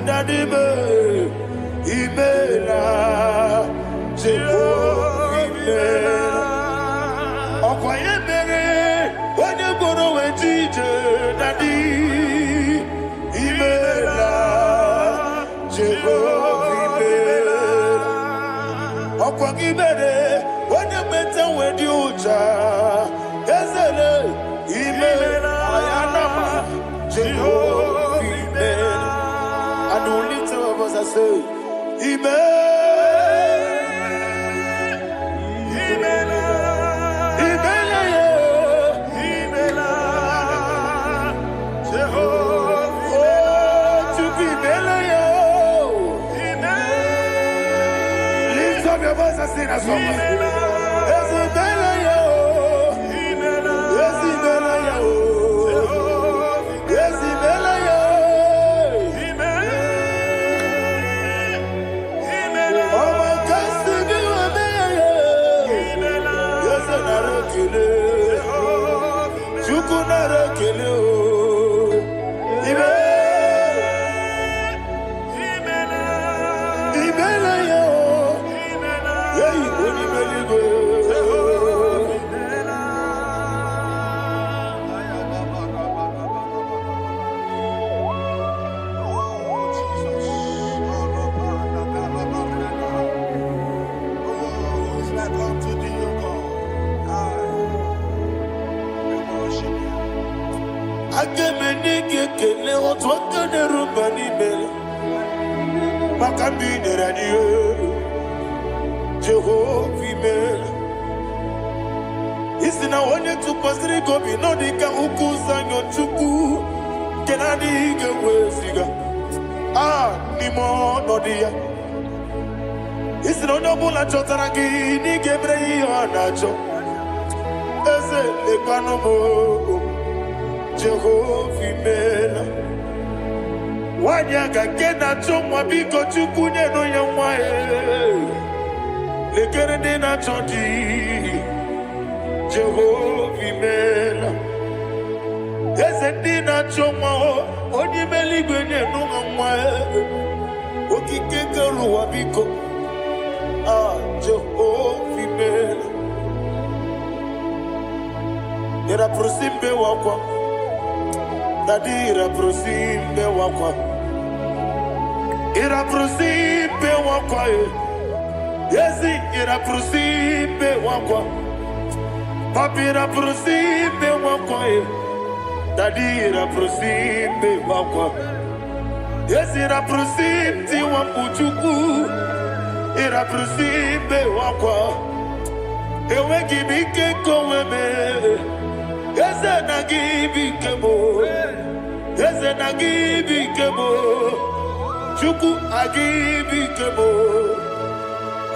nadibe. Imela, Jehovah, Imela. Okoye mere, onye gboro wetije nadi. Imela, Jehovah, Imela. Okoye mere, onye meta wedi uja. Ezele, Imela, ayanama, Jehovah, Imela. And only two of us are saved. Lift up your voice and sing a song. Jehovah, isi na onye tụkwasịrị gị obi nọ dịka ukwu zanyo Chukwu nke na-adịghị eweziga n'ime ọnọdụ ya. Isi na onye ọbụla chọtara gị n'ịga emere ihe ọ na-achọ. Eze lekwanụ m, Jehovah imela. Nwanyị aga nke na-achọ nwa, biko Chukwu nyenụ ya nwa ya. Lekere ndị na-achọ di, Jehovah imela. Eze ndị na-achọ nwa, onye imeli igwe nyenụ ha nwa ya. Okike kere ụwa biko, Jehovah imela. Ira prosimbe wakwa, dadira prosimbe wakwa. Ira prosimbe wakwa, yesi ira prosimbe wakwa. Papi ira prosimbe wakwa, dadira prosimbe wakwa. Yesi ira prosimti wakuchuku, ira prosimbe wakwa. Ewe gibike koweme, eze na gibike mo, eze na gibike mo, Chukwu agibike mo.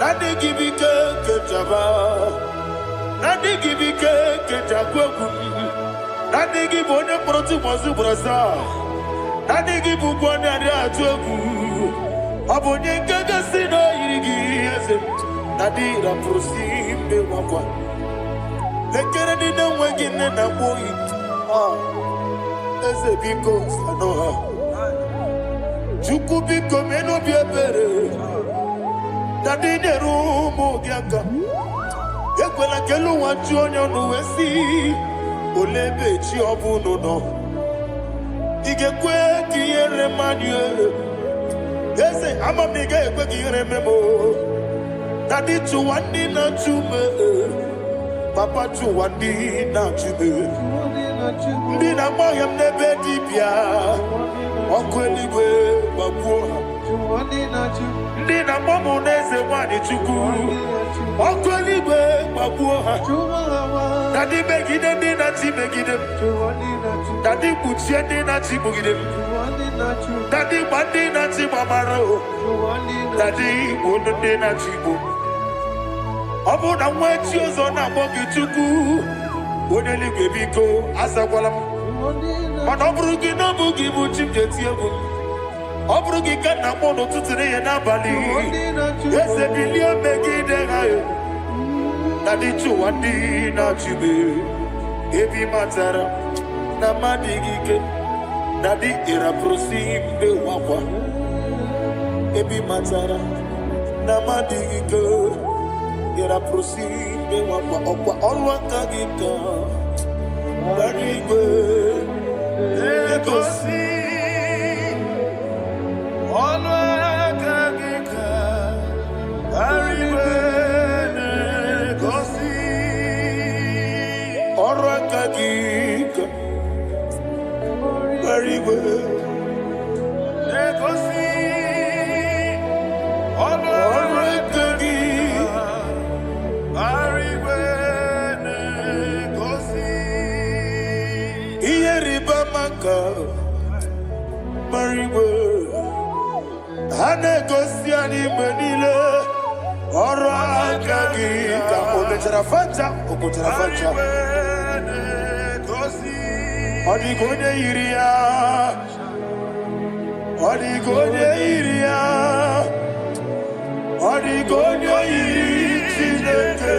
Nadi gibike kejaba, nadi gibike kejakwegu, nadi gibone proti mozu brasa, nadi gibugwane ari atwegu, abonye ngega sino irigi eze, nadi ra prosimbe wakwa. Lekere di na wengi na boyi, eze biko sanoha. Chukwu biko meno biebere, nadi nerumu biaka. Ekwela kelu wanchu onyo nuwesi. olebe chi obuno no igekwe kiyere manye ese amamiga ekwe kiyere memo dadi chuwandi na chume papa chuwandi na chume ndi na moyam nebe dibia okweligwe babuo ndi na momo neze wani chuku okweligwe babuo dadi megide ndi na ti megide dadi kuchie ndi na ti bugide dadi bandi na ti mamaro dadi bono ndi na ti bo obu na mwechi ozo na mogi chuku oneligwe biko asakwala mana oburu gi no bugi bu chimjeti ebu oburu gi kana mono tutire ye na bali ese bilio megide hayo dadi chuwandi na chibe ebi matara na madigike dadi era prosimbe wakwa ebi matara na madigike era prosimbe wakwa okwa olwaka gika barigwe ekosi olwaka gika barigwe ekosi olwaka gika barigwe ekosi olwaka gika barigwe ekosi iyeriba maka barigwe hane gosi ani menile oro akagi ka ometara facha gosi odigonye iria odigonye iri chineke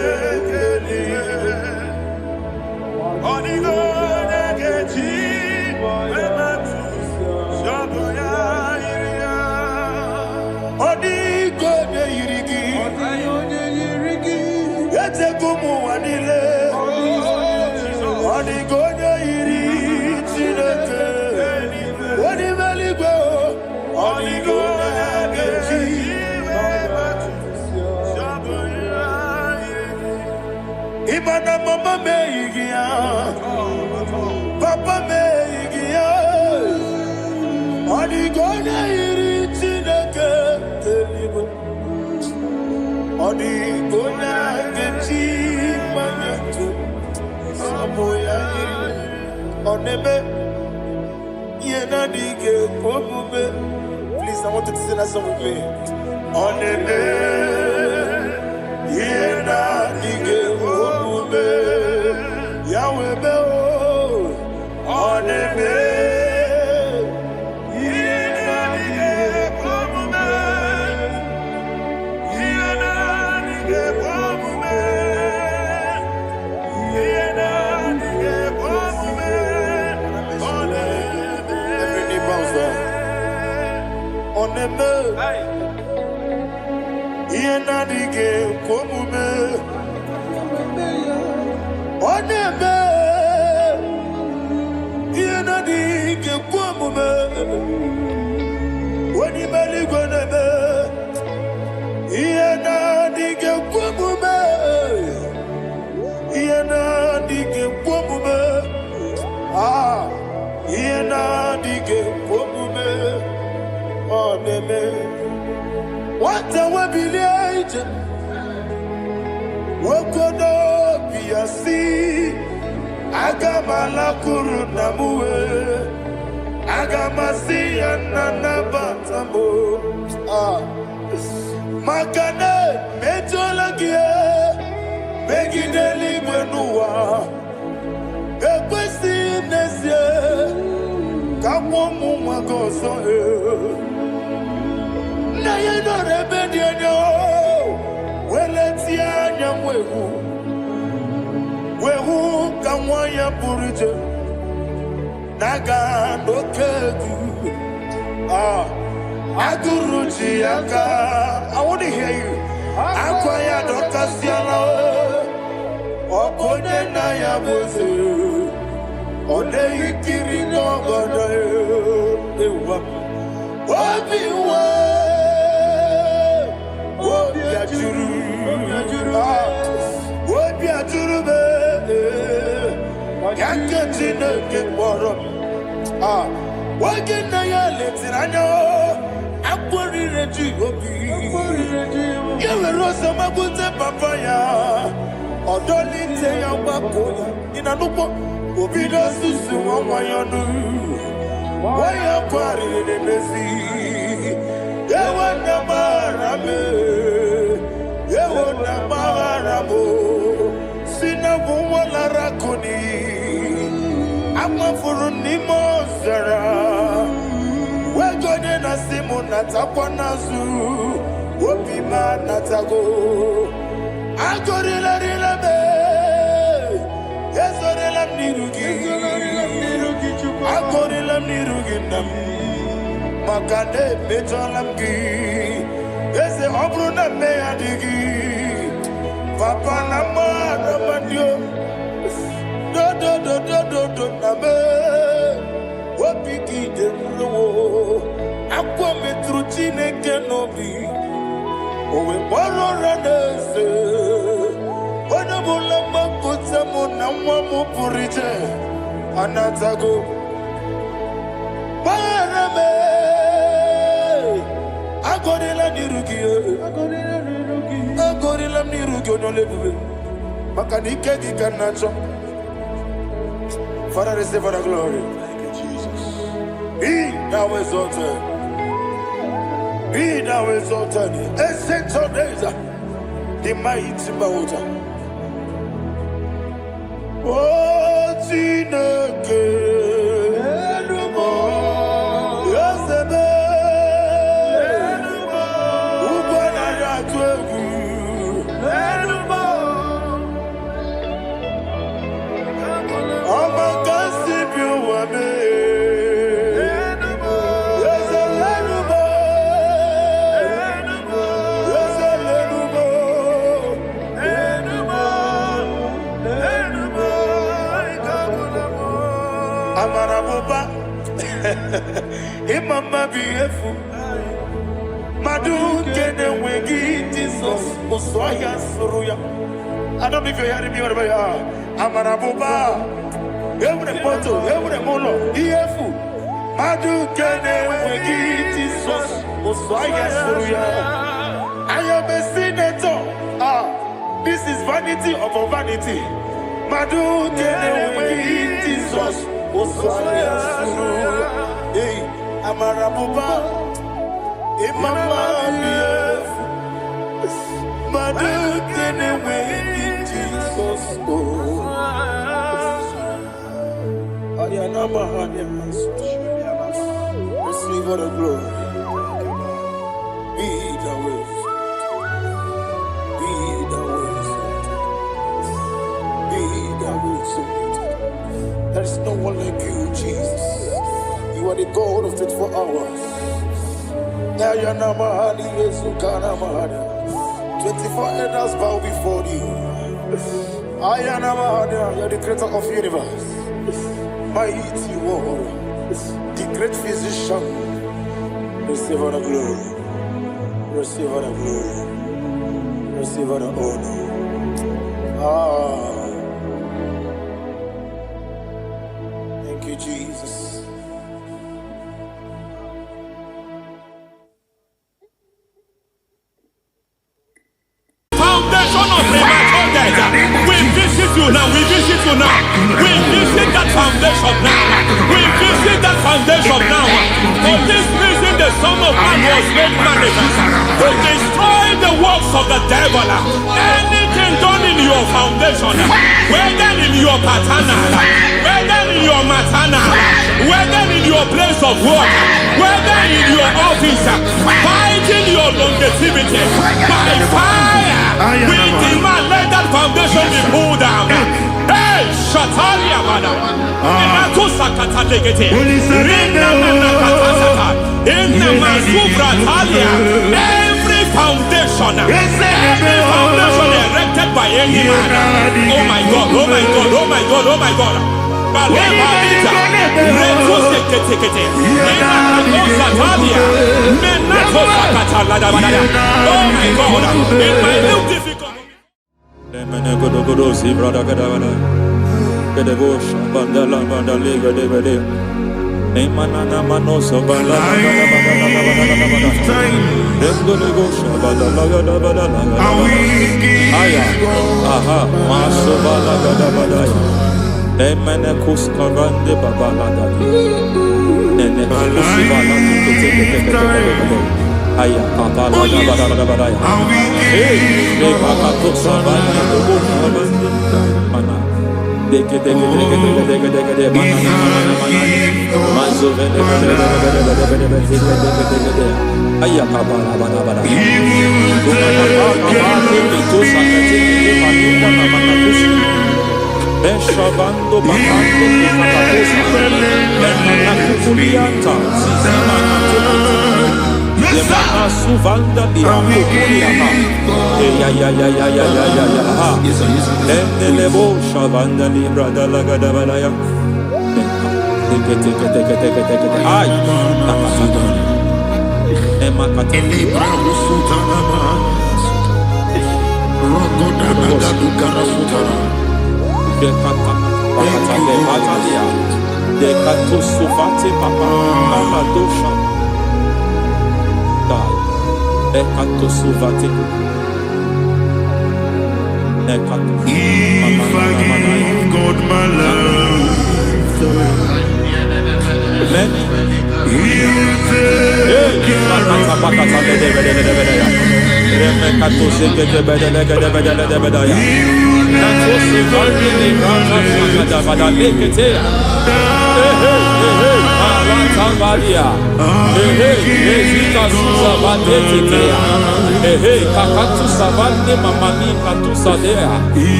odigonye kechi odigonye irigi etekumu wanile odigonye iri chineke odimeligwe odigonye kechi ibana mama meigia papa meigia odigonye iri chineke eligwe odigonye kechi manyetu samoya onebe yena dige komume. Please, I want you to sing that song with me. Onebe yena dige komume Yahweh be o onebe yena dige komume yena dige komume yena dige komume onebe. Every knee bows down. Onebe yena dige komume onebe yena dige komume onimeligwe nebe yena dige komume yena dige komume yena dige komume onebe wata wabiliaje wokodo biasi agamala kuruna muwe agamasi yanana batamo makane metolagie begideli mwenuwa ekwesi nesie kamwomu mwagozo na yeno rebedienyo weletia nyamwehu wehu kamwaya purije naga nokegu aguruji yaka. I want to hear you. Akwaya dokasiala okonye na ya boze Ode ikiri n'obodo ewa. Obi wa, obi ajuru, obi ajuru be. Yanke Chineke kpọrọ nwoke nna ya letiri anya akpọrire ji obi ya were ọsọ magbute papa ya ọdọlite ya gbakọ ya ịna n'ụgbọ obido susu nwa ya ọnụ nwaya kwarịrị n'ezi ewe na gbara me ewe na gbara mo si na bụ nwa lara kuni amafuru n'ime ọzara wegode na simu natakwa n'azụ obi ma natago agọrịlarịla me ezorela m n'iru gị agọrịla m n'iru gị nna m maka na emejọla m gị eze ọ bụrụ na mme ya dị gị papa na mmadụ madio do na me obi gị dị mlowo akwa metụrụ Chineke n'obi owe kpọrọ ụra n'eze onye bụla mgbapụta mụ na nwa m pụrụ ije anatago gbara me agọrịla n'iru gị agọrịla m n'iru gị onye ọla ebube maka na ike gị ka na-achọ. Father, receive the glory. Thank you, Jesus. Be thou exalted. Be thou exalted. Ancient of days, the mighty mountain. Oh, Chineke. Imama biefu Madu kene wegi Jesus Osoya suruya. I don't know if you're hearing me wherever you are. Amarabuba Every photo, every mono Iefu Madu kene wegi Jesus Osoya suruya. I am a senator. This is vanity of a vanity. Madu kene wegi Jesus Osoya suruya. Hey, Amarabuba, Imama biefu, Madu kene wegi Jesus. Ayana mahanya, receive all the glory. Be the way, be the way, be the way. There is no one like you, Jesus. You are the God of 24 hours. 24 elders bow before you. You are the creator of the universe. Mighty warrior, the great physician. Receive all the glory. Receive all the glory. Receive all the honor. Thank you, Jesus. We visit you now. We visit you now. We visit that foundation now. We visit that foundation now. For this reason, the Son of Man was made manifest to destroy the works of the devil. Anything done in your foundation, whether in your paternal, whether in your maternal, whether in your place of work, whether in your office, fighting your longevity by fire, we demand let that foundation be pulled down. Hey, Shatalia, madam. Every foundation erected by any man. Oh my God, oh my God, oh my God, oh my God. in my new difficult. If I give God my love, He will take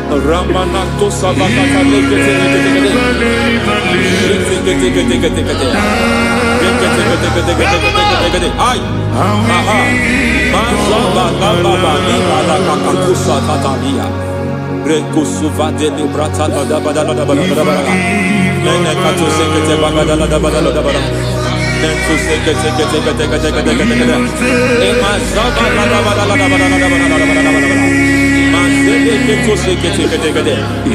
Ramanato Sabakata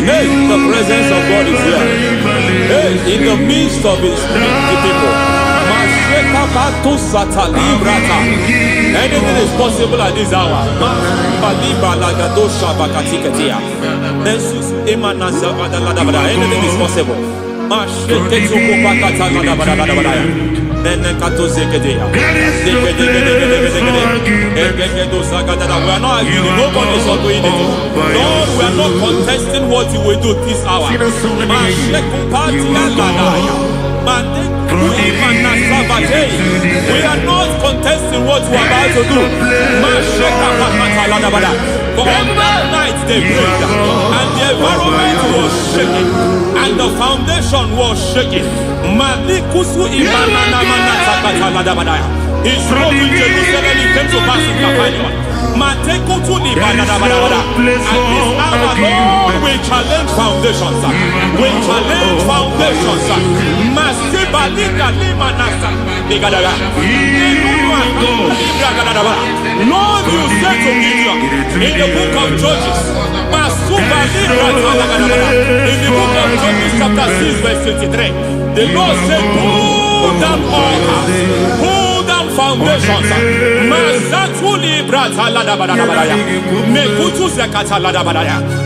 Hey, the presence of God is here. Hey, in the midst of His people. Anything is possible at this hour. Anything is possible. We are not arguing. Nobody is arguing it. Lord, we are not contesting what you will do this hour. We are not contesting what we are about to do. For on that night they prayed, and the environment was shaking, and the foundation was shaking. He spoke in Jerusalem, he came to pass in Capernaum. At this hour, Lord, we challenge foundations. We challenge foundations. Lord, you said to Gideon in the book of Judges, in the book of Judges chapter 6 verse 23, the Lord said, pull down altars, pull down foundations.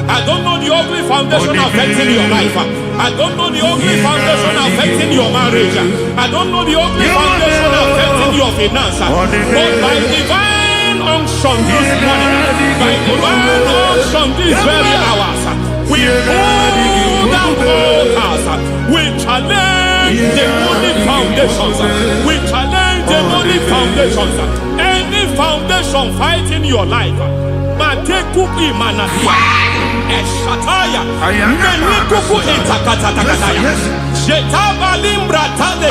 I don't know the ugly foundation affecting your life. I don't know the ugly foundation affecting your marriage. I don't know the ugly foundation affecting your finance. But by divine unction this morning, by divine unction these very hours, we pull down altars. We challenge demonic foundations. We challenge demonic foundations. Any foundation fighting your life, Matekuki Manatia, Eshataya, Menikuku Itakatatakataya, Jetaba limbra tade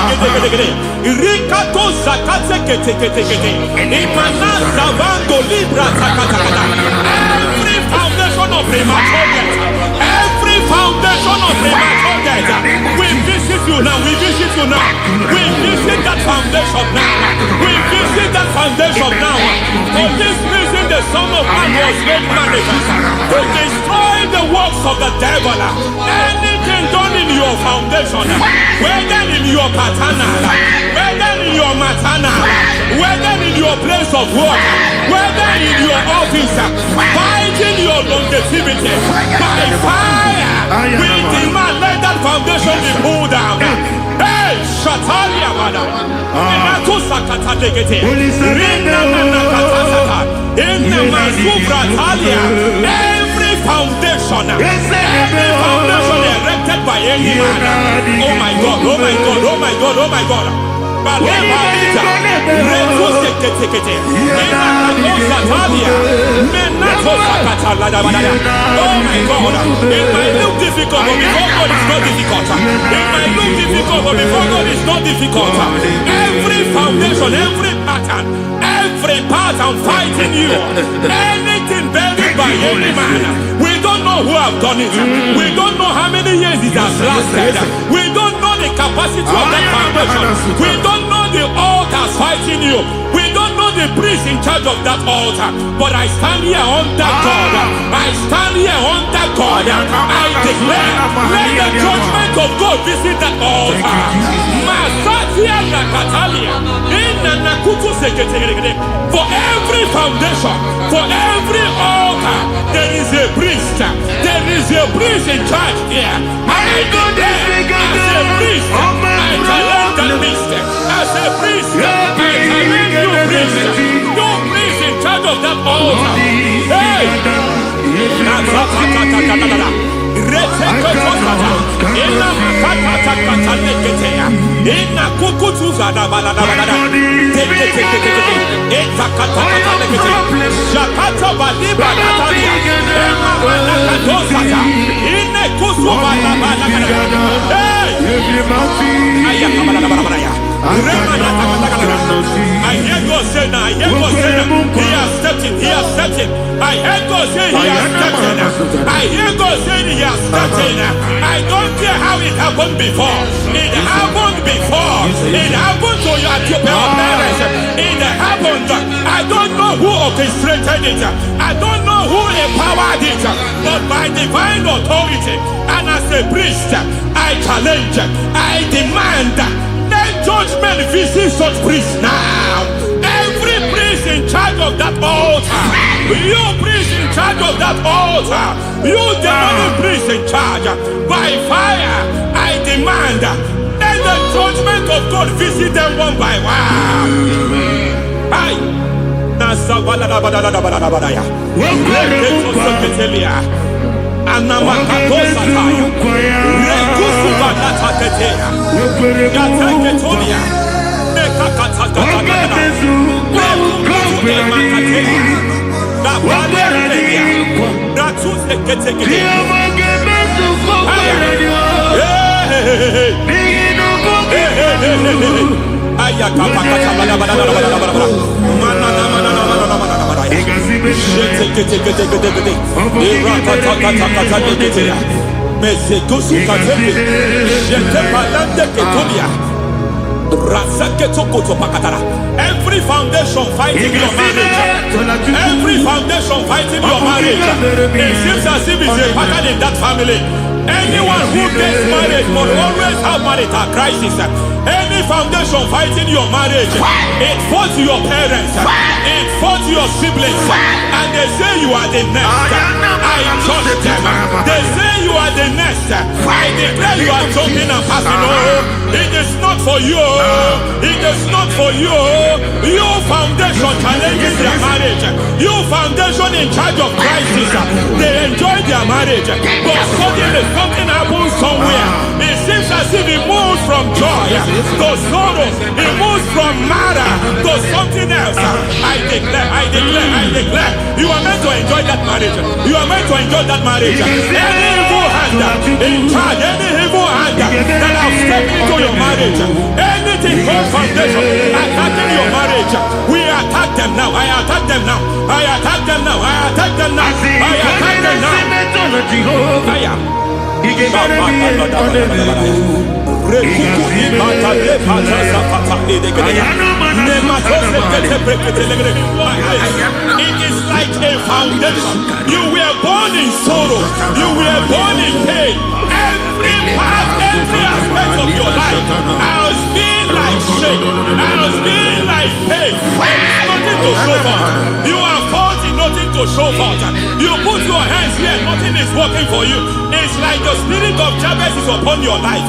gede. Rikato zakate kete. Imana zavando libra zakata. Every foundation of premature death. Every foundation of premature death. We visit you now. We visit you now. We visit that foundation now. We visit that foundation now. For this reason, the Son of Man was made manifest to destroy the works of the devil. Anything done in your foundation, whether in your paternal, whether in your maternal, whether in your place of work, whether in your office, fighting your longevity by fire, we demand let that foundation be pulled down. Hey, Shatalia Mada, Sakata Legate, Rina Nakatasata, in the Masubra Talia, every foundation erected by any man. Oh my God, oh my God, oh my God, oh my God. Oh my God, it might look difficult, but before God it's not difficult. It might look difficult, but before God it's not difficult. Every foundation, every pattern fighting you, anything buried by any man, we don't know who have done it. We don't know how many years it has lasted. We don't know the capacity of that foundation. We don't know the altars fighting you. We don't know the priest in charge of that altar. But I stand here under God. I stand here under God. I declare, let the judgment of God visit that altar. Masatia Nakatalia. For every foundation, for every altar, there is a priest. There is a priest in charge here. I go there as a priest. I challenge that priest. As a priest, I challenge you priest. You priest in charge of that altar. Hey! I hear God say now, he has stepped in. I hear God say he has stepped in. I hear God say he has stepped in. I don't care how it happened before. It happened before. It happened to your parents. It happened. I don't know who orchestrated it. I don't know who empowered it. But by divine authority and as a priest, I challenge, I demand, let judgment visit such priests now. Every priest in charge of that altar, you priest in charge of that altar, you demonic priest in charge, by fire, I demand, let the judgment of God visit them one by one. Aye. Every foundation fighting your marriage, every foundation fighting your marriage, it seems as if it's a pattern in that family. Anyone who gets married will always have marital crisis. Any foundation fighting your marriage, it fought your parents, it fought your siblings, and they say you are the next. I judge them. They say you are the next. I declare you are jumping and passing. Oh, it is not for you. It is not for you. You foundation challenges their marriage. You foundation in charge of crisis. They enjoy their marriage, but suddenly something happens somewhere. It seems as if it moves from joy to sorrow. It moves from matter to something else. I declare, you are meant to enjoy that marriage. You are meant to enjoy that marriage. Any evil hand hand in charge, any evil hand that have stepped into your marriage, anything called foundation attacking your marriage, we attack them now. I attack them now. I attack them now. I attack them now. I attack them now. It is like a foundation. You were born in sorrow. You were born in pain. Every part, every aspect of your life has been like shame. Has been like pain. Nothing to show for. You are faulty, nothing to show for. You put your hands here, nothing is working for you. It's like the spirit of Jabez is upon your life.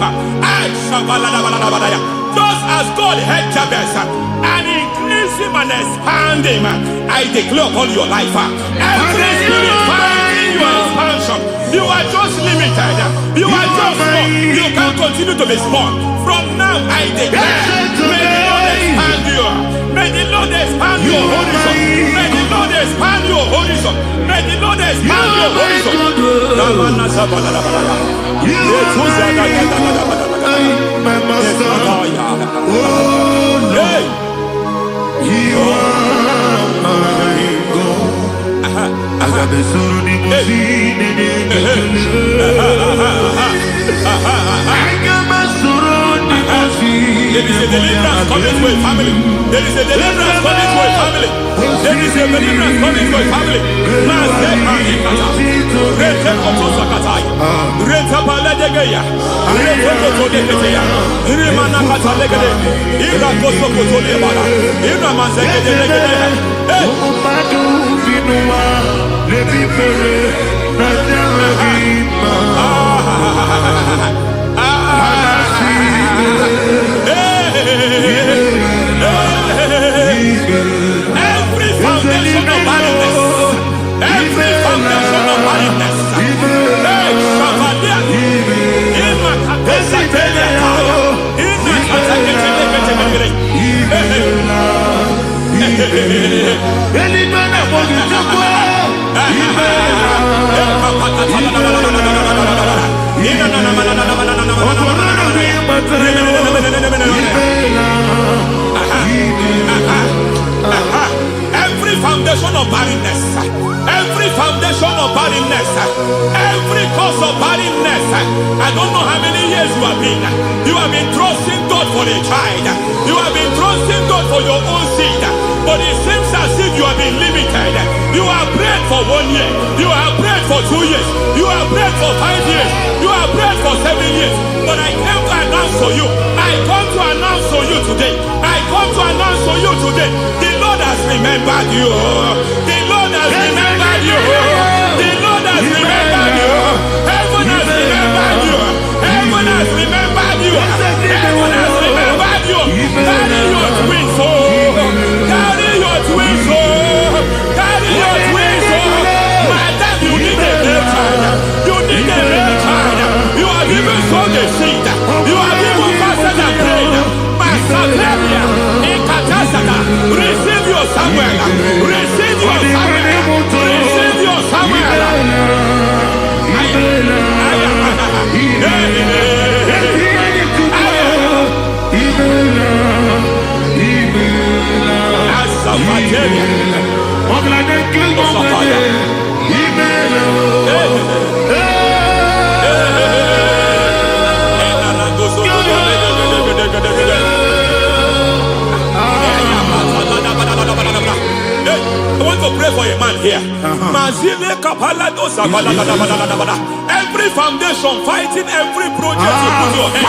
Just as God had Jabez and increased him and expanded him, I declare upon your life, every spirit finding your expansion, you are just limited, you are just small, you can't continue to be small. From now I declare, may the Lord expand you, may the Lord expand your horizon, may the Lord expand your horizon, may the Lord expand your horizon. My master, oh Lord, you are my God. I got the soul in my feet. I got my soul in my feet. There is a deliverance coming to a family. There is a deliverance coming to a family. There is a deliverance coming to a family. Every foundation of barrenness, every foundation of barrenness, every foundation of barrenness, every foundation of barrenness, every cause of barrenness. I don't know how many years you have been trusting God for a child, you have been trusting God for your own seed, but it seems as if you have been limited. You have prayed for 1 year, you have prayed for 2 years, you have prayed for 5 years, you have prayed for 7 years, but I came to announce to you, I come to announce to you today, I come to announce to you today, the Lord has remembered you, the Lord has remembered you, the Lord has remembered you, heaven has remembered you, heaven has remembered you, heaven has remembered you. Carry your twins, carry your twins, carry your twins. Madam, you need a real child, you need a real child. You have even sown the seed, you have even fasted and prayed. Masateria, Ekatasata, receive your Samuel, receive your Samuel, receive your Samuel. I want to pray for a man here. Every foundation fighting every project you put your hands.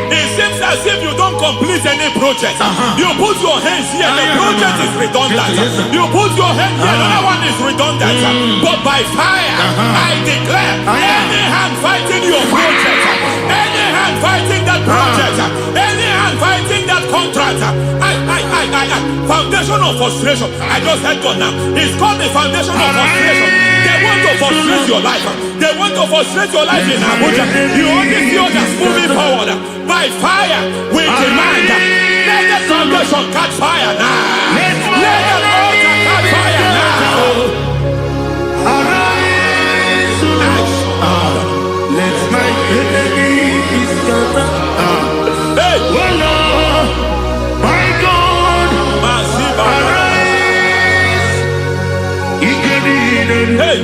It seems as if you don't complete any project. You put your hands here, the project is redundant. You put your hand here, another one is redundant. But by fire, I declare, any hand fighting your project, any hand fighting that project, any hand fighting that contract, foundation of frustration. I just heard God now. It's called the foundation of frustration. They want to frustrate your life. They want to frustrate your life in Abuja. You only see others moving forward. By fire, we demand. Let the foundation catch fire now. Let the altar catch fire now. Hey.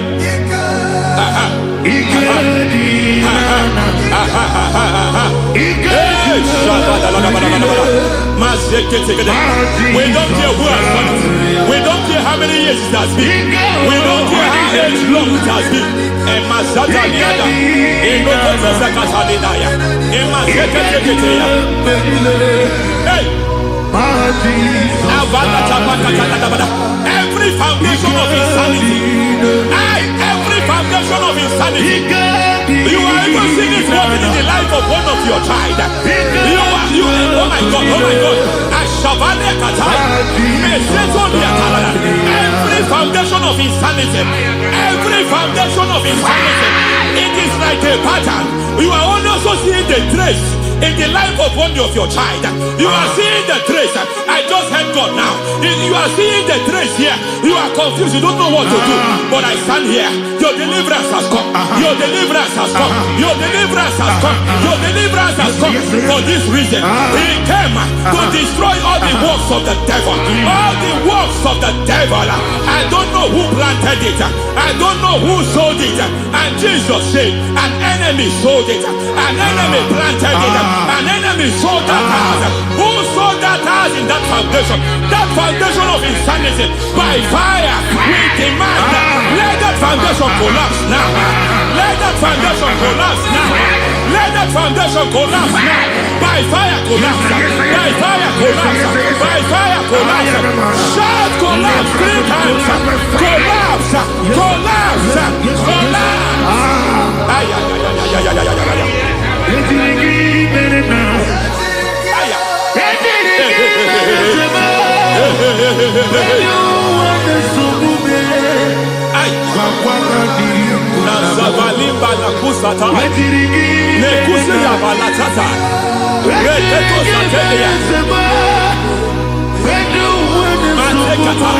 We don't care who has done it. We don't care how many years it has been. We don't care how age long it has been. And Masataliada, in Nokotasakatalidaya, in Masakateketea. Hey! Every foundation of insanity. Every foundation of insanity. You are even seeing it working in the life of one of your child. Oh my God. Every foundation of insanity. Every foundation of insanity. It is like a pattern. You are also seeing the trace in the life of one of your child. You are seeing the trace. I just heard God now. You are seeing the trace here. You are confused. You don't know what to do. But I stand here. Your deliverance has come. Your deliverance has come. Your deliverance has come. Your deliverance has come. For this reason, He came to destroy all the works of the devil. All the works of the devil. I don't know who planted it. I don't know who sold it. And Jesus said, an enemy sold it. An enemy planted it. An enemy sold that house. Who sold that house in that foundation? That foundation of insanity. By fire, we demand let that foundation collapse now. Let that foundation collapse now. Let that foundation collapse now. By fire collapse. By fire collapse. By fire collapse. Shout collapse 3 times. Collapse. Collapse. Nazavalimba na kusata nekusi ya balatata reteto satelia matekata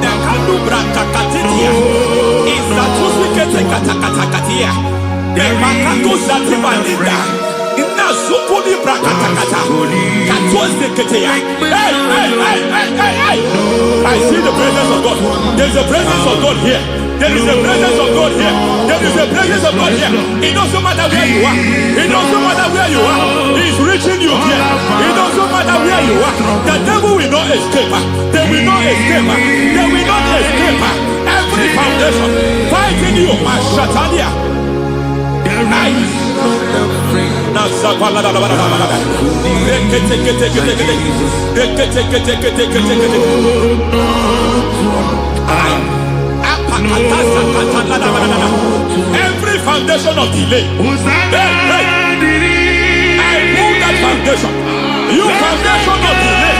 nekadubra takatitia izatusikete katakatakatia nepakatusa tibalinda inazukuli brakatakata katuoseketea. I see the presence of God. There's a presence of God here. There is a presence of God here. There is a presence of God here. It doesn't matter where you are. It doesn't matter where you are. He's reaching you here. It doesn't matter where you are. The devil will not escape. They will not escape. They will not escape. Every foundation fighting you, Mashatalia. Every foundation of delay, I move that foundation. You foundation of delay,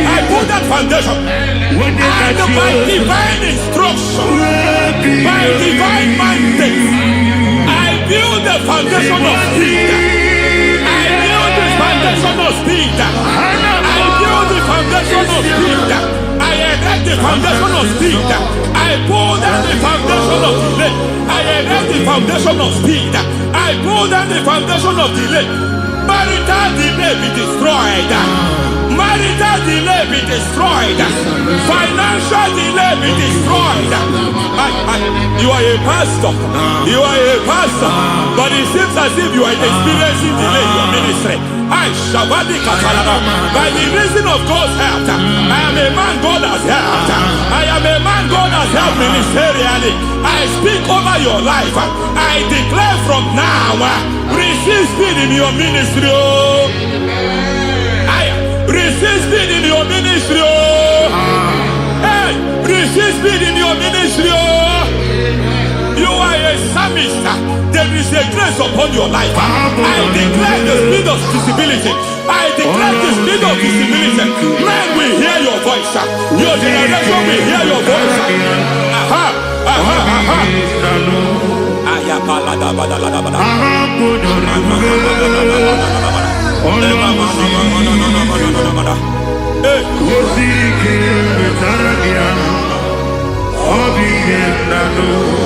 I move that foundation. And by divine instruction, by divine mandate, I build the foundation of speed. I build the foundation of speed. I build the foundation of speed. I erect the foundation of speed. I pull down the foundation of delay. I erect the foundation of speed. I pull down the foundation of delay. Marital delay be destroyed. Marital delay be destroyed. Financial delay be destroyed. You are a pastor. You are a pastor. But it seems as if you are experiencing delay in your ministry. By the reason of God's help, I am a man God has helped. I am a man God has helped ministerially. I speak over your life. I declare from now, receive speed in your ministry. Receive speed in your ministry. Hey, receive speed in your ministry. You are a psalmist. There is a grace upon your life. I declare the speed of visibility. I declare the speed of visibility. Men will hear your voice. Your generation will hear your voice.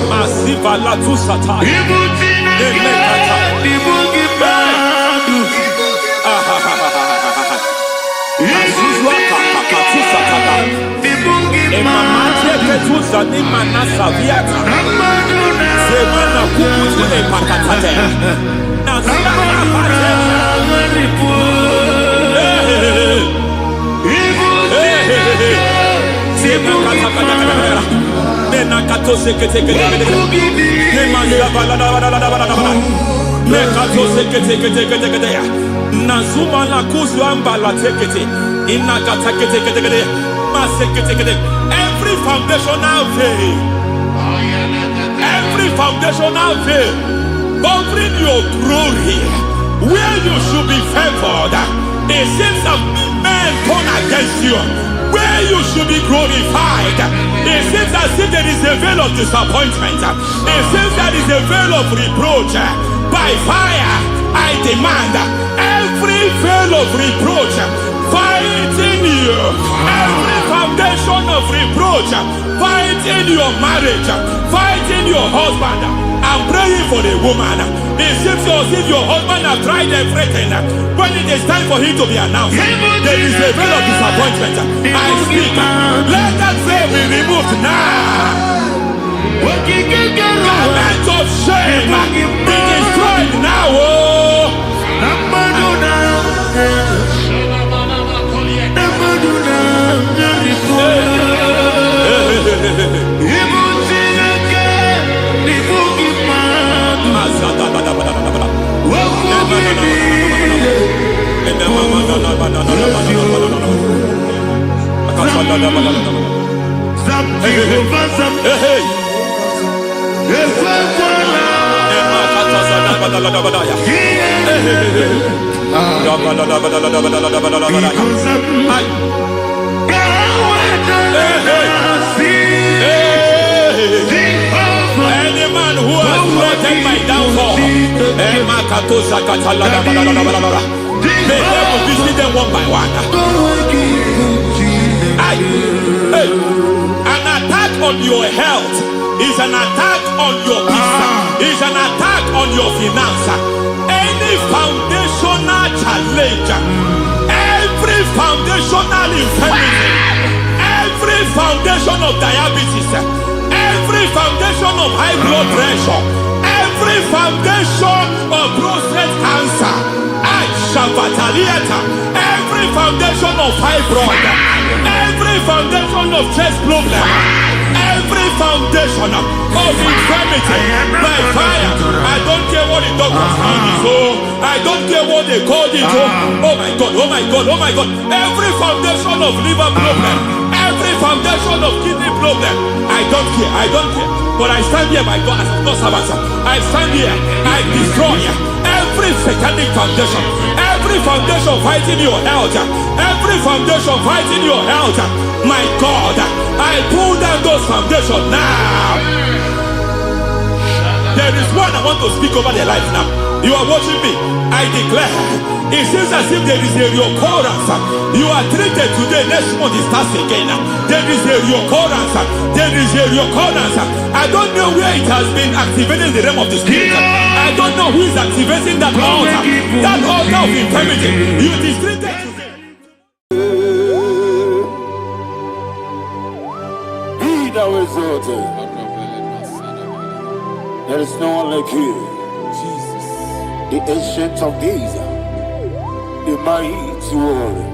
Masiva la tu sata. Zani manasa viata. Semana kukutu e pakatate. Nasana pate. Menakato sekete. Nazuma la kuzwamba la tekete. Inakata kete. Every foundational veil, covering your glory, where you should be favored, it seems that men turn against you. Where you should be glorified, it seems as if there is a veil of disappointment. It seems there is a veil of reproach. By fire, I demand every veil of reproach fighting you, every foundation of reproach fighting your marriage, fighting your husband. I'm praying for the woman. It seems as if your husband has tried everything. When it is time for him to be announced, there is a veil of disappointment. I speak. Let that veil be removed now. Garment of shame be destroyed now. Any man who has plotted my downfall, may devil visit them one by one. An attack on your health is an attack on your business, is an attack on your finance. Any foundational challenge, every foundational infirmity, every foundation of diabetes, every foundation of high blood pressure, every foundation of prostate cancer, every foundation of fibroid, every foundation of chest problem, every foundation of infirmity by fire. I don't care what the doctors call it. I don't care what they called it. Oh my God, oh my God, oh my God. Every foundation of liver problem, every foundation of kidney problem, I don't care. But I stand here, my God, as God's servant. I stand here, I destroy every satanic foundation, every foundation fighting your health, every foundation fighting your health. My God, I pull down those foundations now. There is one I want to speak over their life now. You are watching me. I declare, it seems as if there is a reoccurrence. You are treated today, next month it starts again. There is a reoccurrence. There is a reoccurrence. I don't know where it has been activated in the realm of the spirit. I don't know who is activating that altar of infirmity. You is treated today. Be thou exalted. There is no one like you, Jesus, the ancient of days, the mighty warrior.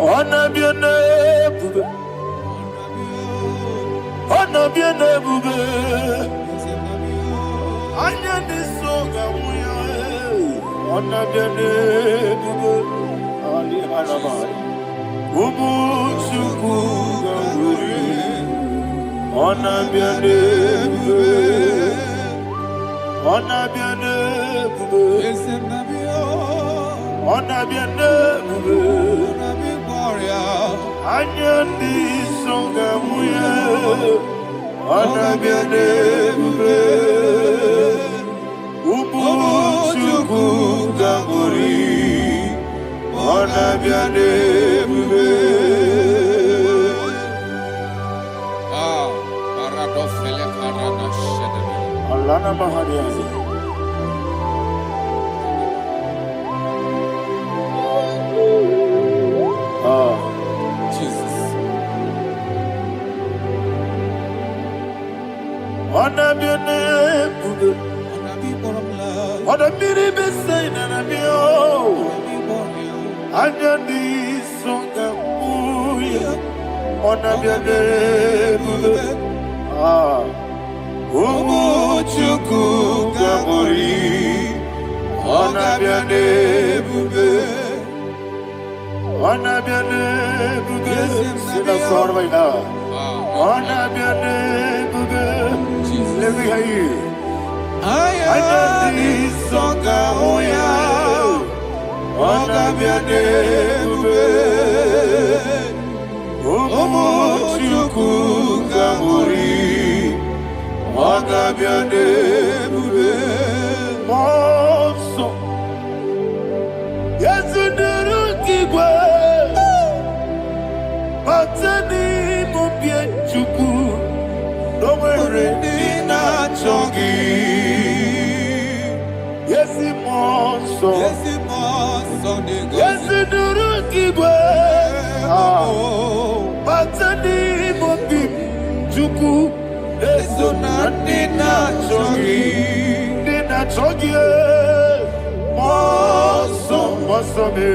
Honor be your name, honor be your name, honor this song, honor be your name, Ali Harabai, honor be your name, honor be your name, honor be your name, Anyandi songa muya, honor be your name, Ubu ganguri, honor be your name. Alana Mahariazi. the mini beside and I'm yo. And your knees song on a bed. Ah, Umu Chuku Gamori on a bed. On a bed. See a sword right now. On a bed. Let me hear you. I know this song, oh yeah. On a bed. Omo Chuku Gamori on a bed. Monso. Yes, in the rookie way. Matani Mubia Chuku. No way, Nina Chongi. Yes, Monso. Yes, in the rookie way. Matani Mubia Chuku. Eso Nina Chongi. Nina Chongi. Monso me.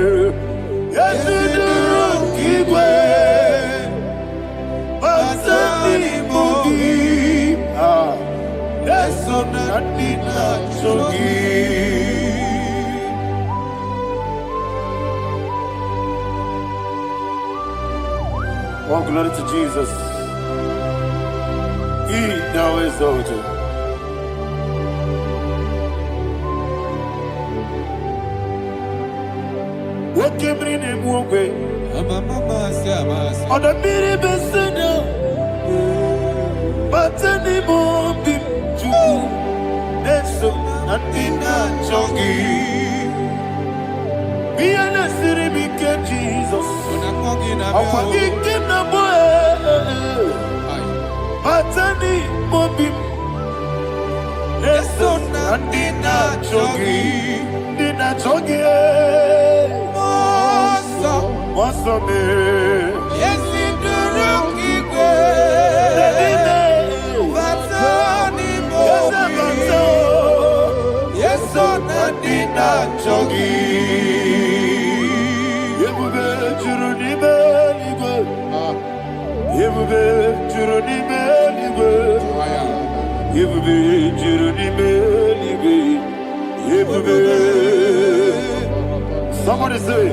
Yes, in the rookie way. Matani Mubia. Eso Nina Chongi. Oh, glory to Jesus. He now is exalted. What came in him away? On the mini beside, but anymore be true. That's Nina Chongi. Be an city, became Jesus. I'm forgetting the boy. Matani Mobim. Leso Nina Chogi. Nina Chogi. Mosso me. Yes, in the rookie way. Matani Mobim. Yes, Nina Chogi. Somebody say,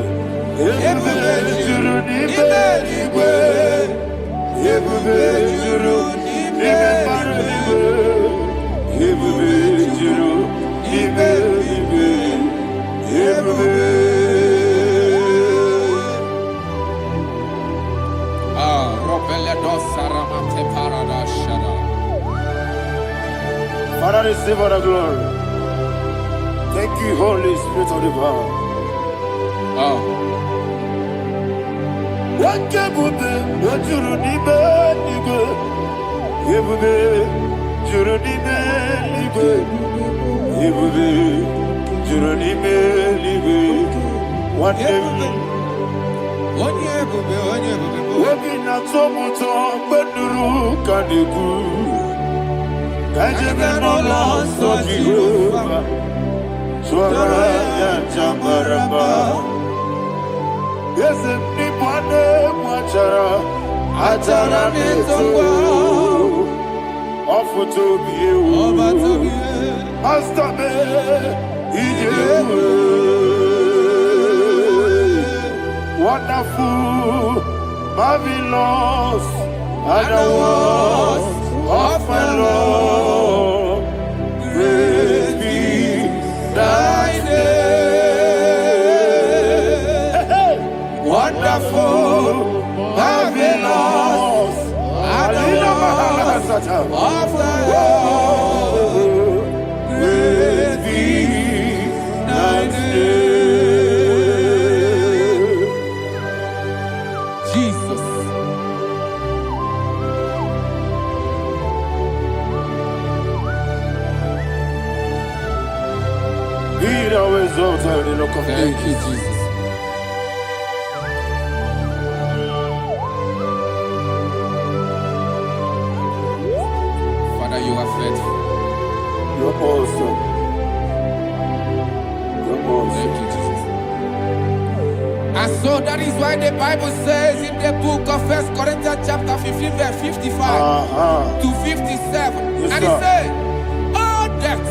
Father, receive all the glory. Thank you, Holy Spirit of the power. What can we do? What you need, yes, anybody Atara neto Offer to be you Master me Wonderful Marvelous And the was of my Lord Praise be thy name Wonderful Marvelous And the was of my Lord Praise be thy name Jesus. Be thou exalted in the rock of Thank you, ages. Jesus. Father, you are faithful. You're awesome. that is why the Bible says in the book of 1 Corinthians chapter 15 verse 55 to 57. Yes, And it says, oh death,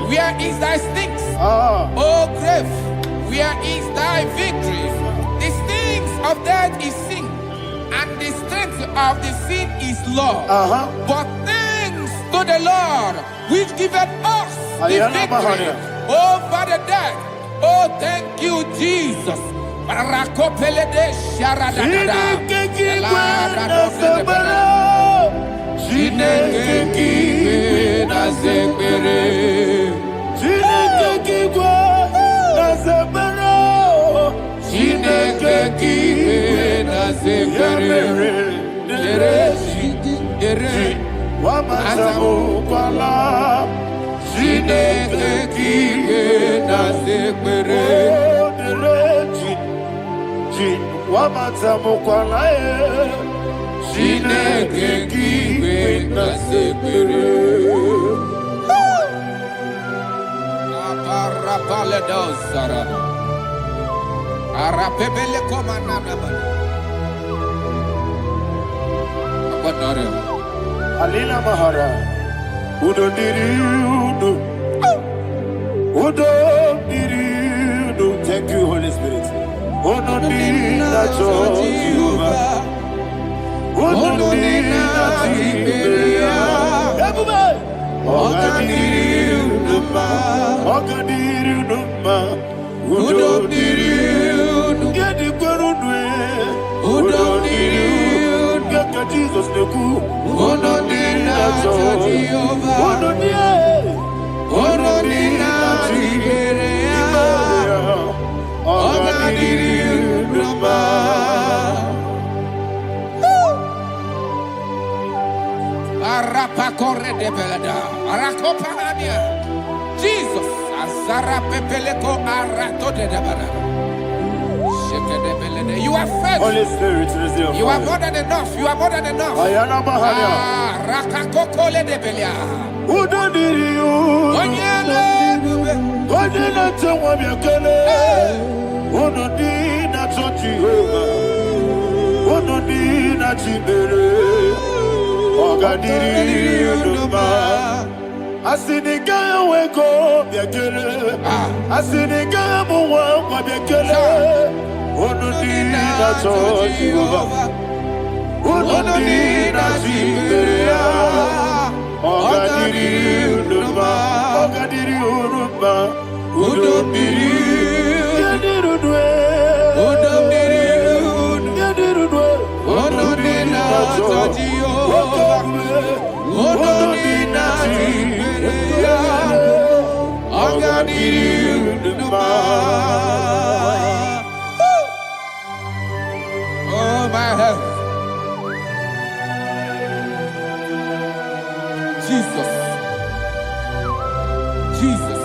where is thy stings? Oh grave, where is thy victory? The stings of death is sin, and the strength of the sin is law. But thanks to the Lord, which giveth us the victory over the death. Oh, thank you, Jesus. Rakopele de sharadada. Alina Mahara, Udo Diriudo, Udo Diriudo. Thank you, Holy Spirit. Udo Diriudo, Udo Diriudo, Udo Diriudo, Jesus the cool. Jesus, Azara Pepeleko Arato de Dabara. You are faithful. Holy Spirit, you are more than enough. You are more than enough. Rakakokole de Belia. Who don't need you? What did I tell you? Who don't need that Jehovah? Who don't need that Jehovah? Oh, God, did you? I see the guy wake up, I see the guy who walk, who don't need that Jehovah? Who don't need that Jehovah? Oh, God, did you? Oh, God, did you? Who don't need you? Who don't need you? Who don't need that Jehovah? Who don't need that Jehovah? Oh, God, did you? Oh, my health. Jesus. Jesus.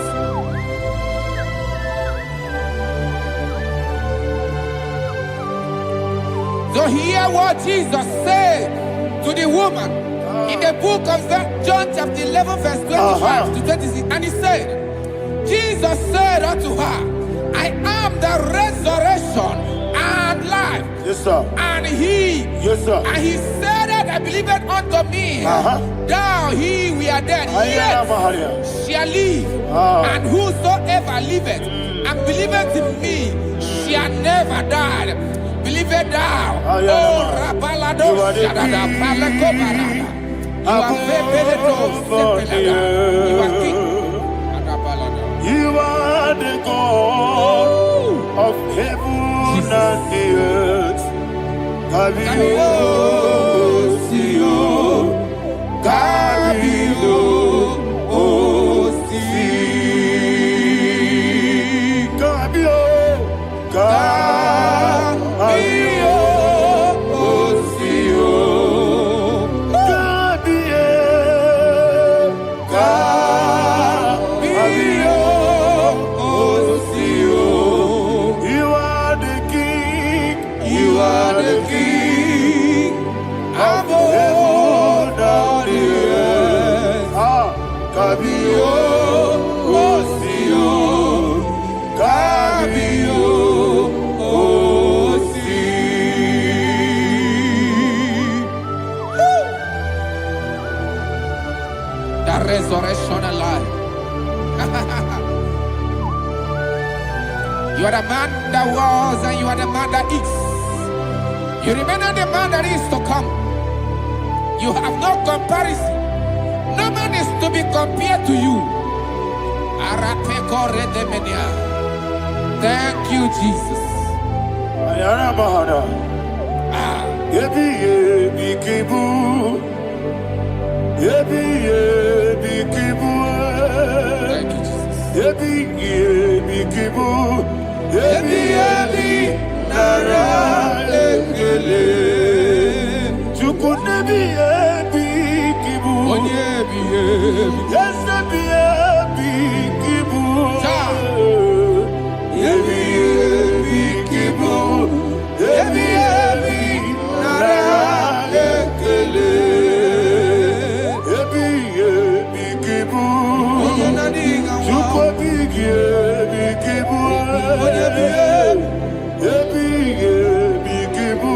So hear what Jesus said to the woman in the book of John chapter 11 verse 25 to 26. And he said, Jesus said unto her, I am the resurrection and life. Yes, sir. And he, yes, sir. And he said that I believeth unto me, thou he we are dead, yet shall live. And whosoever liveth and believeth in me shall never die. Believeth thou, oh Rabalado Shadada Palako Barada. You are you are king. You are the God of heaven and the earth. Kabio, Kabio, Kabio, resurrection and life. You are the man that was and you are the man that is. You remain the man that is to come. You have no comparison. No man is to be compared to you. Thank you, Jesus. Yebi yebi kibu, yebi yebi kibu. Thank you, Jesus. Yebi yebi kibu, yebi yebi nara ekele. Chuku nebi yebi kibu, Onyebi yebi. yes nebi yebi kibu. Yebi yebi kibu, yebi yebi nara ekele. Yebi yebi kibu, chuku yebi yebi kibu. Yebi yebi kibu,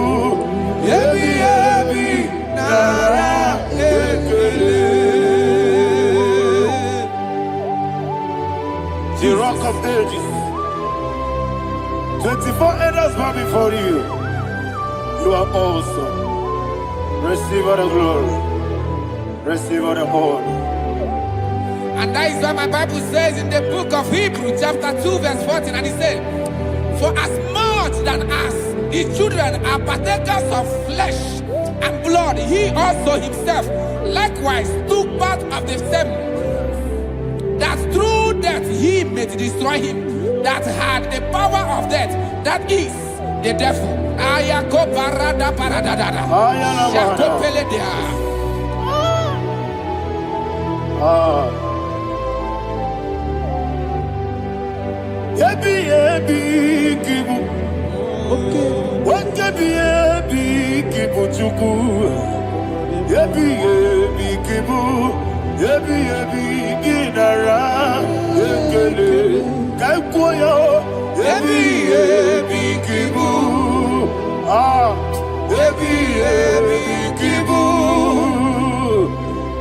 yebi yebi nara ekele. The Rock of Ages. 24 elders bow before you. You are awesome. Receive all the glory. Receive all the honor. And that is what my Bible says in the book of Hebrews chapter 2 verse 14. And it said, for as much than us, the children are partakers of flesh and blood, he also himself likewise took part of the same, that through death he may destroy him that had the power of death, that is the devil. Ayako parada paradada. Shakopeledia. Yebi yebi kibu, yebi yebi kibu chuku. Yebi yebi kibu, yebi yebi ginara ekele. Kaikuyo, yebi yebi kibu, yebi yebi kibu,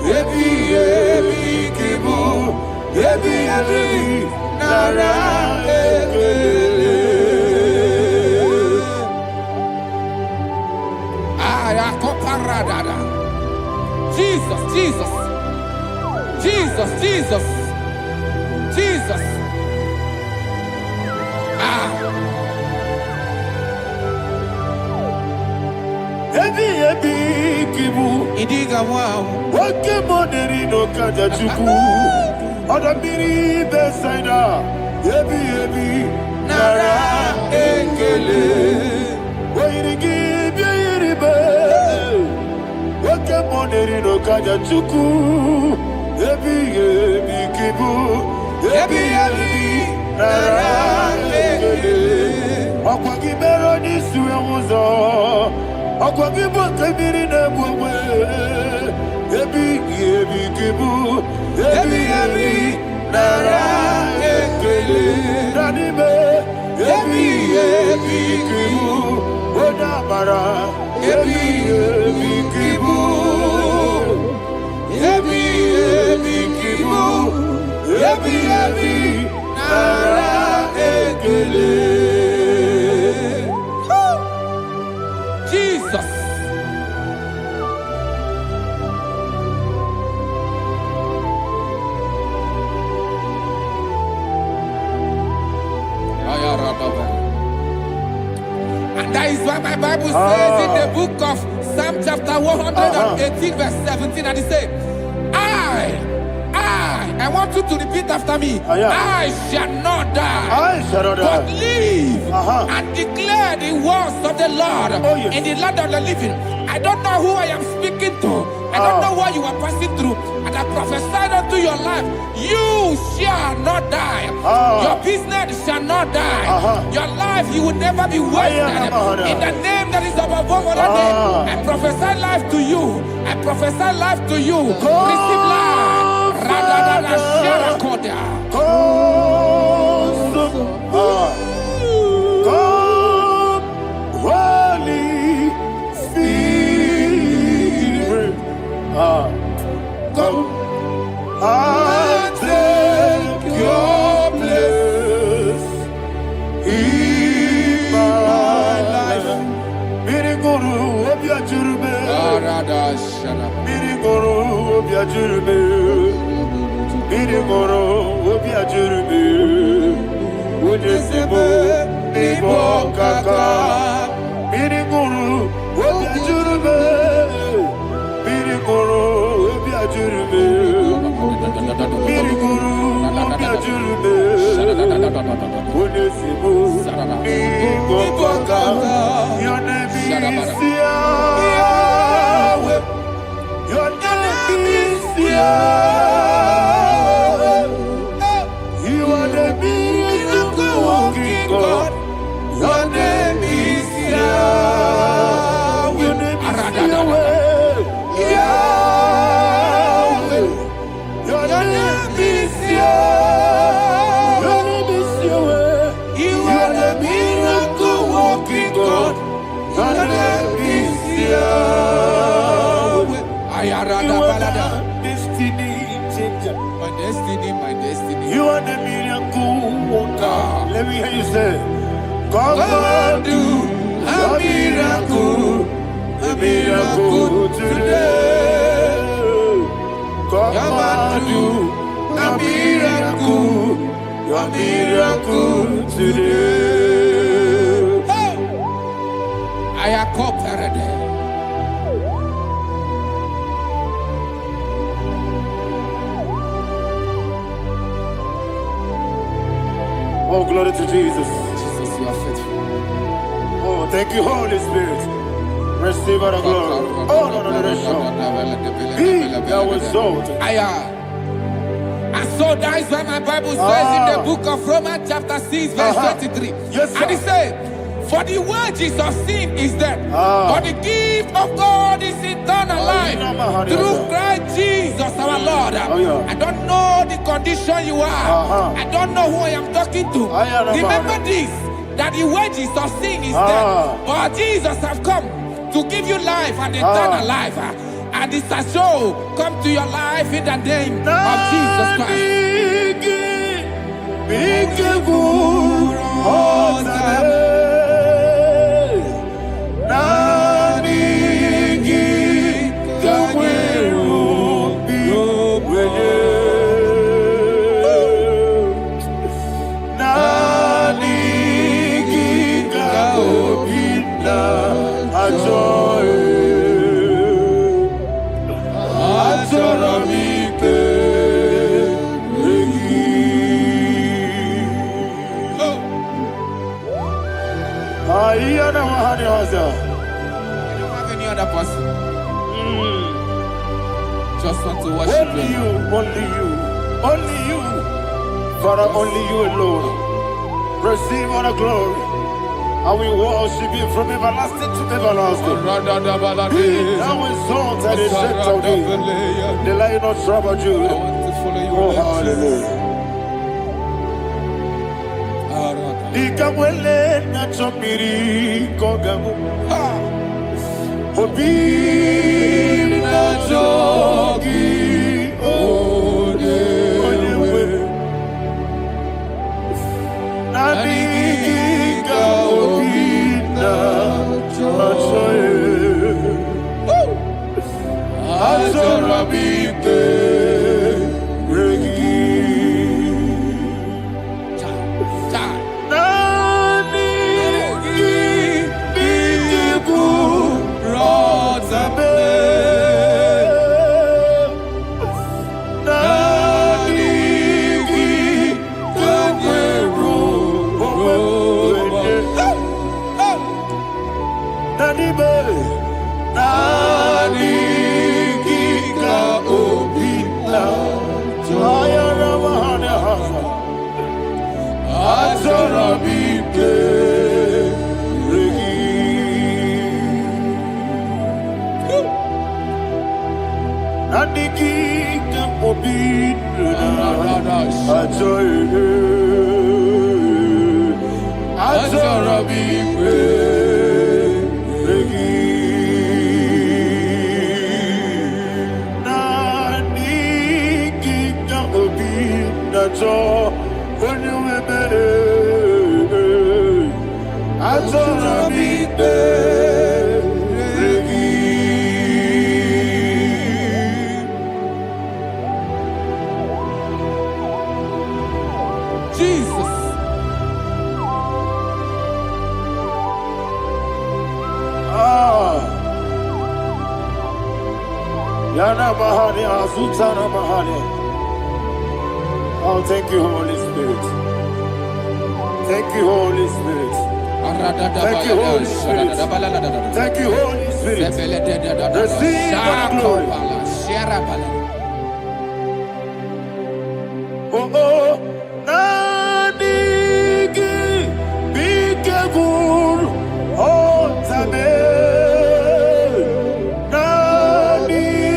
yebi yebi kibu, yebi yebi nara ekele. Ayakoparadada. Jesus, Jesus, Jesus, Jesus, Jesus. Yebi yebi kibu, Idiga wow. wake moneri no kaja chuku. Odamiri besaida, yebi yebi nara ekele. Wairigi biiribe, wake moneri no kaja chuku. Yebi yebi kibu, yebi yebi nara ekele. Akwagi bero ni suwe muzo. Akwagi bokemiri ne bwewe. Yebi yebi kibu, yebi yebi nara ekele. Nanime, yebi yebi kibu, odamara. Yebi yebi kibu, yebi yebi kibu, yebi yebi nara ekele. Jesus. And that is why my Bible says in the book of Psalm chapter 118 verse 17, and it says, I want you to repeat after me. I shall not die, I shall not but die. live and declare the words of the Lord in the land of the living. I don't know who I am speaking to. I don't know what you are passing through. And I prophesied unto your life, you shall not die. Your business shall not die. Your life, you will never be wasted. In the name that is above all other name, I prophesy life to you. I prophesy life to you. Receive life. Come, Holy Spirit. Come. Miriguru, Obia Jurube. Miriguru, Obia Jurube. Miriguru, Obia Jurube. Unyesibu, Ibo Kaka. Miriguru, Obia Jurube. Miriguru, Obia Jurube. Miriguru, Obia Jurube. Unyesibu, Ibo Kaka. Your name is Yahweh. Your name is Yahweh. You are the miracle working God. Your name is Yahweh. Your name is Yahweh. Yahweh. Your name is Yahweh. Your name is Yahweh. You are the miracle working God. Your name is Yahweh. You are the destiny changer. My destiny, my destiny. You are the miracle worker. Let me hear you say, come and do a miracle today. Come and do a miracle today. I am cooperated. Oh, glory to Jesus. Jesus, you are faithful. Oh, thank you, Holy Spirit. Receive our glory. Oh, no, Be thou exalted. And so that is why my Bible says in the book of Romans chapter 6 verse 23. Yes, sir. And it says, for the wages of sin is death, but the gift of God is eternal life through Christ Jesus our Lord. I don't know the condition you are. I don't know who I am talking to. Remember this, that the wages of sin is death, but Jesus have come to give you life and eternal life. And this has so come to your life in the name of Jesus Christ. You don't have any other person. Just want to worship only you, only you, only you. Father, only you alone. Receive all the glory. I will worship you from everlasting to everlasting. Be thou exalted and set of thee. The Lion of Tribe of Judah. Oh, hallelujah. Ikamwele na chomiri kogamu. Obi na jogi onewe. Nani ka obi na choye. Azorabite regi. Yana Mahani, Azutana Mahani. Oh, thank you, Holy Spirit. Thank you, Holy Spirit. Thank you, Holy Spirit. Thank you, Holy Spirit. Receive all the glory. Oh, oh, Nanigi, Bigabul, oh, Tabe, Nanigi,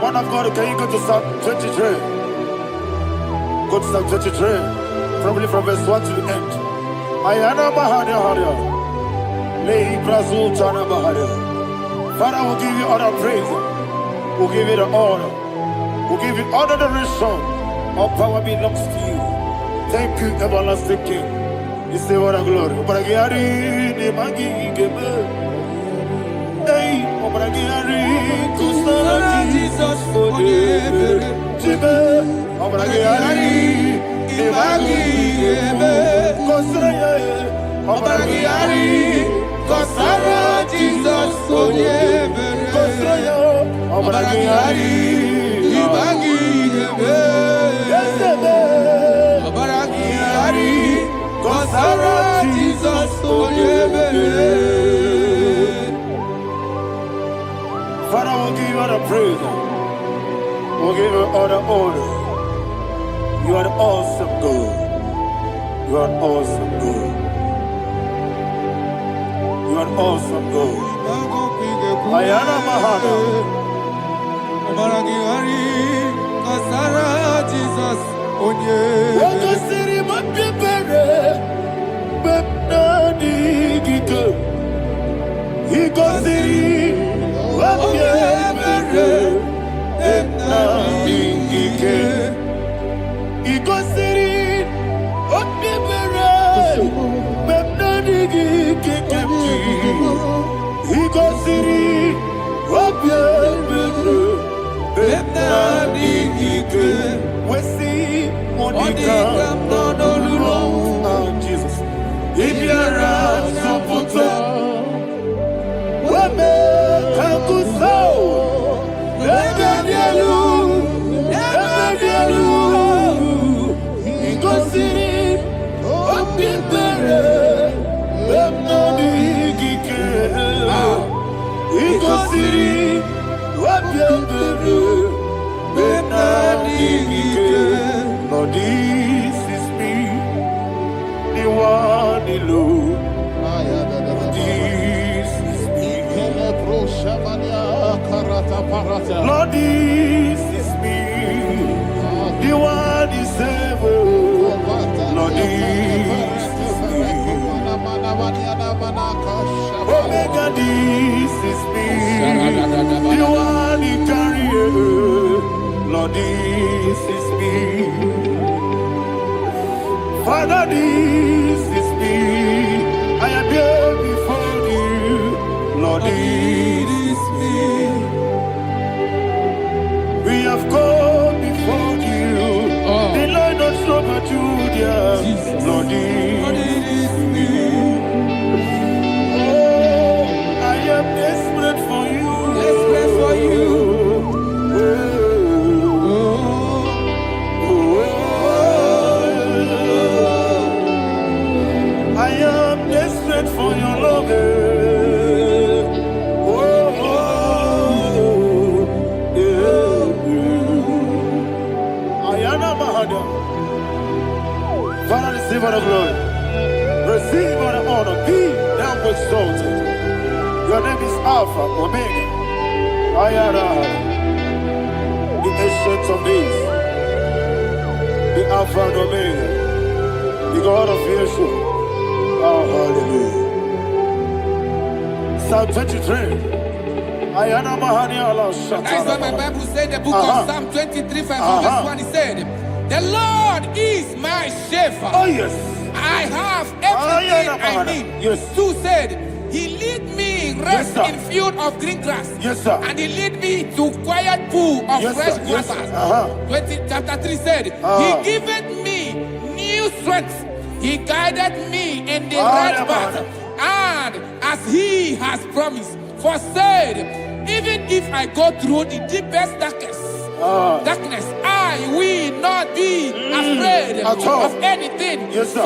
One of God, can you go to Psalm 23? Go to Psalm 23, probably from verse 1 to the end. Ayana Bahana Haria. Lay Brazil Chana Bahana. Father, we'll give you all the praise. We'll give you the honor. We'll give you all the adoration. All power belongs to you. Thank you, everlasting King. You say what a glory. Obragiari, Nemagi, Gebe. Hey, Obragiari, Kusara, Jesus, for you. Jibe, Obragiari, Nemagi, Gebe. Kusara, Obragiari, Kusara, Jesus, for you. Kusara, Obragiari, Nemagi, Gebe. Obragiari, Kusara, Jesus, for you. Father, we'll give you all the praise. We'll give you all the honor. You are the awesome God. You are an awesome God. You are an awesome God. Ayana Mahana. Obragiari, Kusara, Jesus, for you. He goes in, what you ever and nothing he can. He goes in, what you ever, but nothing he can. He goes in, what you ever, but nothing he can. We see Monica, oh Jesus. If you're right, so put up. Lord, this is me, the one alone. This is me. Lord, this is me, the one is able. Lord, this Father, this is me. You are the carrier. Lord, this is me. Father, this is me. I am here before you. Lord, this is me. We have come before you. The Lord not so much Judah. Lord, this is me. Oh, I am desperate for you. Desperate for you. I am desperate for your love. Father, receive all the glory. Receive all the honor. Be thou exalted. Your name is Alpha, Omega. The ancient of days. The Alpha and Omega. The God of creation. Oh, hallelujah. Psalm 23. That's what my Bible said, the book of Psalm 23, verse 1, it said, the Lord is my shepherd. Oh, yes. I have everything I need. Yes. 2 said, he lead me rest Yes, in field of green grass. Yes, sir. And he lead me to quiet pool of Yes, fresh sir. Yes, waters. sir. Chapter 3 said, he giveth me new strength. He guided me in the right path. And as he has promised, for said, even if I go through the deepest darkness, I will not be afraid of anything. Yes, sir.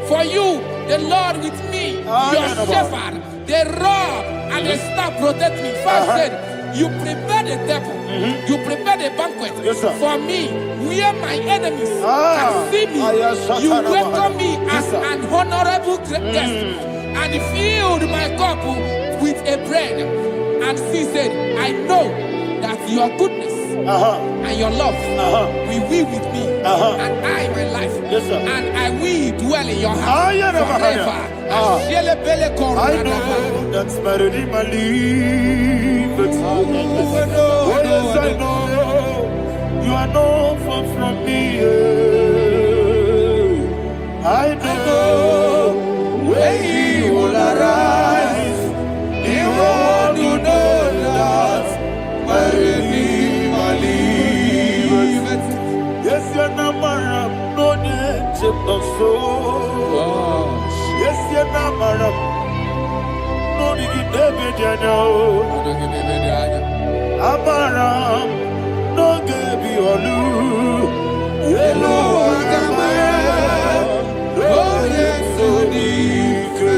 For you, the Lord with me, your shepherd, the rod and the staff protect me. First said, you prepare the table, you prepare the banquet for me, where my enemies can see me. You welcome me as an honorable guest, and filled my cup with a bread. And she said, I know that your goodness and your love will be with me, and I, my life, and I will dwell in your house forever. I know that's better than my life. Oh, yes, I know you are not far from me. I know when he will arise, he will know that my Redeemer liveth. Yes, you're not married, no need to so. Yes, you're not married, no need to be Amaram, no gebi olu, yellow agamara, no yesodike.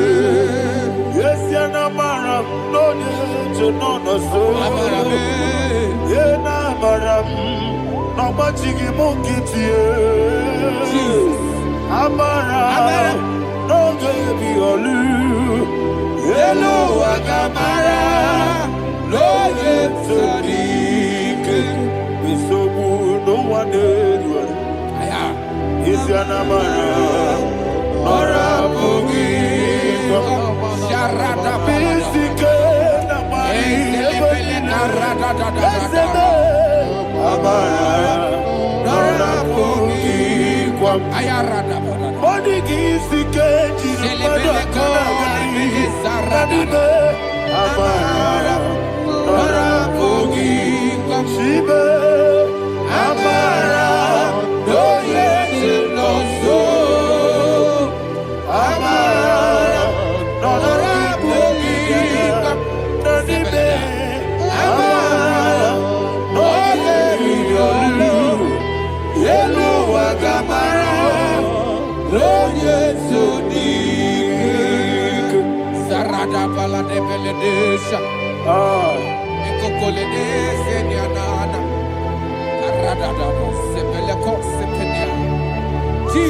Yes, yanamaram, no yeto no so. Yenamaram, no machigi mokiti. Amaram, no gebi olu, yellow agamara. Lord, it's a so good, no one did. Is your number? Or a boogie? Sharada basic.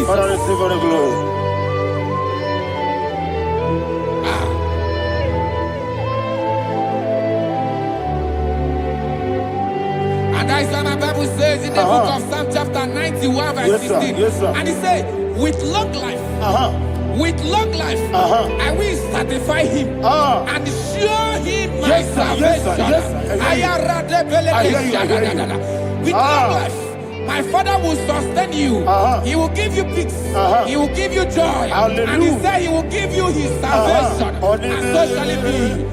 Father, receive all the glory. And that's what my Bible says in the book of Psalm chapter 91 verse 16. Yes, sir. And it says, with long life with long life, I will satisfy him and show him my salvation. With long life, my Father will sustain you. He will give you peace. He will give you joy. Hallelujah. And he said he will give you his salvation. And so shall it be.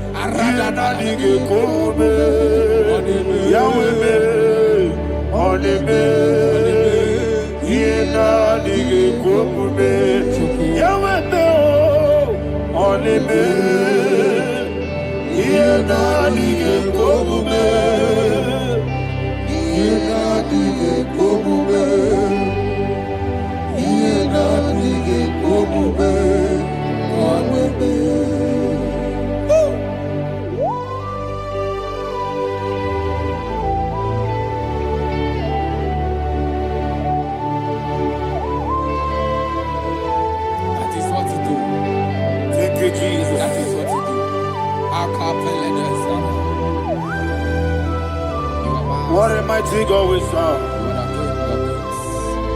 What a mighty God we serve.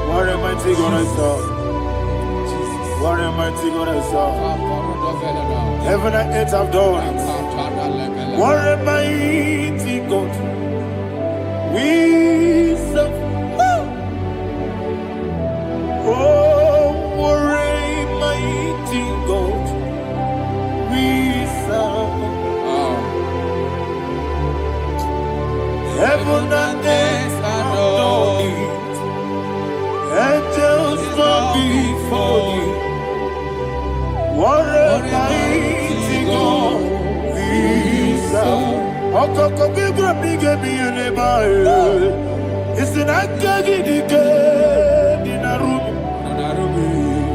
What a mighty God I serve. What a mighty God I serve. Heaven and earth have done it. What a mighty God we serve. Oh, what a mighty God we serve. Heaven and earth adore it. Angels bow before you. What a mighty God we serve. Okoko bibra bige biyene bae. Isinaka gidike dinarubi.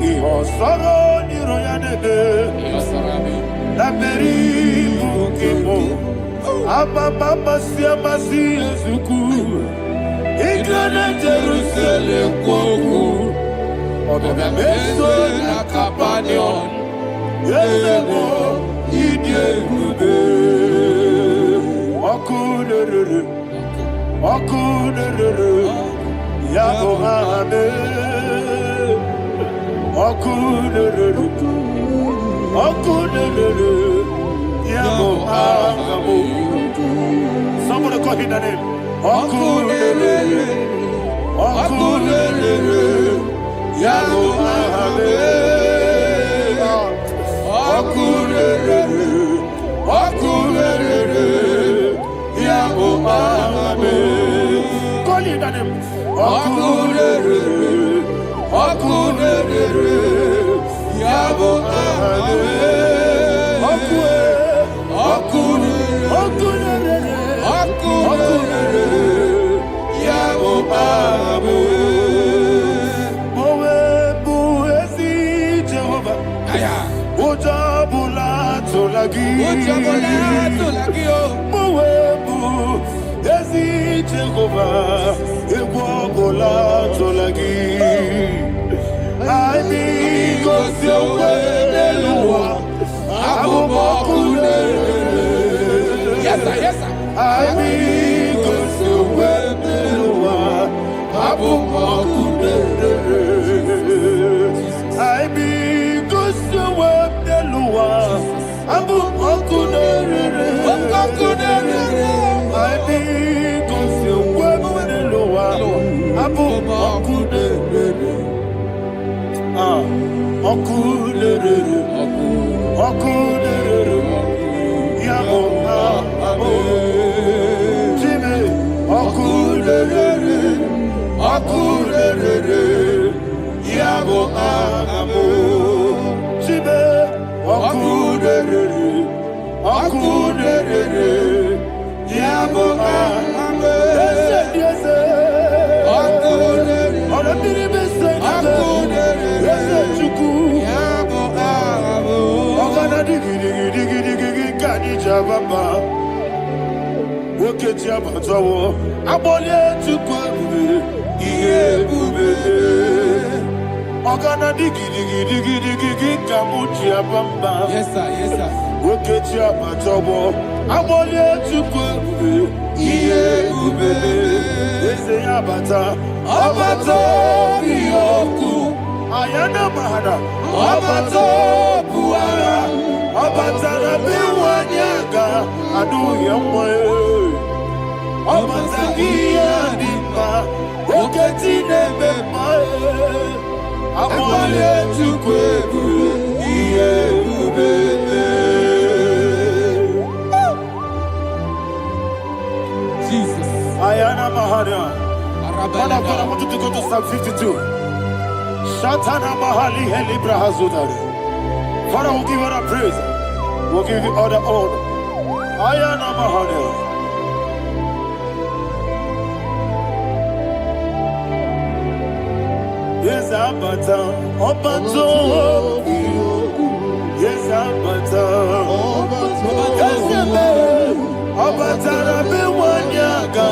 Iho soro niroyanebe. Laberi bukimo. Mama siama si ezuku. Igrana Jerusalem kwoku. Obe meso na Capernaum. Yesebo idie kube. Okunere. Yabo hame. Okunere. Yabo hame. Somebody call him the name. Okunere. Yabo hame. Okunere. Yabo hame. Call him the name. Okunere. Yabo hame. Yes, sir. Yes, sir. Ayana mahana, Obato buara, obatara biwanyaga, adu yamwe. Obatagia dimba, oketine bemae. Amale tukwebu, iye ubebe. Jesus. Ayana Mahana. Father, I want you to go to Psalm 52. Shatana Mahali Helibra Hazudari. Father, we'll give you the praise. We'll give you all the honor. Ayana Mahana. Yes, Abata. Obato. Yes, Abata. Yes, Abata. Biwanyaga.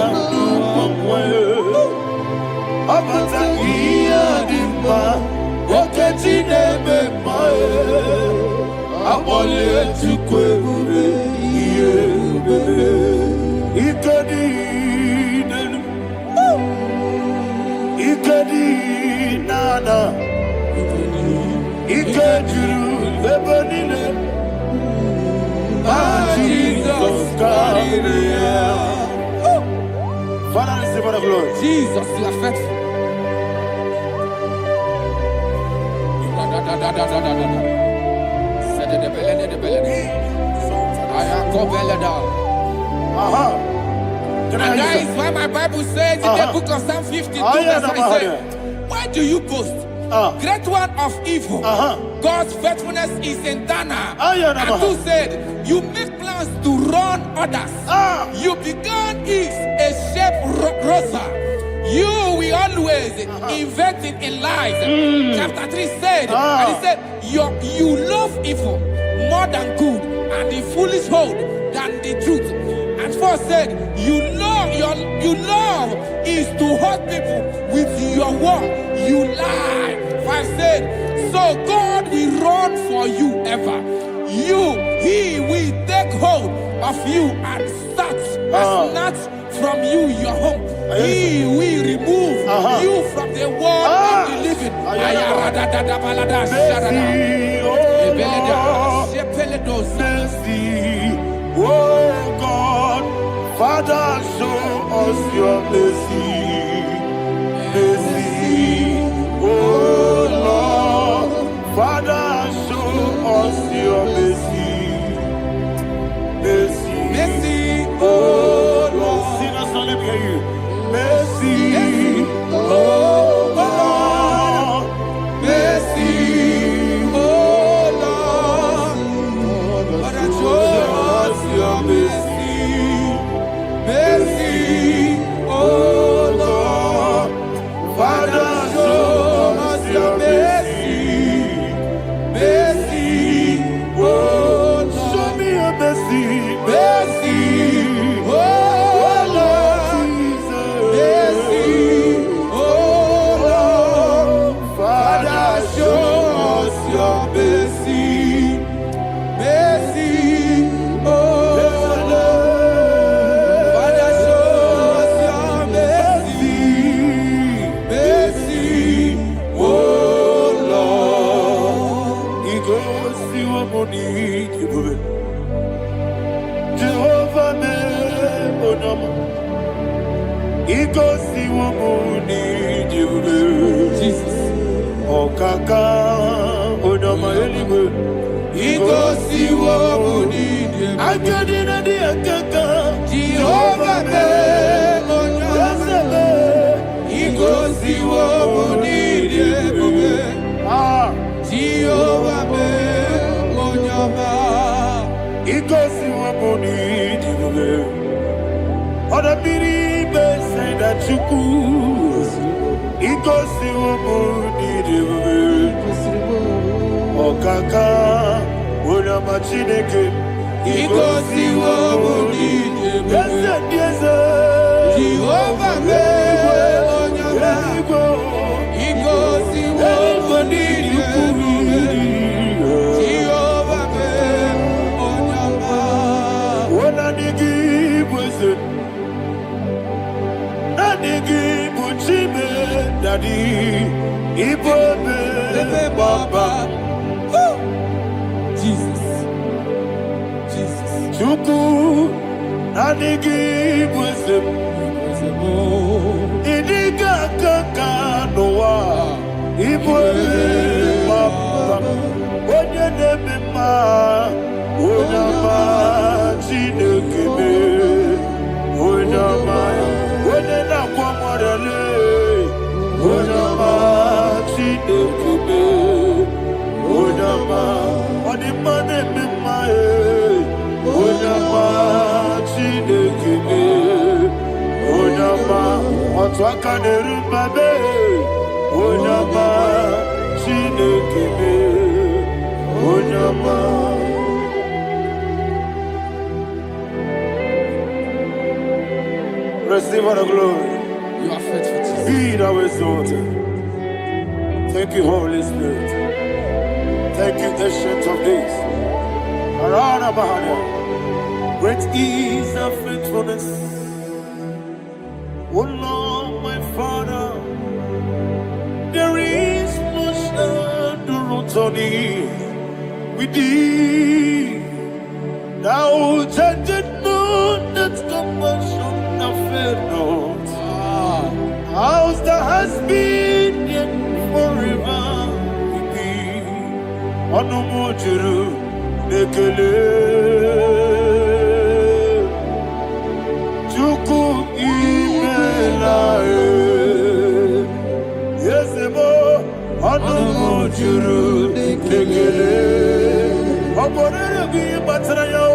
Abata iya dimba, oketine bemae. Abole tukwe bube, iye bebe. Ikadi nenu, ikadi nana, ikadiru bebanine. Jesus God. Father, receive all the glory. Jesus, you are faithful. And that is why my Bible says in the book of Psalm 52, verse 5, why do you boast? Great one of evil. God's faithfulness is eternal. And who said, you make plans to run others. You began is a shape rosa. You will always inventing in lies. Chapter 3 said, and he said, you love evil more than good, and the foolish hold than the truth. And 4 said, you love is to hurt people with your word. You lie. 5 said, so God will run for you ever. He will take hold of you and snatch from you your home. He will remove you from the world of the living. Oh God, Father, show us your mercy. Mercy, oh Lord, Father, show us your mercy. Mercy, Mercy, oh Lord. Sing us, let me hear you. Mercy, oh Lord. mercy, oh Lord. Father, show us your mercy. Mercy, oh Lord. Father, show us your mercy. Mercy, oh Lord. Show me your mercy. Mercy, oh Lord. Mercy, oh Lord. Father, show us your mercy. Mercy, oh Lord. Father, show us your mercy. Mercy, oh Lord. He goes to a money. Jehovah me onama. He goes to a money. Jesus. Okaka onama eligwe. He goes to Wobuni. Akadina di akaka. Jehovah me onama. He goes to Wobuni. Jehovah me onama. He goes to a money. Other people say that you could. He goes to a money. Okaka onama chineke. He goes to Wobuni. Yes, Jehovah me onama. He goes to Wobuni. Jehovah me onama. Daddy, Ibo Baba, Chuku nanigi mwezem Idiga kaka noa Ibwe mama Onye nebima Onyama Chinekebe Onyama Onye nakwa mwarele Onyama Chinekebe Onyama Onimane mimae Onyama Chinekebe Onyama Otwaka nerubabe Onyama Chinekebe Onyama Receive all the glory. You are faithful, Jesus. Be thou exalted. Thank you, Holy Spirit. Thank you, Ancient of Days. Arana Bahania. Great is thy faithfulness. Oh Lord, my Father, there is much endurance on thee. With thee, thou changest not that compassion of fair not. Ours that has been yet forever with thee. Onomojuru nekele. Chuku imelae. Yesemo onomojuru nekele. Oborere gi batrayo.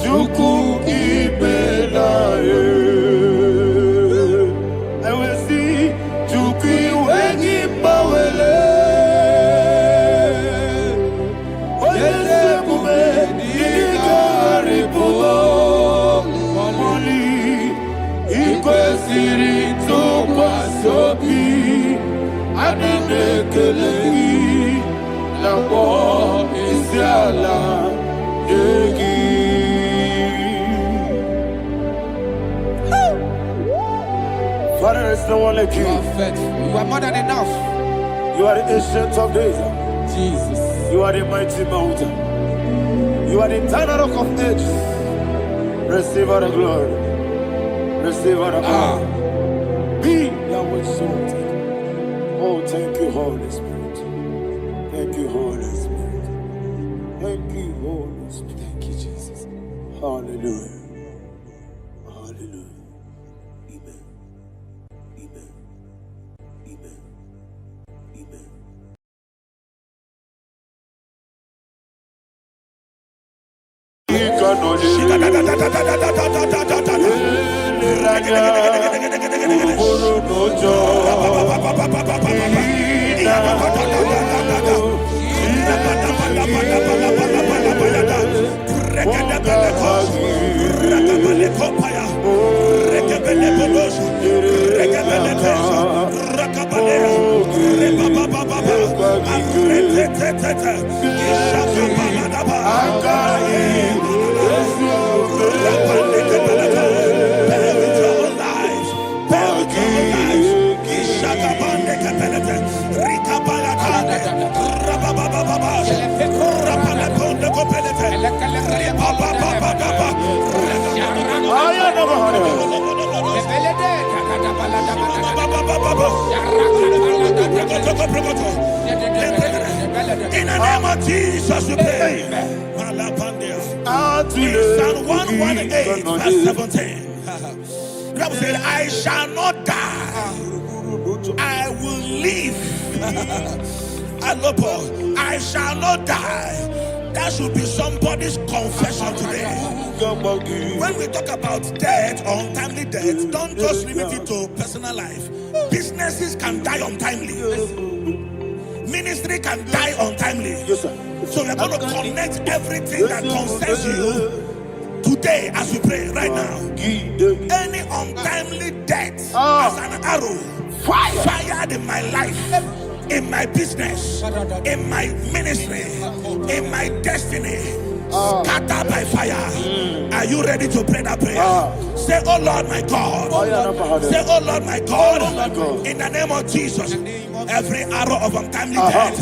Chuku imelae. Father, there's no one like you. You are faithful. You are more than enough. You are the ancient of days. Jesus. You are the mighty mountain. You are the eternal rock of ages. Receive all the glory. Receive all the honor. Be thou exalted. Oh, thank you, Holy Spirit. Thank you, Holy Spirit. Thank you, Holy Spirit. Thank you, Jesus. Hallelujah. Hallelujah. Amen. Amen. Amen. Amen. In the name of Jesus, we pray. In Psalm 118, verse 17, the Bible said, I shall not die, I will live. I shall not die. That should be somebody's confession today. When we talk about death or untimely death, don't just limit it to personal life. Businesses can die untimely. Ministry can die untimely. Yes, sir. So we're going to connect everything that concerns you today as we pray right now. Any untimely death as an arrow fired in my life, in my business, in my ministry, in my destiny, scattered by fire. Are you ready to pray that prayer? Say, oh Lord my God. Say, oh Lord my God. In the name of Jesus. Every arrow of untimely death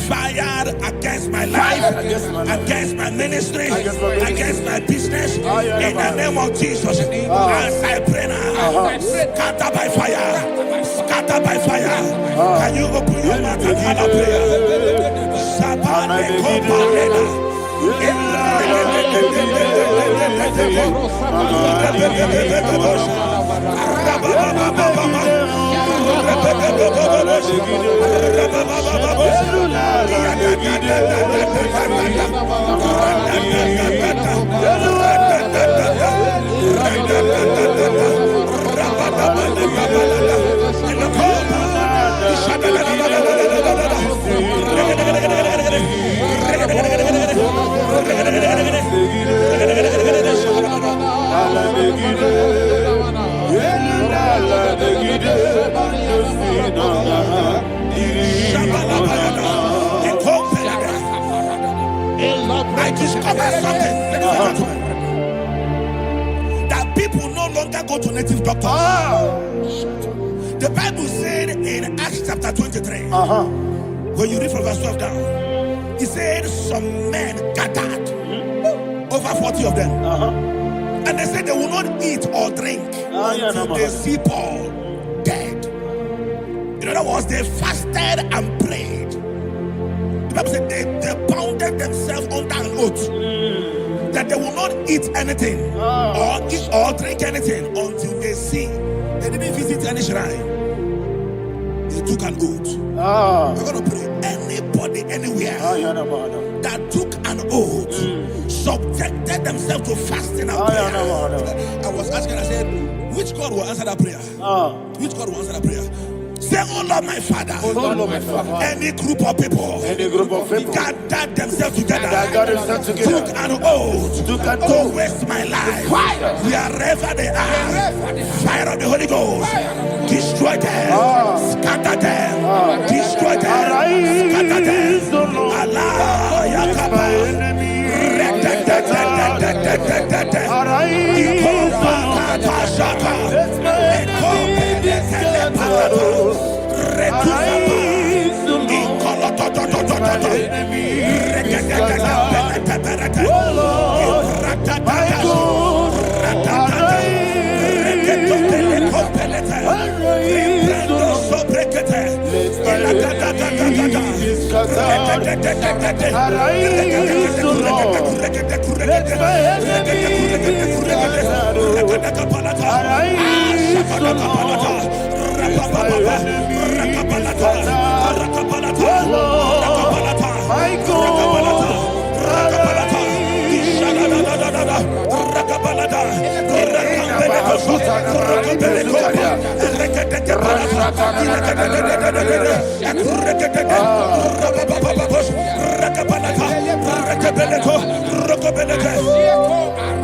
fired against my life, against my ministry, against my business. In the name of Jesus. As I pray now, scatter by fire. Scatter by fire. Can you open your mouth and have a prayer? Sabane Kopalena. I discovered something that people no longer go to native doctors. The Bible said in Acts chapter 23, when you read from verse 12 down, it said some men gathered, over 40 of them, and they said they will not eat or drink until they see Paul dead. In other words, they fasted and prayed. The Bible said they bounded themselves under an oath that they will not eat anything or eat or drink anything until they see. They didn't visit any shrine. They took an oath. We're going to pray. Anybody, anywhere that took an oath, subjected themselves to fasting and prayer. I was asking, I said, which God will answer that prayer? Which God will answer that prayer? Say, oh Lord my Father, any group of people gathered themselves together, took an oath to waste my life. Wherever they are, fire of the Holy Ghost, destroy them, scatter them, destroy them, scatter them. Allah, Yakaba.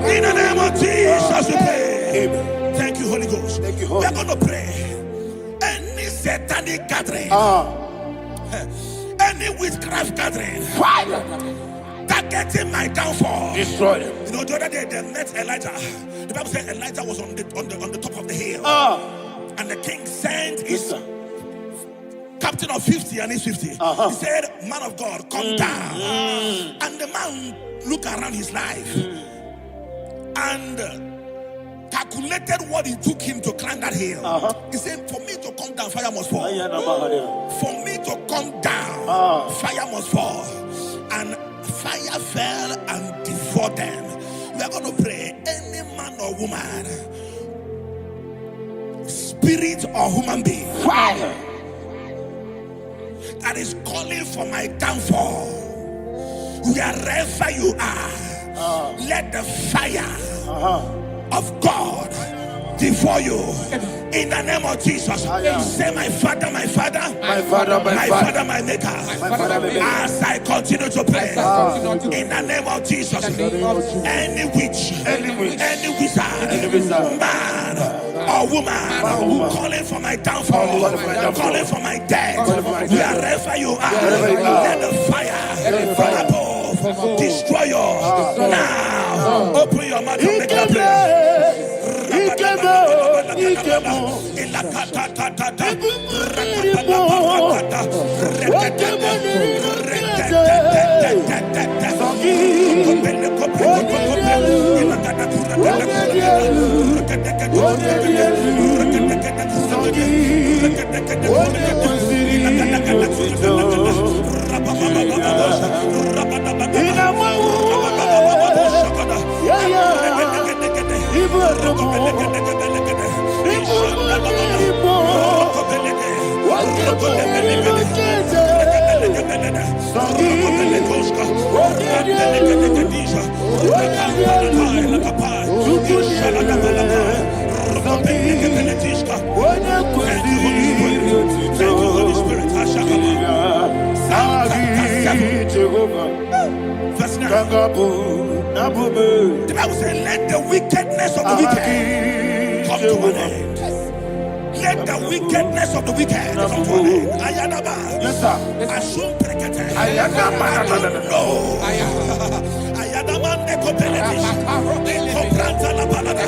In the name of Jesus, we pray. Amen. Thank you, Holy Ghost. Thank you, Holy. We're going to pray. Any satanic gathering, any witchcraft gathering, targeting my downfall, destroy them. You know, the other day they met Elijah. The Bible said Elijah was on the top of the hill, and the king sent his captain of 50 and his 50. He said, man of God, come down. And the man looked around his life and calculated what it took him to climb that hill. He said, for me to come down, fire must fall. For me to come down, fire must fall. And fire fell and devoured them. We are going to pray. Any man or woman, spirit or human being, that is calling for my downfall, wherever you are, let the fire of God devour you in the name of Jesus. Say, my Father, my Father, my Father, my Father, my Maker. As I continue to pray in the name of Jesus, any witch, any wizard, man or woman calling for my downfall, calling for my death, wherever you are, let the fire from above destroy you now. Open your mouth and make a prayer. The Bible says, let the wickedness of the wicked come to an end. Let the wickedness of the wicked come to an end. Ayadaba. Yes, sir. Assume prekete. Ayadaba. I don't know. Ayadaba nekopeletis. Kopranta la balada.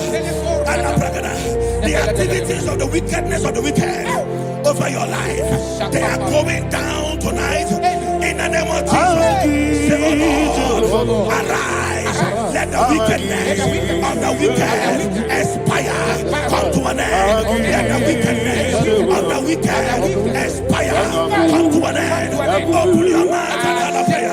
Alabragada. The activities of the wickedness of the wicked over your life, they are going down tonight in the name of Jesus. Say, oh Lord, arise. Let the wickedness of the wicked expire. Come to an end. Let the wickedness of the wicked expire. Come to an end. Open your mouth and have a prayer.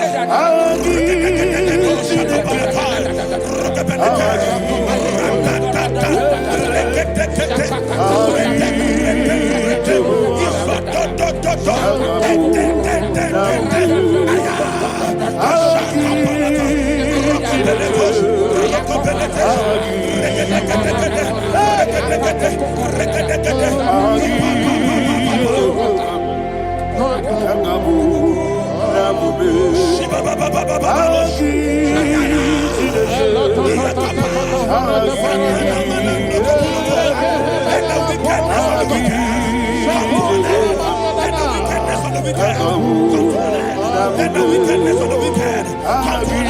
Let the wickedness of the wicked come to an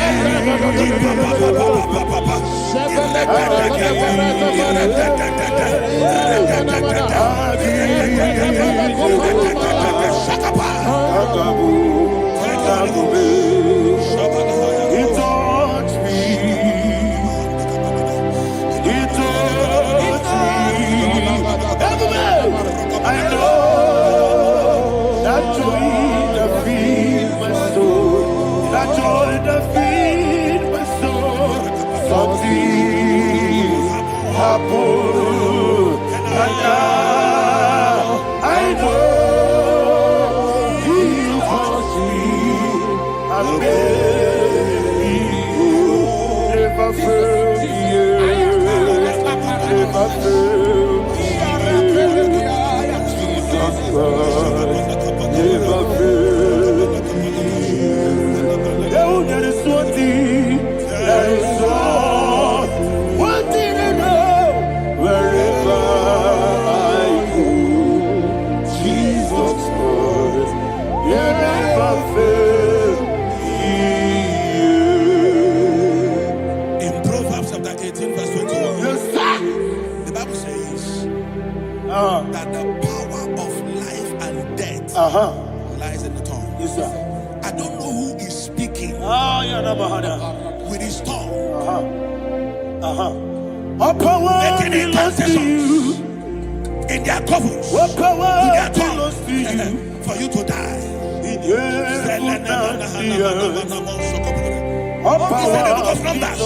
that the power of life and death lies in the tongue. Yes, sir. I don't know who is speaking with his tongue. Making incantations in their covens with their tongue for you to die. He said in the book of Numbers,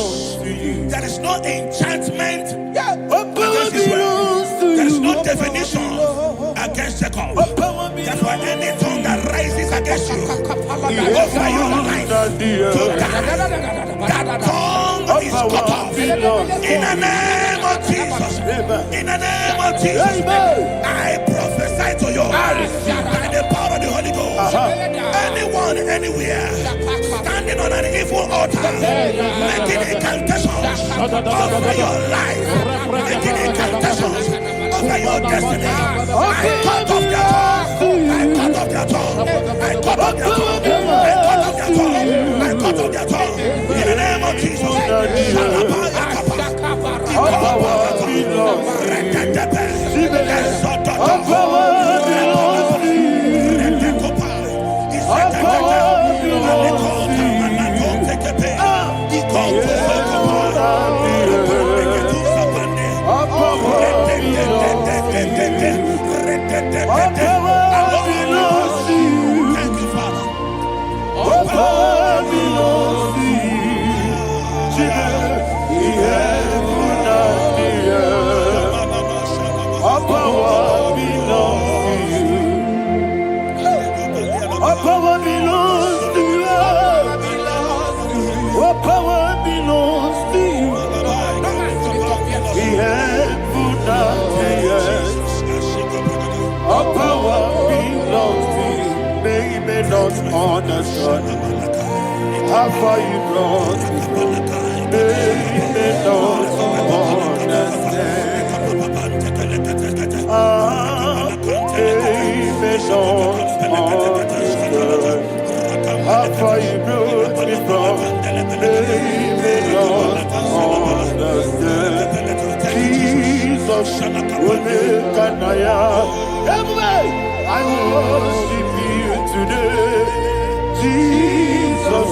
there is no enchantment against Israel. There is no definition against Jacob. Therefore, any tongue that rises against you over your life to die, that tongue is cut off. In the name of Jesus. In the name of Jesus. I prophesy to you by the power of the Holy Ghost. Anyone, anywhere, standing on an evil altar, making incantations over your life, making incantations over your destiny, I cut off their tongue. I cut off their tongue. I cut off their tongue. I cut off their tongue. I cut off their tongue. In the name of Jesus. All power belongs to you. All power belongs to you. The heaven and the earth. All power belongs to you. They may not understand how far you brought me. They may not understand. They may not understand how far you brought me from. They may not understand. Jesus, I worship you today. Jesus,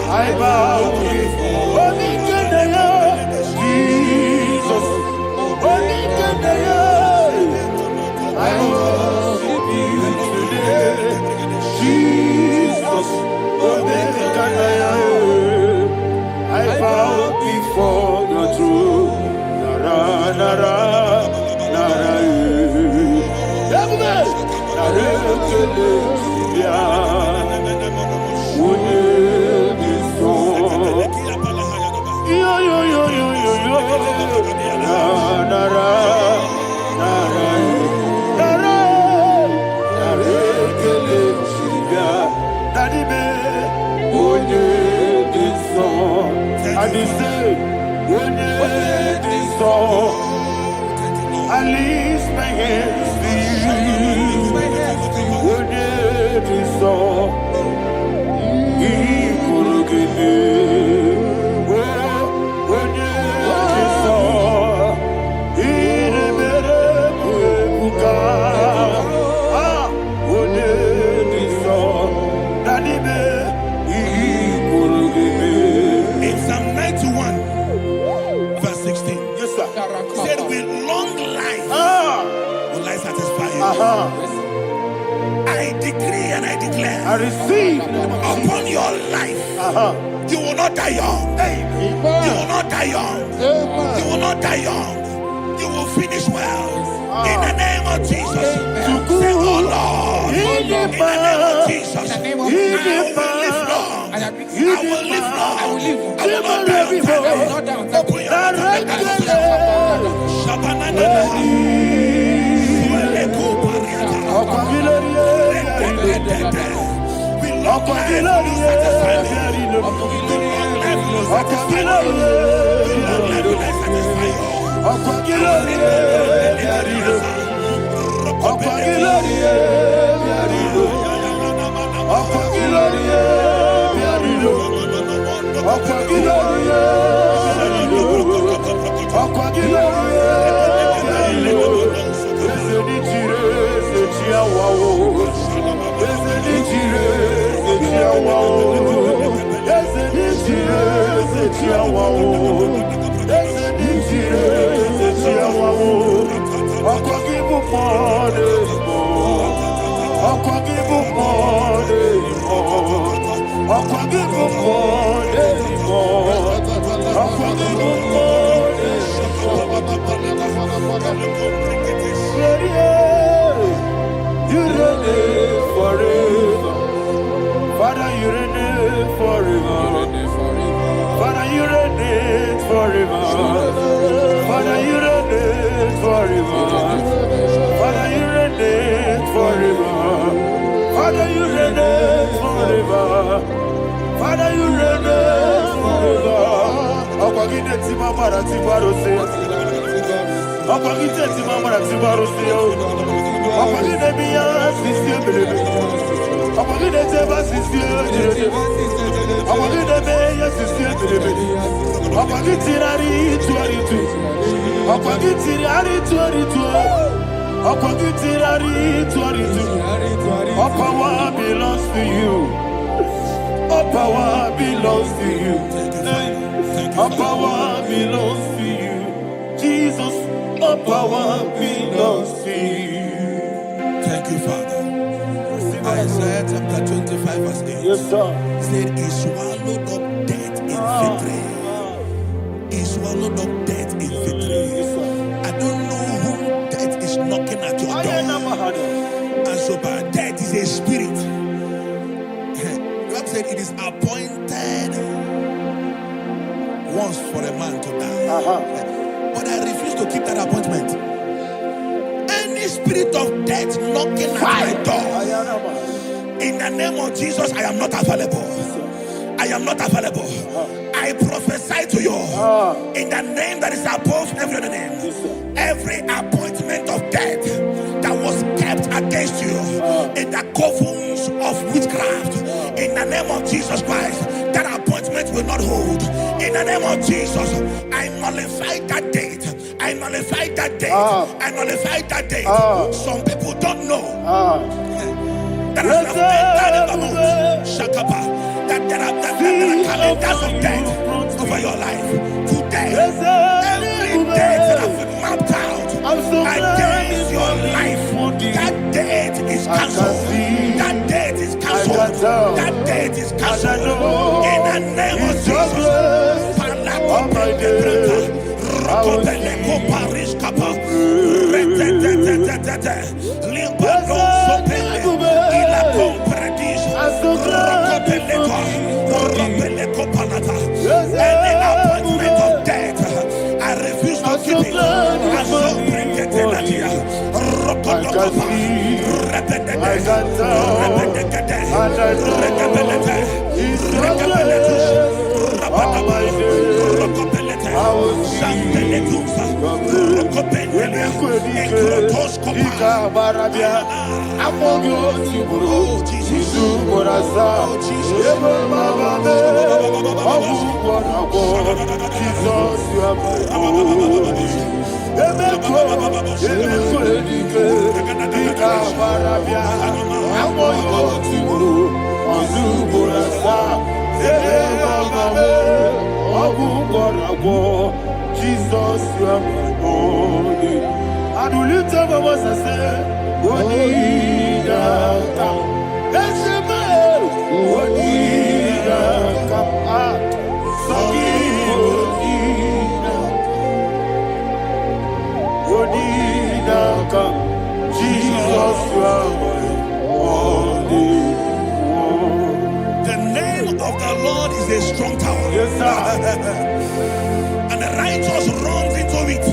I bow before Jesus, I worship you today. Jesus, I bow before your throne. Nara, nara, nara, I lift my hands to you. In Psalm 91, verse 16, Yes, sir. said, with long life will I satisfy you. I decree and I declare I receive upon your life, you will not die young. You will not die young. You will not die young. You will finish well. In the name of Jesus. Say, oh Lord, in the name of Jesus, I will live long. I will live long. I will not die on time. Open your mouth and you reign forever. Father, you reign forever. Father, you reign forever. Father, you reign forever. Father, you reign forever. Father, you reign forever. Father, you reign forever. Akwagide timama na tibarose. Akwagide timama na tibarose. Akwagide biya sisi belebe. Akwagide teba sisi belebe. Akwagide beya sisi belebe. Akwagide rari tuaritu. Akwagide rari tuaritu. Akwagide rari tuaritu. All power belongs to you. All power belongs to you. All power belongs to you. Jesus, all power belongs to you. thank you, Father. Isaiah chapter 25, verse 8. Yes, sir. Said, he swallowed up death in victory. He swallowed up death in victory. Yes, sir. I don't know who death is knocking at your door. so bad. Death is a spirit. God said it is appointed once for a man to die. But I refuse to keep that appointment. Any spirit of death knocking at my door, in the name of Jesus, I am not available. I am not available. I prophesy to you in the name that is above every other name. Every appointment of death that was kept against you in the covens of witchcraft, in the name of Jesus Christ, that appointment will not hold. In the name of Jesus, I nullify that date. I nullify that date. I nullify that date. Some people don't know that as of Shakapa, that there are calendars of death over your life. Today, every date that has been mapped out against your life, that date is cancelled. That date is cancelled. That date is cancelled. In the name of Jesus. Any appointment of death, I refuse to keep it. Jesus, you are my only. I do lift up my voice and say, Onida come. That's a man. Onida come. Onida come. Jesus, you are my only. The name of the Lord is a strong tower. Yes, sir. And the righteous runs into it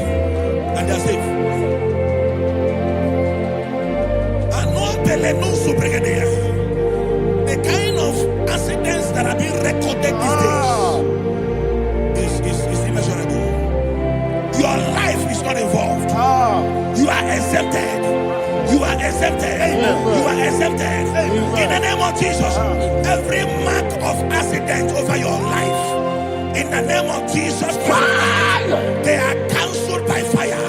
and they are safe. The kind of accidents that are being recorded these days is immeasurable. Your life is not involved. You are exempted. You are exempted. You are exempted. In the name of Jesus, every mark of accident over your life, in the name of Jesus Christ, they are cancelled by fire.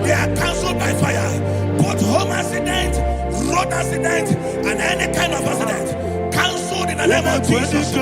They are cancelled by fire. Both home accident, road accident, and any kind of accident, cancelled in the name of Jesus.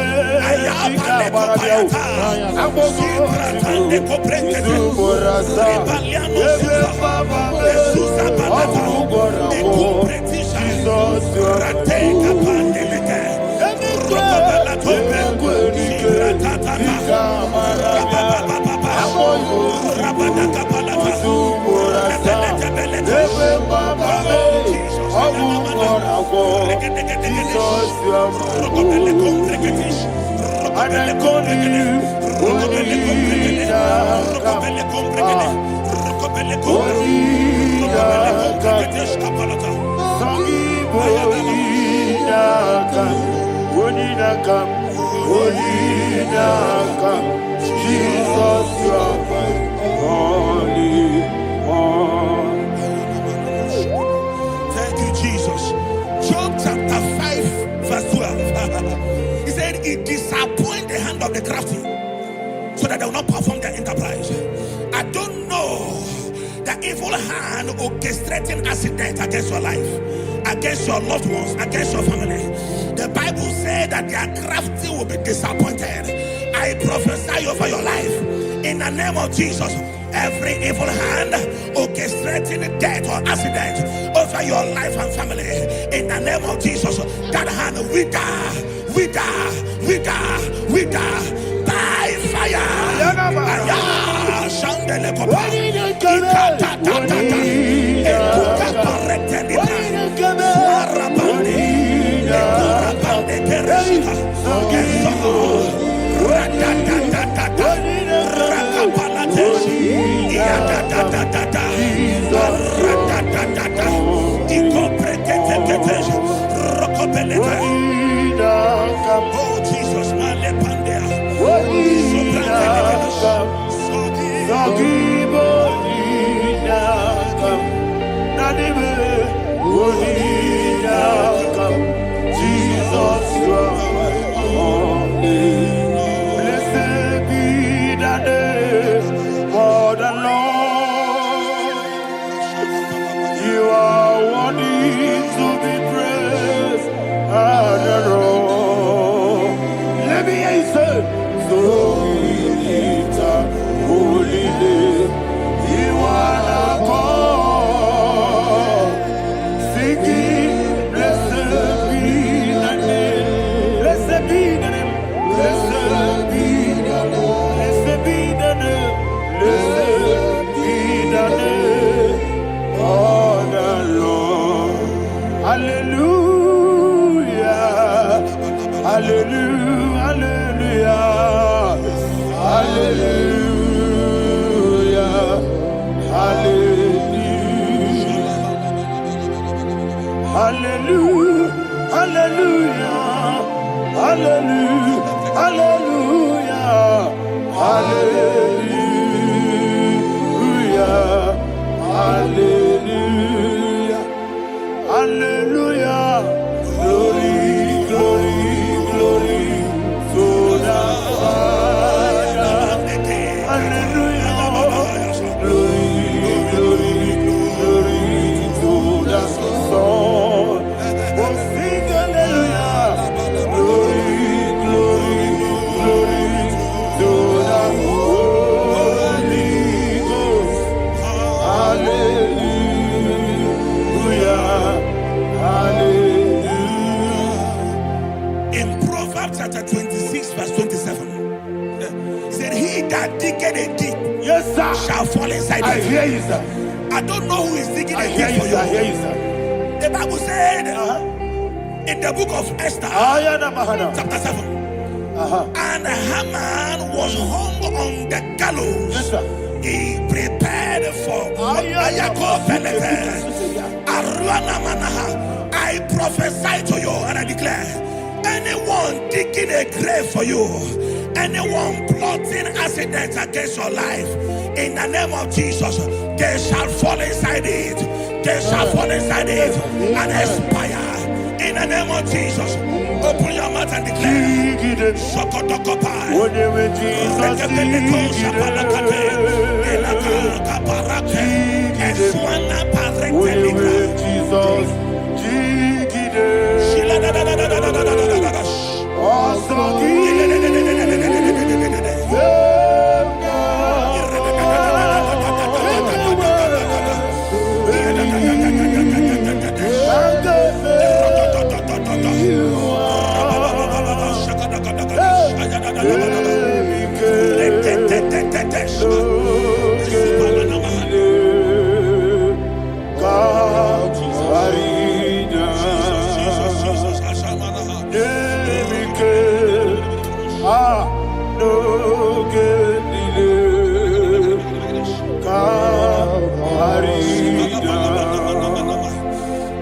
Jesus, you are my only one. Thank you, Jesus. Job chapter 5, verse 12. He said, it disappoints the hand of the crafty so that they will not perform their enterprise. I don't know the evil hand orchestrating accident against your life, against your loved ones, against your family. The Bible said that their crafty will be disappointed. I prophesy over your life in the name of Jesus. Every evil hand orchestrating death or accident over your life and family, in the name of Jesus, that hand wither by fire. Hallelujah. Hallelujah. Hallelujah. Hallelujah. Hallelujah. Hallelujah. Hallelujah. Hallelujah. Hallelujah. Hallelujah. Hallelujah. Glory, glory, glory to the Father. Hallelujah. Glory, glory, glory to the Son. Oh, sing hallelujah. Glory, glory, glory to the Holy Ghost. Hallelujah. Hallelujah. In Proverbs chapter 26, verse 27, said, "He that diggeth a deep, Yes, sir, shall fall inside I it." hear you, sir. I don't know who is digging I a hear deep you, for sir. I hear you. you, sir. The Bible said in the book of Esther, chapter 7, and Haman was hung on the gallows. Yes, sir. He prepared for I prophesy to you and I declare, anyone digging a grave for you, anyone plotting accidents against your life, in the name of Jesus, they shall fall inside it. They shall fall inside it and expire. In the name of Jesus, open your mouth and declare. Sokotokopai.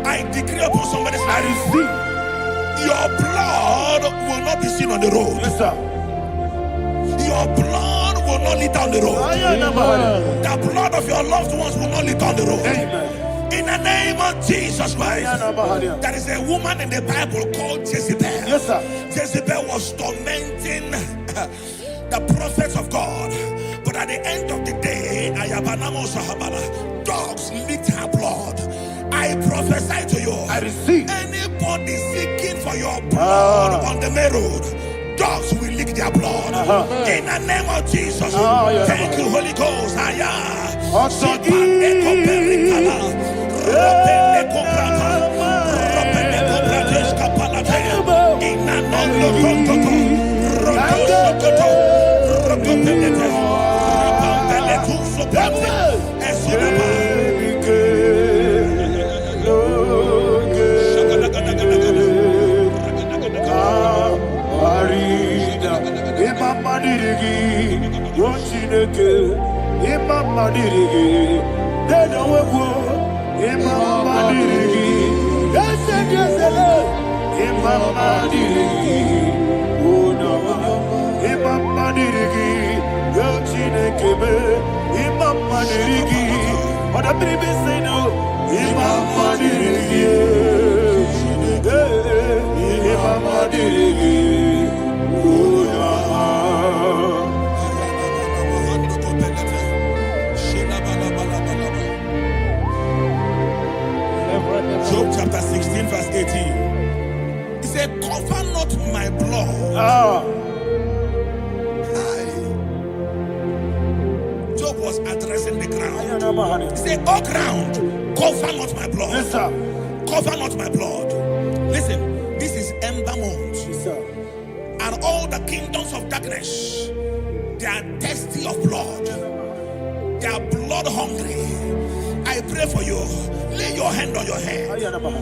I decree upon somebody's life, your blood will not be seen on the road. Yes, sir. Your blood will not lead down the road. The blood of your loved ones will not lead down the road. Amen. In the name of Jesus Christ. There is a woman in the Bible called Jezebel. Yes, sir. Jezebel was tormenting the prophets of God. But at the end of the day, dogs licked her blood. I prophesy to you. I receive. Anybody seeking for your blood on the main road, dogs will lick their blood. In the name of Jesus. Thank you, Holy Ghost. Job chapter 16 verse 18. He said, cover not my blood. Job was addressing the ground. He said, oh ground, cover not my blood. Yes, sir. Cover not my blood. Listen, this is ember month. Yes, sir. And all the kingdoms of darkness, they are thirsty of blood. They are blood hungry. I I pray for you. Lay your hand on your head.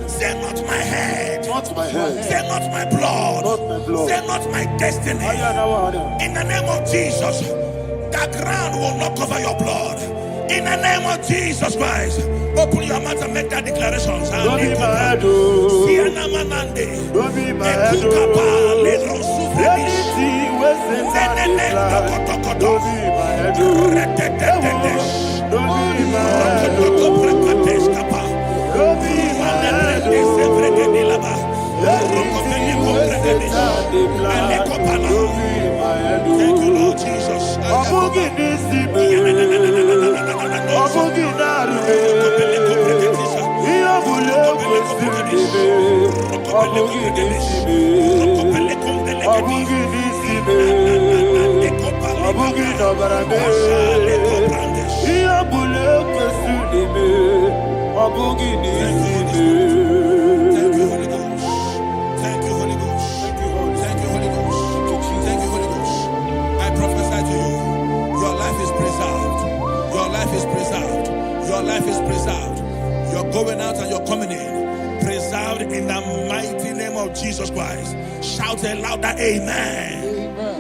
Say, not my head. Not my head. Say, not my blood. Not my blood. Say, not my destiny. In the name of Jesus, the ground will not cover your blood. In the name of Jesus Christ, open your mouth and make that declaration. Don't be my head, oh. Don't be my head, oh. Anything was in that plan. Don't be my head, oh. Don't be my head, oh. Don't be my head, oh. Anything was in that plan. Don't be my head, oh. Thank you, Lord Jesus. Thank you, Holy Ghost. Thank you, Holy Ghost. Thank you, Holy Ghost. Thank you, Holy Ghost. I prophesy to you, your life is preserved. Your life is preserved. Your life is preserved. You're going out and you're coming in. Preserved in the mighty name of Jesus Christ. Shout a louder amen. Amen.